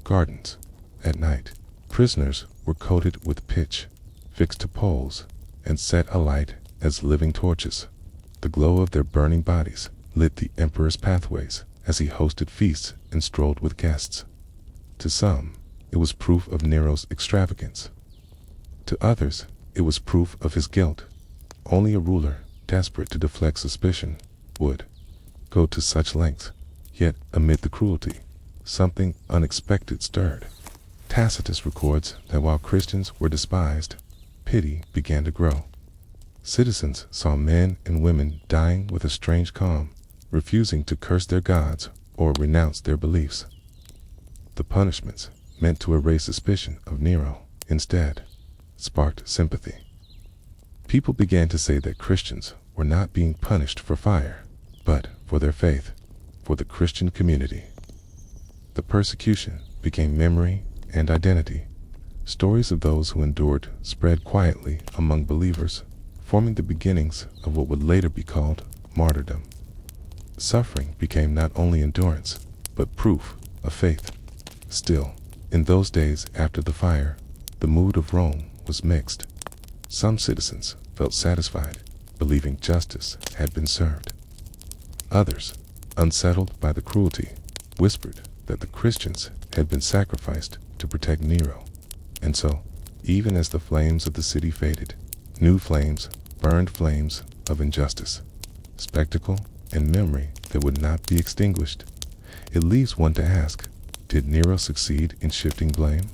gardens. At night, prisoners were coated with pitch, fixed to poles, and set alight as living torches. The glow of their burning bodies lit the emperor's pathways as he hosted feasts and strolled with guests. To some, it was proof of Nero's extravagance. To others, it was proof of his guilt. Only a ruler desperate to deflect suspicion, would go to such lengths. Yet, amid the cruelty, something unexpected stirred. Tacitus records that while Christians were despised, pity began to grow. Citizens saw men and women dying with a strange calm, refusing to curse their gods or renounce their beliefs. The punishments, meant to erase suspicion of Nero, instead sparked sympathy. People began to say that Christians were not being punished for fire, but for their faith, for the Christian community. The persecution became memory and identity. Stories of those who endured spread quietly among believers, forming the beginnings of what would later be called martyrdom. Suffering became not only endurance, but proof of faith. Still, in those days after the fire, the mood of Rome was mixed. Some citizens felt satisfied, believing justice had been served. Others, unsettled by the cruelty, whispered that the Christians had been sacrificed to protect Nero. And so, even as the flames of the city faded, new flames burned, flames of injustice, spectacle, and memory that would not be extinguished. It leaves one to ask, did Nero succeed in shifting blame?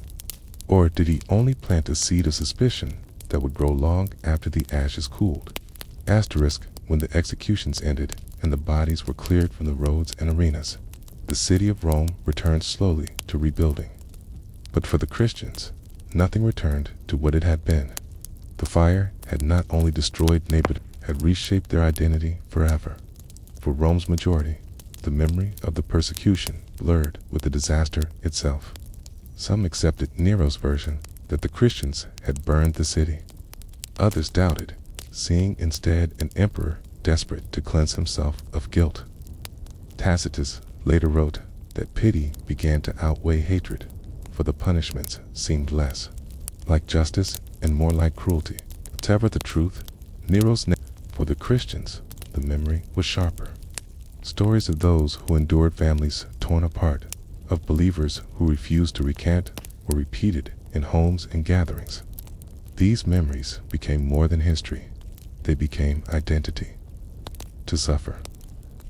Or did he only plant a seed of suspicion that would grow long after the ashes cooled? Asterisk, when the executions ended and the bodies were cleared from the roads and arenas, the city of Rome returned slowly to rebuilding. But for the Christians, nothing returned to what it had been. The fire had not only destroyed neighborhoods, had reshaped their identity forever. For Rome's majority, the memory of the persecution blurred with the disaster itself. Some accepted Nero's version that the Christians had burned the city. Others doubted, seeing instead an emperor desperate to cleanse himself of guilt. Tacitus later wrote that pity began to outweigh hatred, for the punishments seemed less like justice and more like cruelty. Whatever the truth, for the Christians, the memory was sharper. Stories of those who endured families torn apart, of believers who refused to recant, were repeated in homes and gatherings. These memories became more than history. They became identity. To suffer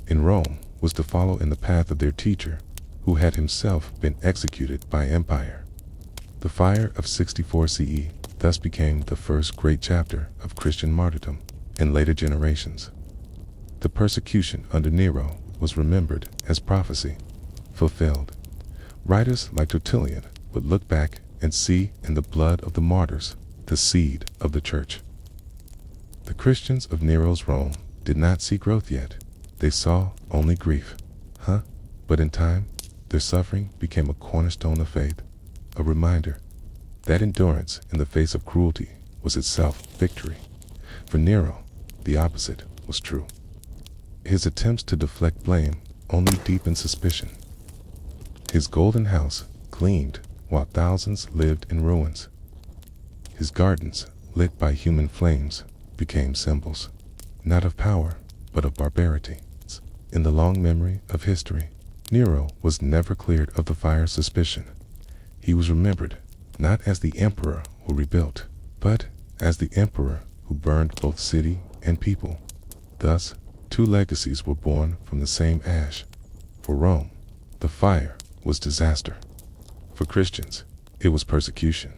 in Rome was to follow in the path of their teacher, who had himself been executed by empire. The fire of 64 CE thus became the first great chapter of Christian martyrdom in later generations. The persecution under Nero was remembered as prophecy, fulfilled. Writers like Tertullian would look back and see in the blood of the martyrs the seed of the church. The Christians of Nero's Rome did not see growth yet. They saw only grief. But in time, their suffering became a cornerstone of faith, a reminder that endurance in the face of cruelty was itself victory. For Nero, the opposite was true. His attempts to deflect blame only deepened suspicion. His golden house gleamed while thousands lived in ruins. His gardens, lit by human flames, became symbols, not of power, but of barbarity. In the long memory of history, Nero was never cleared of the fire's suspicion. He was remembered not as the emperor who rebuilt, but as the emperor who burned both city and people. Thus, two legacies were born from the same ash. For Rome, the fire was disaster. For Christians, it was persecution.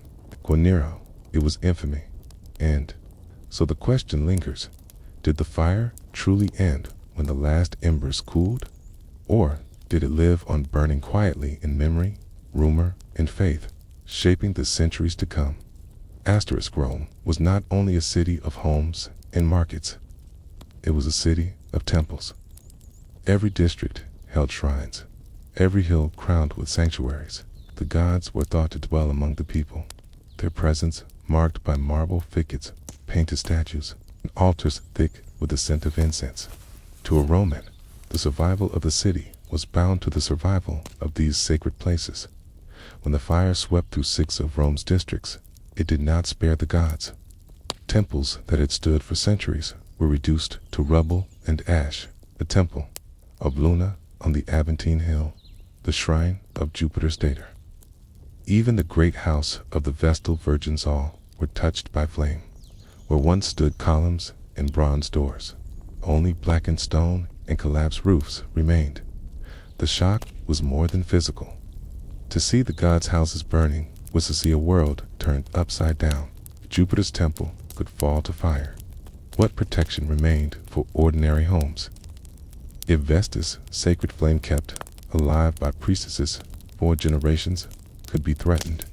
For Nero, it was infamy. And so the question lingers, did the fire truly end when the last embers cooled? Or did it live on, burning quietly in memory, rumor, and faith, shaping the centuries to come? Rome was not only a city of homes and markets. It was a city of temples. Every district held shrines, every hill crowned with sanctuaries. The gods were thought to dwell among the people, their presence marked by marble thickets, painted statues, and altars thick with the scent of incense. To a Roman, the survival of the city was bound to the survival of these sacred places. When the fire swept through 6 of Rome's districts, it did not spare the gods. Temples that had stood for centuries were reduced to rubble and ash. The temple of Luna on the Aventine Hill, the shrine of Jupiter Stator. Even the great house of the Vestal Virgins all were touched by flame. Where once stood columns and bronze doors. Only blackened stone and collapsed roofs remained. The shock was more than physical. To see the gods' houses burning was to see a world turned upside down. Jupiter's temple could fall to fire. What protection remained for ordinary homes? If Vesta's sacred flame kept alive by priestesses for generations could be threatened,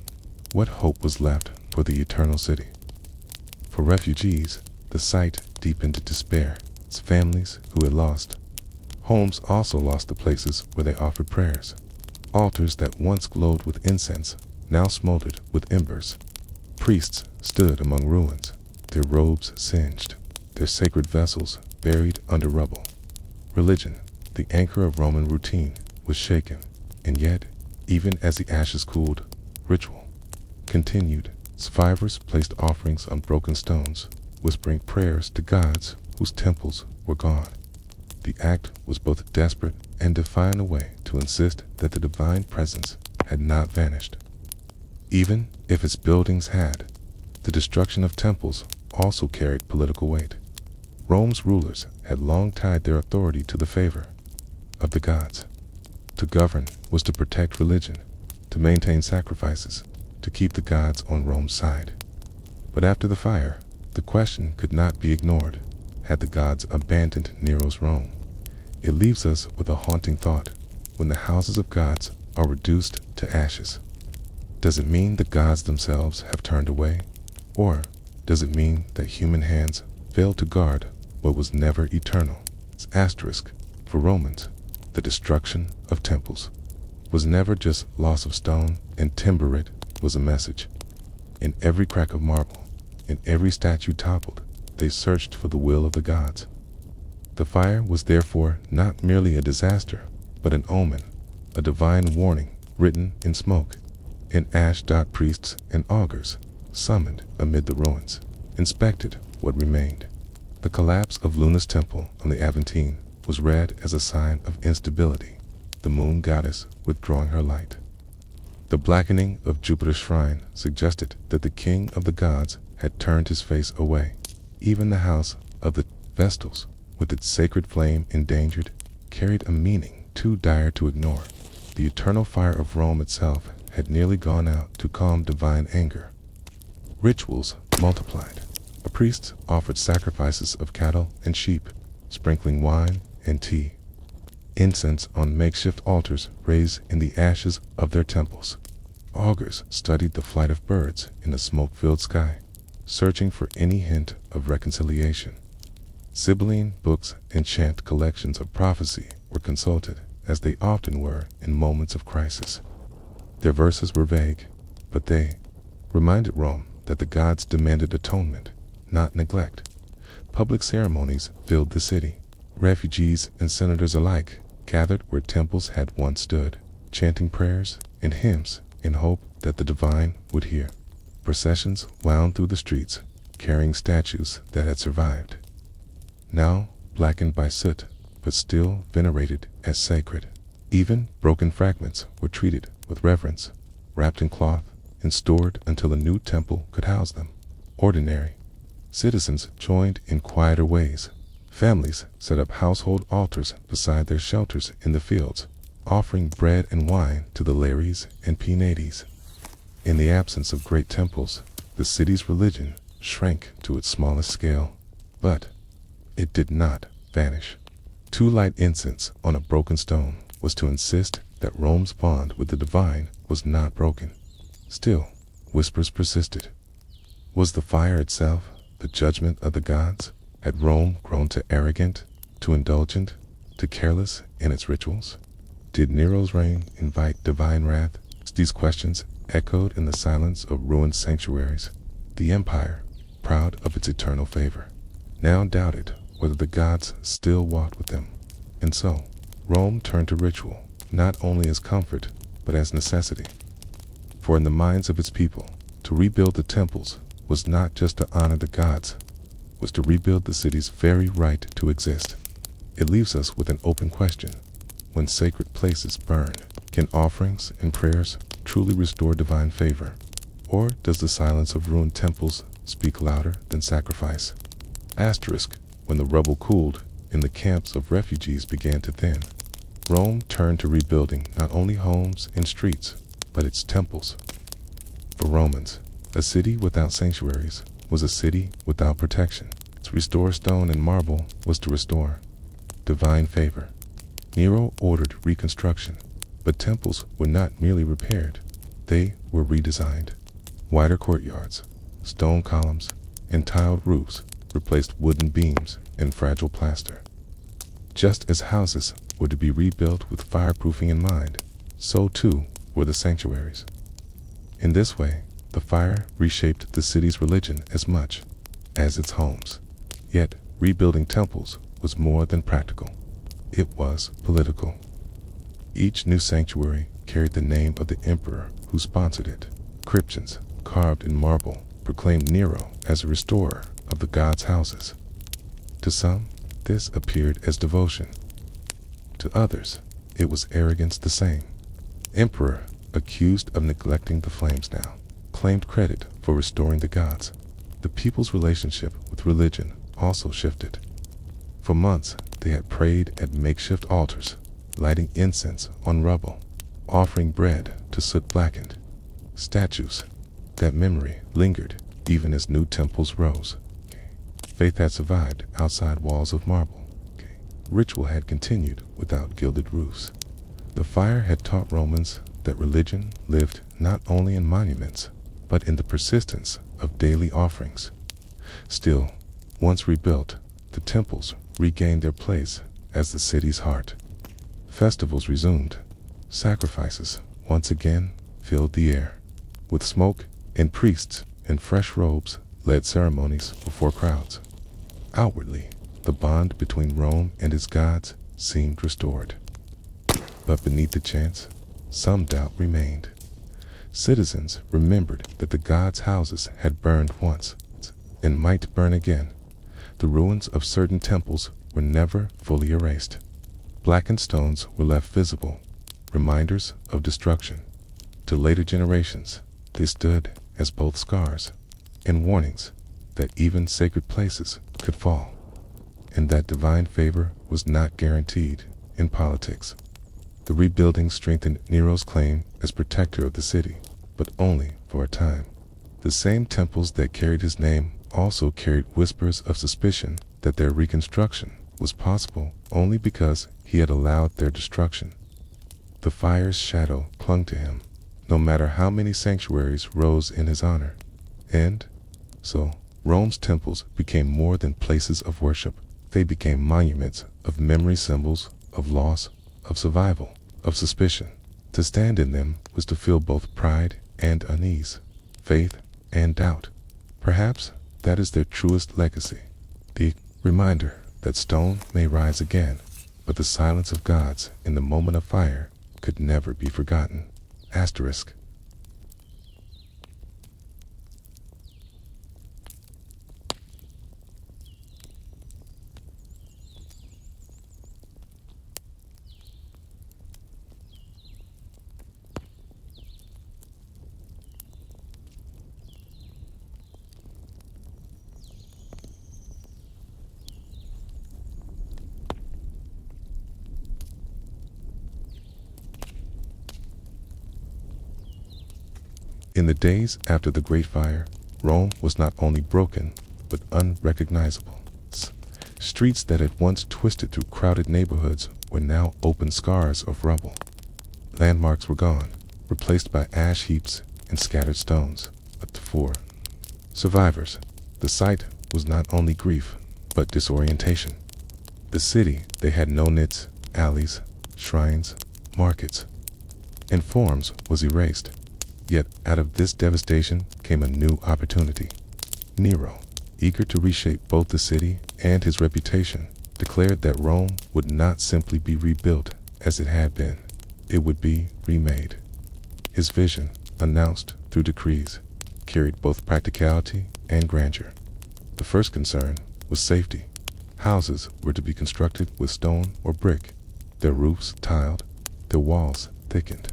what hope was left for the eternal city? For refugees, the sight deepened despair. Its families who had lost homes also lost the places where they offered prayers. Altars that once glowed with incense now smoldered with embers. Priests stood among ruins, their robes singed, their sacred vessels buried under rubble. Religion, the anchor of Roman routine, was shaken, and yet, even as the ashes cooled, ritual continued. Survivors placed offerings on broken stones, whispering prayers to gods whose temples were gone. The act was both desperate and defiant a way to insist that the divine presence had not vanished. Even if its buildings had, the destruction of temples also carried political weight. Rome's rulers had long tied their authority to the favor of the gods. To govern was to protect religion, to maintain sacrifices, to keep the gods on Rome's side. But after the fire, the question could not be ignored. Had the gods abandoned Nero's Rome? It leaves us with a haunting thought. When the houses of gods are reduced to ashes, does it mean the gods themselves have turned away? Or does it mean that human hands failed to guard what was never eternal? It's asterisk. For Romans, the destruction of temples was never just loss of stone and timber. It was a message. In every crack of marble, in every statue toppled, they searched for the will of the gods. The fire was therefore not merely a disaster, but an omen, a divine warning written in smoke. In ash, priests and augurs, summoned amid the ruins, inspected what remained. The collapse of Luna's temple on the Aventine was read as a sign of instability, the moon goddess withdrawing her light. The blackening of Jupiter's shrine suggested that the king of the gods had turned his face away. Even the house of the Vestals, with its sacred flame endangered, carried a meaning too dire to ignore. The eternal fire of Rome itself had nearly gone out to calm divine anger. Rituals multiplied. The priests offered sacrifices of cattle and sheep, sprinkling wine and tea. Incense on makeshift altars raised in the ashes of their temples. Augurs studied the flight of birds in the smoke-filled sky, searching for any hint of reconciliation. Sibylline books and chant collections of prophecy were consulted, as they often were in moments of crisis. Their verses were vague, but they reminded Rome that the gods demanded atonement, not neglect. Public ceremonies filled the city. Refugees and senators alike gathered where temples had once stood, chanting prayers and hymns in hope that the divine would hear. Processions wound through the streets, carrying statues that had survived, now blackened by soot, but still venerated as sacred. Even broken fragments were treated with reverence, wrapped in cloth, and stored until a new temple could house them. Ordinary citizens joined in quieter ways. Families set up household altars beside their shelters in the fields, offering bread and wine to the Lares and Penates. In the absence of great temples, the city's religion shrank to its smallest scale, but it did not vanish. To light incense on a broken stone was to insist that Rome's bond with the divine was not broken. Still, whispers persisted. Was the fire itself the judgment of the gods? Had Rome grown too arrogant, too indulgent, too careless in its rituals? Did Nero's reign invite divine wrath? These questions echoed in the silence of ruined sanctuaries. The empire, proud of its eternal favor, now doubted whether the gods still walked with them. And so, Rome turned to ritual, not only as comfort, but as necessity. For in the minds of its people, to rebuild the temples was not just to honor the gods, was to rebuild the city's very right to exist. It leaves us with an open question. When sacred places burn, can offerings and prayers truly restore divine favor? Or does the silence of ruined temples speak louder than sacrifice? Asterisk, when the rubble cooled and the camps of refugees began to thin, Rome turned to rebuilding not only homes and streets, but its temples. For Romans, a city without sanctuaries was a city without protection. To restore stone and marble was to restore divine favor. Nero ordered reconstruction, but temples were not merely repaired, they were redesigned. Wider courtyards, stone columns, and tiled roofs replaced wooden beams and fragile plaster. Just as houses were to be rebuilt with fireproofing in mind, so too were the sanctuaries. In this way, the fire reshaped the city's religion as much as its homes. Yet, rebuilding temples was more than practical. It was political. Each new sanctuary carried the name of the emperor who sponsored it. Inscriptions carved in marble proclaimed Nero as a restorer of the gods' houses. To some, this appeared as devotion. To others, it was arrogance the same. Emperor, accused of neglecting the flames now, claimed credit for restoring the gods. The people's relationship with religion also shifted. For months, they had prayed at makeshift altars, lighting incense on rubble, offering bread to soot blackened statues. That memory lingered even as new temples rose. Faith had survived outside walls of marble. Ritual had continued without gilded roofs. The fire had taught Romans that religion lived not only in monuments, but in the persistence of daily offerings. Still, once rebuilt, the temples regained their place as the city's heart. Festivals resumed. Sacrifices once again filled the air. With smoke and priests in fresh robes led ceremonies before crowds. Outwardly, the bond between Rome and its gods seemed restored. But beneath the chants, some doubt remained. Citizens remembered that the gods' houses had burned once and might burn again. The ruins of certain temples were never fully erased. Blackened stones were left visible, reminders of destruction. To later generations, they stood as both scars and warnings that even sacred places could fall, and that divine favor was not guaranteed in politics. The rebuilding strengthened Nero's claim as protector of the city, but only for a time. The same temples that carried his name also carried whispers of suspicion that their reconstruction was possible only because he had allowed their destruction. The fire's shadow clung to him, no matter how many sanctuaries rose in his honor. And so, Rome's temples became more than places of worship. They became monuments of memory, symbols of loss, of survival, of suspicion. To stand in them was to feel both pride and unease, faith and doubt. Perhaps that is their truest legacy. The reminder that stone may rise again, but the silence of gods in the moment of fire could never be forgotten. Asterisk. In the days after the Great Fire, Rome was not only broken, but unrecognizable. Streets that had once twisted through crowded neighborhoods were now open scars of rubble. Landmarks were gone, replaced by ash heaps and scattered stones. But for survivors, the sight was not only grief, but disorientation. The city they had known, its alleys, shrines, markets, and forums was erased. Yet out of this devastation came a new opportunity. Nero, eager to reshape both the city and his reputation, declared that Rome would not simply be rebuilt as it had been. It would be remade. His vision, announced through decrees, carried both practicality and grandeur. The first concern was safety. Houses were to be constructed with stone or brick, their roofs tiled, their walls thickened.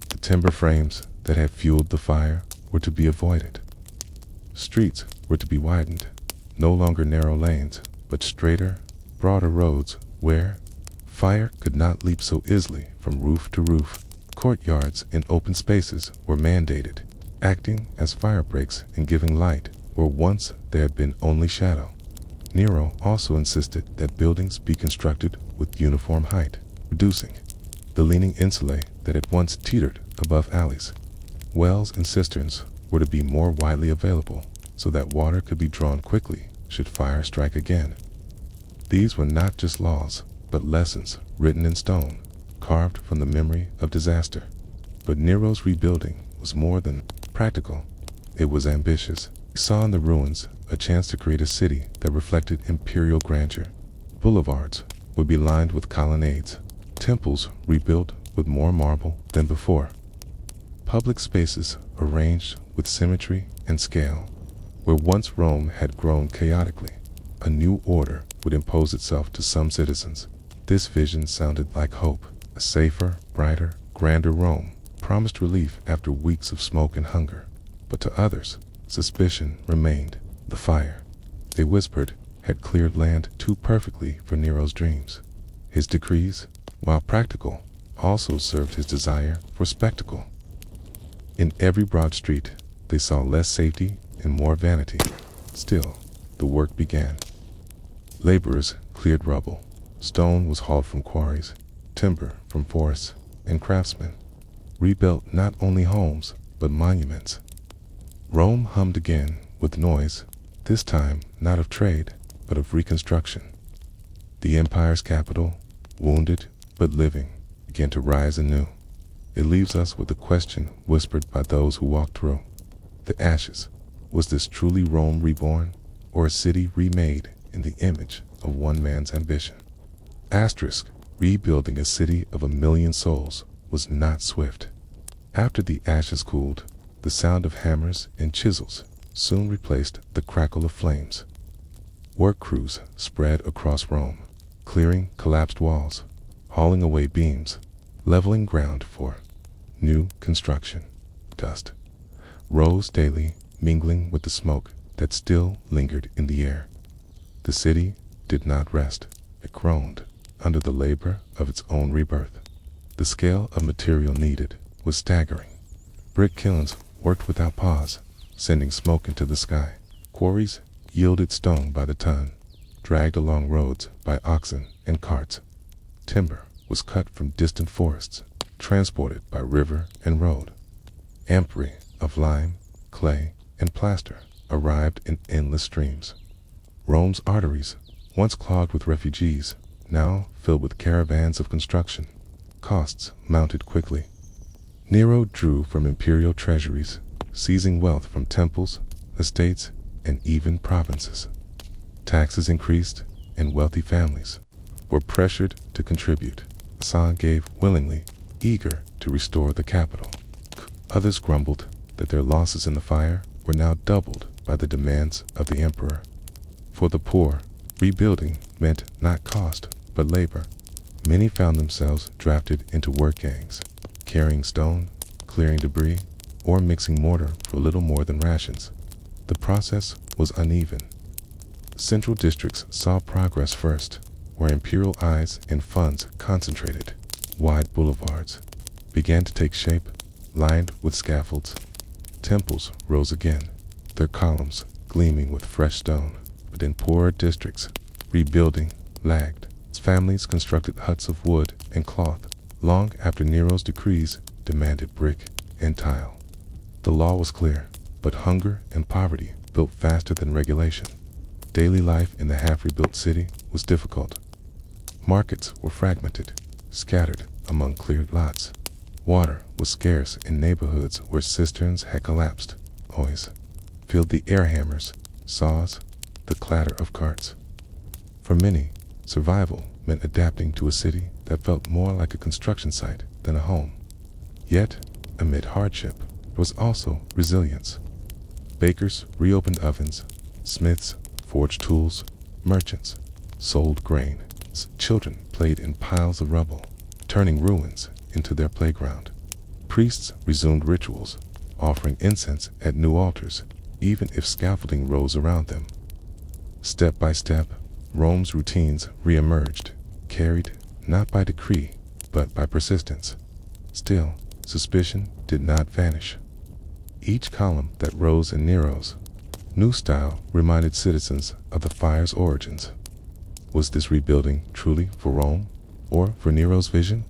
The timber frames that had fueled the fire were to be avoided. Streets were to be widened, no longer narrow lanes, but straighter, broader roads where fire could not leap so easily from roof to roof. Courtyards and open spaces were mandated, acting as fire breaks and giving light where once there had been only shadow. Nero also insisted that buildings be constructed with uniform height, reducing the leaning insulae that had once teetered above alleys. Wells and cisterns were to be more widely available so that water could be drawn quickly should fire strike again. These were not just laws, but lessons written in stone, carved from the memory of disaster. But Nero's rebuilding was more than practical. It was ambitious. He saw in the ruins a chance to create a city that reflected imperial grandeur. Boulevards would be lined with colonnades, temples rebuilt with more marble than before. Public spaces arranged with symmetry and scale. Where once Rome had grown chaotically, a new order would impose itself to some citizens. This vision sounded like hope. A safer, brighter, grander Rome promised relief after weeks of smoke and hunger. But to others, suspicion remained. The fire, they whispered, had cleared land too perfectly for Nero's dreams. His decrees, while practical, also served his desire for spectacle. In every broad street, they saw less safety and more vanity. Still, the work began. Laborers cleared rubble. Stone was hauled from quarries, timber from forests, and craftsmen rebuilt not only homes, but monuments. Rome hummed again with noise, this time not of trade, but of reconstruction. The empire's capital, wounded but living, began to rise anew. It leaves us with the question whispered by those who walked through. The ashes. Was this truly Rome reborn, or a city remade in the image of one man's ambition? Asterisk, rebuilding a city of 1,000,000 souls was not swift. After the ashes cooled, the sound of hammers and chisels soon replaced the crackle of flames. Work crews spread across Rome, clearing collapsed walls, hauling away beams, leveling ground for new construction. Dust rose daily, mingling with the smoke that still lingered in the air. The city did not rest. It groaned under the labor of its own rebirth. The scale of material needed was staggering. Brick kilns worked without pause, sending smoke into the sky. Quarries yielded stone by the ton, dragged along roads by oxen and carts. Timber was cut from distant forests, transported by river and road. Amphorae of lime, clay, and plaster arrived in endless streams. Rome's arteries, once clogged with refugees, now filled with caravans of construction. Costs mounted quickly. Nero drew from imperial treasuries, seizing wealth from temples, estates, and even provinces. Taxes increased, and wealthy families were pressured to contribute. Some gave willingly, eager to restore the capital. Others grumbled that their losses in the fire were now doubled by the demands of the emperor. For the poor, rebuilding meant not cost, but labor. Many found themselves drafted into work gangs, carrying stone, clearing debris, or mixing mortar for little more than rations. The process was uneven. Central districts saw progress first, where imperial eyes and funds concentrated. Wide boulevards began to take shape, lined with scaffolds. Temples rose again, their columns gleaming with fresh stone. But in poorer districts, rebuilding lagged. Families constructed huts of wood and cloth long after Nero's decrees demanded brick and tile. The law was clear, but hunger and poverty built faster than regulation. Daily life in the half-rebuilt city was difficult. Markets were fragmented, scattered among cleared lots. Water was scarce in neighborhoods where cisterns had collapsed. Noise filled the air hammers, saws, the clatter of carts. For many, survival meant adapting to a city that felt more like a construction site than a home. Yet, amid hardship, there was also resilience. Bakers reopened ovens, smiths forged tools, merchants sold grain. Children played in piles of rubble, turning ruins into their playground. Priests resumed rituals, offering incense at new altars, even if scaffolding rose around them. Step by step, Rome's routines re-emerged, carried not by decree, but by persistence. Still, suspicion did not vanish. Each column that rose in Nero's new style reminded citizens of the fire's origins. Was this rebuilding truly for Rome, or for Nero's vision?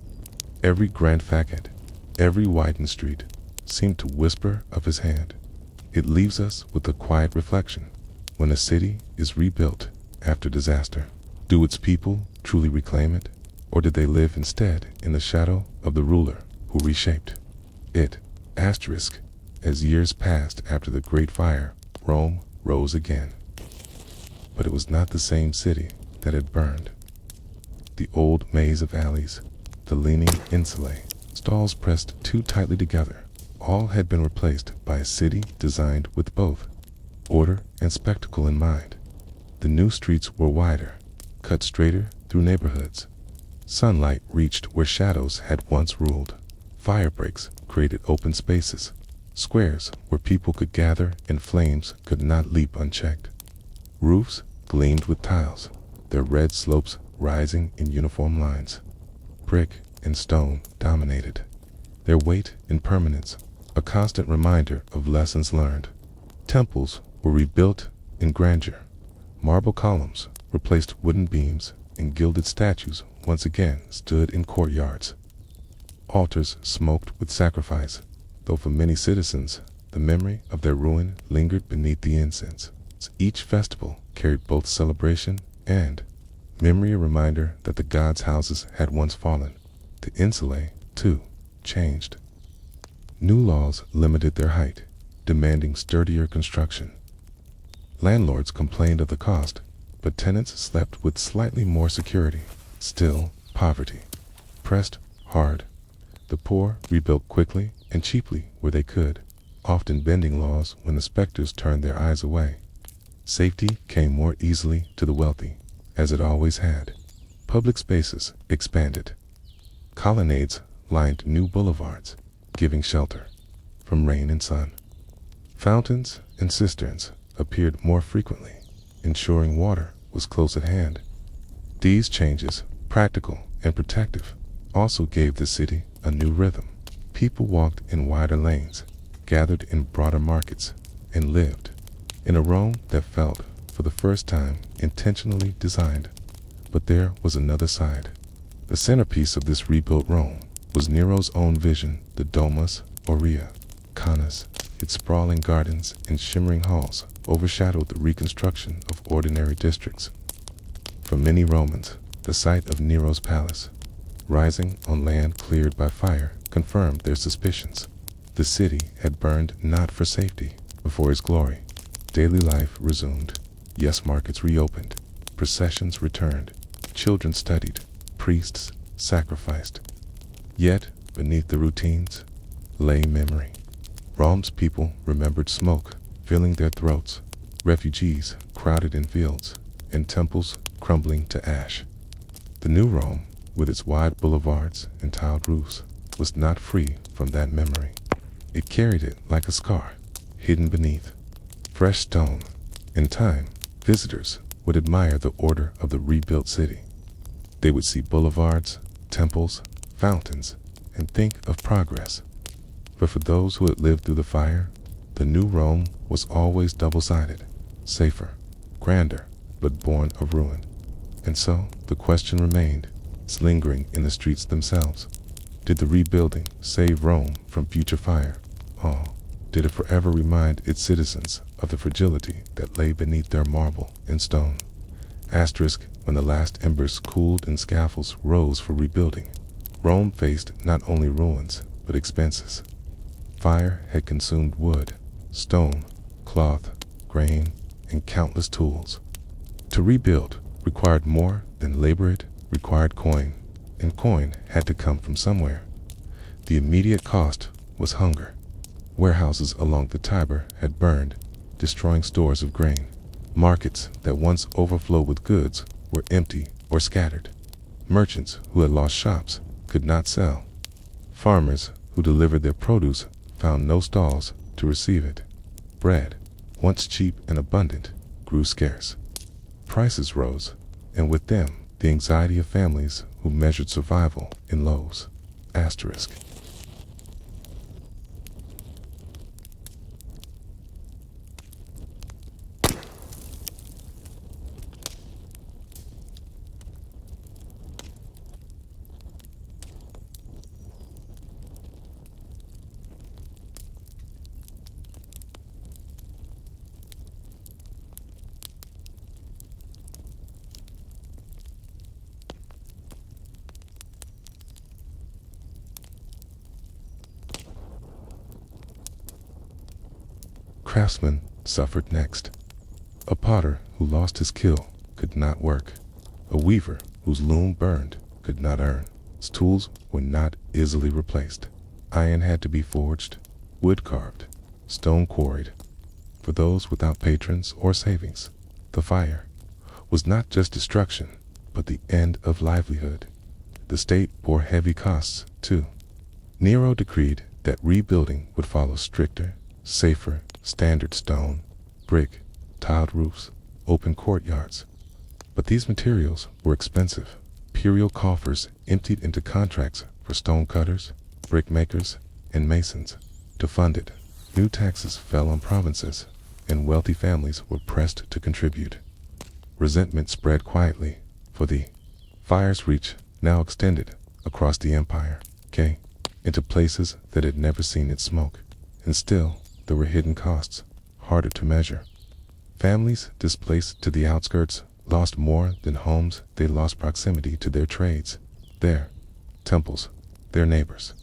Every grand facade, every widened street, seemed to whisper of his hand. It leaves us with a quiet reflection. When a city is rebuilt after disaster, do its people truly reclaim it, or did they live instead in the shadow of the ruler who reshaped it? Asterisk. As years passed after the Great Fire, Rome rose again. But it was not the same city that had burned. The old maze of alleys, the leaning insulae, stalls pressed too tightly together, all had been replaced by a city designed with both order and spectacle in mind. The new streets were wider, cut straighter through neighborhoods. Sunlight reached where shadows had once ruled. Fire breaks created open spaces, squares where people could gather and flames could not leap unchecked. Roofs gleamed with tiles, their red slopes rising in uniform lines. Brick and stone dominated, their weight and permanence a constant reminder of lessons learned. Temples were rebuilt in grandeur. Marble columns replaced wooden beams, and gilded statues once again stood in courtyards. Altars smoked with sacrifice, though for many citizens, the memory of their ruin lingered beneath the incense. Each festival carried both celebration and memory, a reminder that the gods' houses had once fallen. The insulae, too, changed. New laws limited their height, demanding sturdier construction. Landlords complained of the cost, but tenants slept with slightly more security. Still, poverty pressed hard. The poor rebuilt quickly and cheaply where they could, often bending laws when the specters turned their eyes away. Safety came more easily to the wealthy, as it always had. Public spaces expanded. Colonnades lined new boulevards, giving shelter from rain and sun. Fountains and cisterns appeared more frequently, ensuring water was close at hand. These changes, practical and protective, also gave the city a new rhythm. People walked in wider lanes, gathered in broader markets, and lived in a Rome that felt, for the first time, intentionally designed. But there was another side. The centerpiece of this rebuilt Rome was Nero's own vision, the Domus Aurea Canis. Its sprawling gardens and shimmering halls overshadowed the reconstruction of ordinary districts. For many Romans, the sight of Nero's palace, rising on land cleared by fire, confirmed their suspicions. The city had burned not for safety, but for his glory. Daily life resumed. Yes, markets reopened. Processions returned. Children studied. Priests sacrificed. Yet, beneath the routines, lay memory. Rome's people remembered smoke filling their throats, refugees crowded in fields, and temples crumbling to ash. The new Rome, with its wide boulevards and tiled roofs, was not free from that memory. It carried it like a scar, hidden beneath fresh stone. In time, visitors would admire the order of the rebuilt city. They would see boulevards, temples, fountains, and think of progress. But for those who had lived through the fire, the new Rome was always double-sided, safer, grander, but born of ruin. And so the question remained, lingering in the streets themselves. Did the rebuilding save Rome from future fire? Or did it forever remind its citizens of the fragility that lay beneath their marble and stone? Asterisk. When the last embers cooled and scaffolds rose for rebuilding, Rome faced not only ruins, but expenses. Fire had consumed wood, stone, cloth, grain, and countless tools. To rebuild required more than labor, it required coin, and coin had to come from somewhere. The immediate cost was hunger. Warehouses along the Tiber had burned, destroying stores of grain. Markets that once overflowed with goods were empty or scattered. Merchants who had lost shops could not sell. Farmers who delivered their produce found no stalls to receive it. Bread, once cheap and abundant, grew scarce. Prices rose, and with them, the anxiety of families who measured survival in loaves. Asterisk. Craftsmen suffered next. A potter who lost his skill could not work. A weaver whose loom burned could not earn. His tools were not easily replaced. Iron had to be forged, wood carved, stone quarried. For those without patrons or savings, the fire was not just destruction, but the end of livelihood. The state bore heavy costs, too. Nero decreed that rebuilding would follow stricter, safer, standard stone, brick, tiled roofs, open courtyards. But these materials were expensive. Imperial coffers emptied into contracts for stone cutters, brick makers, and masons. To fund it, new taxes fell on provinces, and wealthy families were pressed to contribute. Resentment spread quietly, for the fire's reach now extended across the empire, into places that had never seen its smoke. And still, there were hidden costs, harder to measure. Families displaced to the outskirts lost more than homes. They lost proximity to their trades, their temples, their neighbors.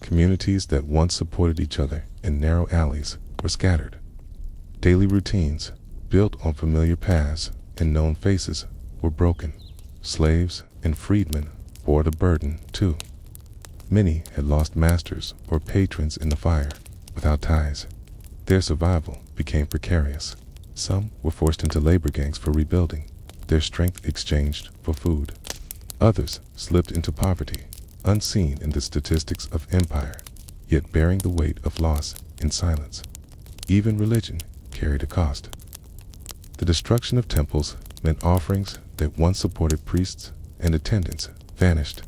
Communities that once supported each other in narrow alleys were scattered. Daily routines, built on familiar paths and known faces, were broken. Slaves and freedmen bore the burden, too. Many had lost masters or patrons in the fire, without ties. Their survival became precarious. Some were forced into labor gangs for rebuilding, their strength exchanged for food. Others slipped into poverty, unseen in the statistics of empire, yet bearing the weight of loss in silence. Even religion carried a cost. The destruction of temples meant offerings that once supported priests and attendants vanished.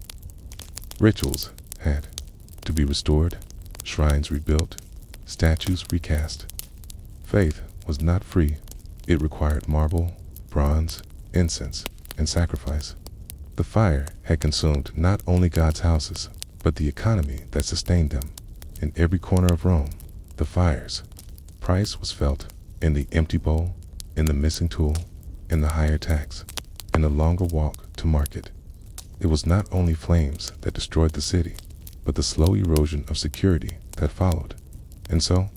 Rituals had to be restored, shrines rebuilt, statues recast. Faith was not free. It required marble, bronze, incense, and sacrifice. The fire had consumed not only God's houses, but the economy that sustained them. In every corner of Rome, the fire's price was felt in the empty bowl, in the missing tool, in the higher tax, in the longer walk to market. It was not only flames that destroyed the city, but the slow erosion of security that followed. And so,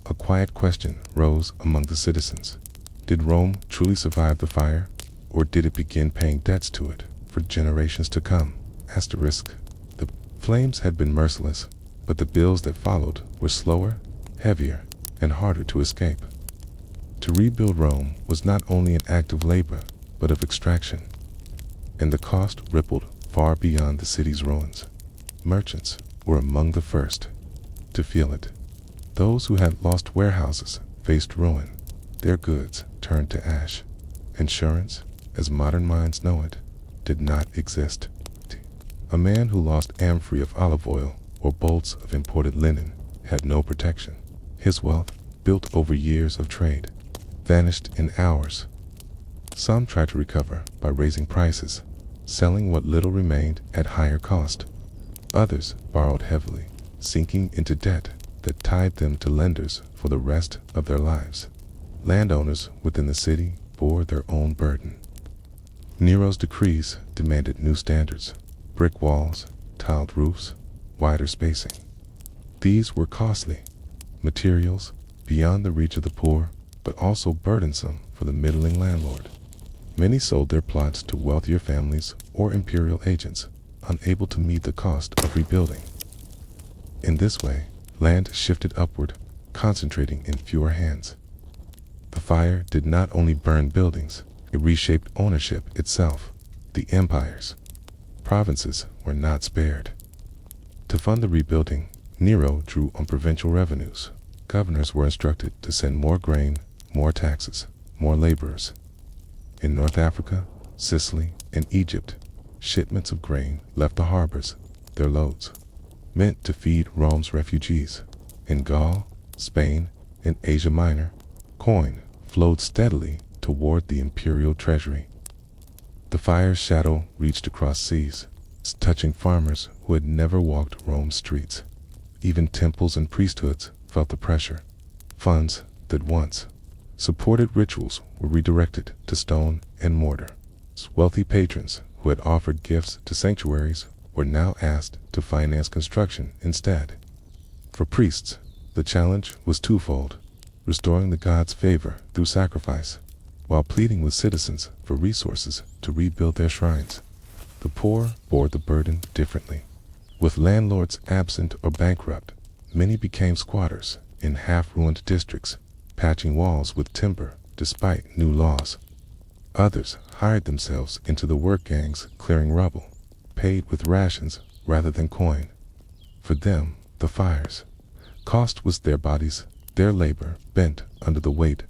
a quiet question rose among the citizens. Did Rome truly survive the fire, or did it begin paying debts to it for generations to come? Asterisk. The flames had been merciless, but the bills that followed were slower, heavier, and harder to escape. To rebuild Rome was not only an act of labor, but of extraction, and the cost rippled far beyond the city's ruins. Merchants were among the first to feel it. Those who had lost warehouses faced ruin. Their goods turned to ash. Insurance, as modern minds know it, did not exist. A man who lost amphorae of olive oil or bolts of imported linen had no protection. His wealth, built over years of trade, vanished in hours. Some tried to recover by raising prices, selling what little remained at higher cost. Others borrowed heavily, sinking into debt that tied them to lenders for the rest of their lives. Landowners within the city bore their own burden. Nero's decrees demanded new standards: brick walls, tiled roofs, wider spacing. These were costly materials beyond the reach of the poor, but also burdensome for the middling landlord. Many sold their plots to wealthier families or imperial agents, unable to meet the cost of rebuilding. In this way, land shifted upward, concentrating in fewer hands. The fire did not only burn buildings, it reshaped ownership itself. The empires, provinces were not spared. To fund the rebuilding, Nero drew on provincial revenues. Governors were instructed to send more grain, more taxes, more laborers. In North Africa, Sicily, and Egypt, shipments of grain left the harbors, their loads, meant to feed Rome's refugees. In Gaul, Spain, and Asia Minor, coin flowed steadily toward the imperial treasury. The fire's shadow reached across seas, touching farmers who had never walked Rome's streets. Even temples and priesthoods felt the pressure. Funds that once supported rituals were redirected to stone and mortar. Wealthy patrons who had offered gifts to sanctuaries were now asked to finance construction instead. For priests, the challenge was twofold: restoring the gods' favor through sacrifice, while pleading with citizens for resources to rebuild their shrines. The poor bore the burden differently. With landlords absent or bankrupt, many became squatters in half-ruined districts, patching walls with timber despite new laws. Others hired themselves into the work gangs clearing rubble, paid with rations rather than coin. For them, the fire's cost was their bodies, their labor bent under the weight